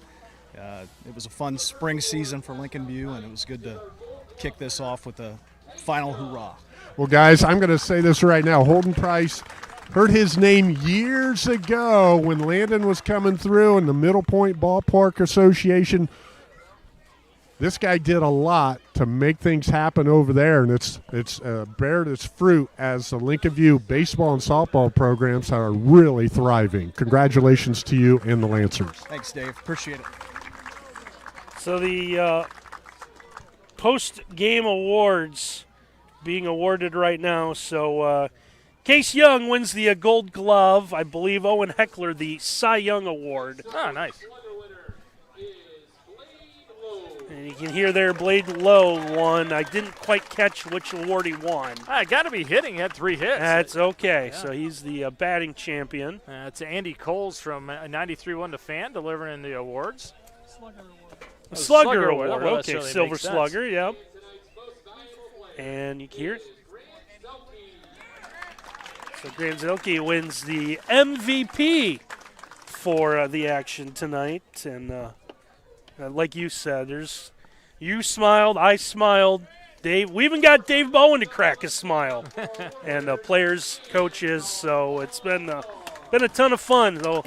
it was a fun spring season for Lincoln View, and it was good to kick this off with a final hoorah. Well, guys, I'm going to say this right now. Holden Price, heard his name years ago when Landon was coming through in the Middle Point Ballpark Association. This guy did a lot to make things happen over there, and it's bared its fruit as the Lincoln View baseball and softball programs are really thriving. Congratulations to you and the Lancers. Thanks, Dave. Appreciate it. So the post-game awards being awarded right now. So Case Young wins the Gold Glove. I believe Owen Heckler the Cy Young Award. Oh, nice. And you can hear there Blade Lowe won. I didn't quite catch which award he won. I got to be hitting. He had 3 hits. That's okay. Yeah. So he's the batting champion. It's Andy Coles from 93-1 to Fan delivering in the awards. Slugger Award. Well, Okay, Silver Slugger, yep. And you can hear it. So Graham Zelke wins the MVP for the action tonight. And like you said, you smiled, I smiled. Dave, we even got Dave Bowen to crack a smile. And players, coaches, so it's been a ton of fun. So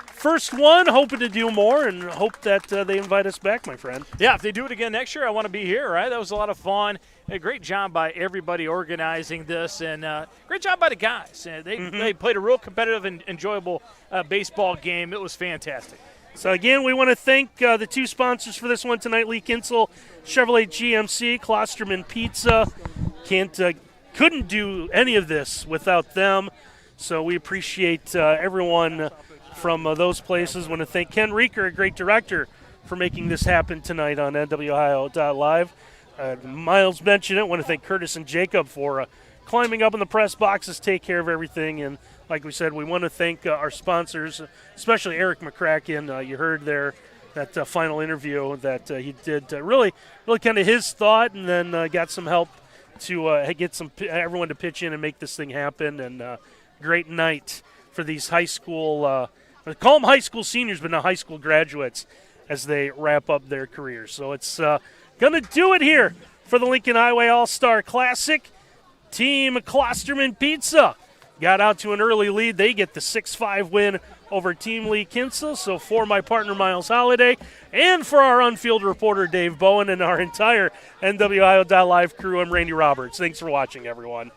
first one, hoping to do more and hope that they invite us back, my friend. Yeah, if they do it again next year, I want to be here, right? That was a lot of fun. A great job by everybody organizing this, and great job by the guys. They played a real competitive and enjoyable baseball game. It was fantastic. So, again, we want to thank the 2 sponsors for this one tonight, Lee Kinsel, Chevrolet GMC, Klosterman Pizza. Couldn't do any of this without them. So we appreciate everyone from those places. Want to thank Ken Reeker, a great director, for making this happen tonight on NWOhio.live. Miles mentioned it. Want to thank Curtis and Jacob for climbing up in the press boxes, take care of everything. And like we said, we want to thank our sponsors, especially Eric McCracken. You heard there that final interview that he did, really kind of his thought, and then got some help to get everyone to pitch in and make this thing happen. And great night for these high school, I call them high school seniors, but not high school graduates, as they wrap up their careers. So it's going to do it here for the Lincoln Highway All-Star Classic. Team Klosterman Pizza got out to an early lead. They get the 6-5 win over Team Lee Kinsel. So for my partner, Miles Holliday, and for our on-field reporter, Dave Bowen, and our entire NWIO.live crew, I'm Randy Roberts. Thanks for watching, everyone.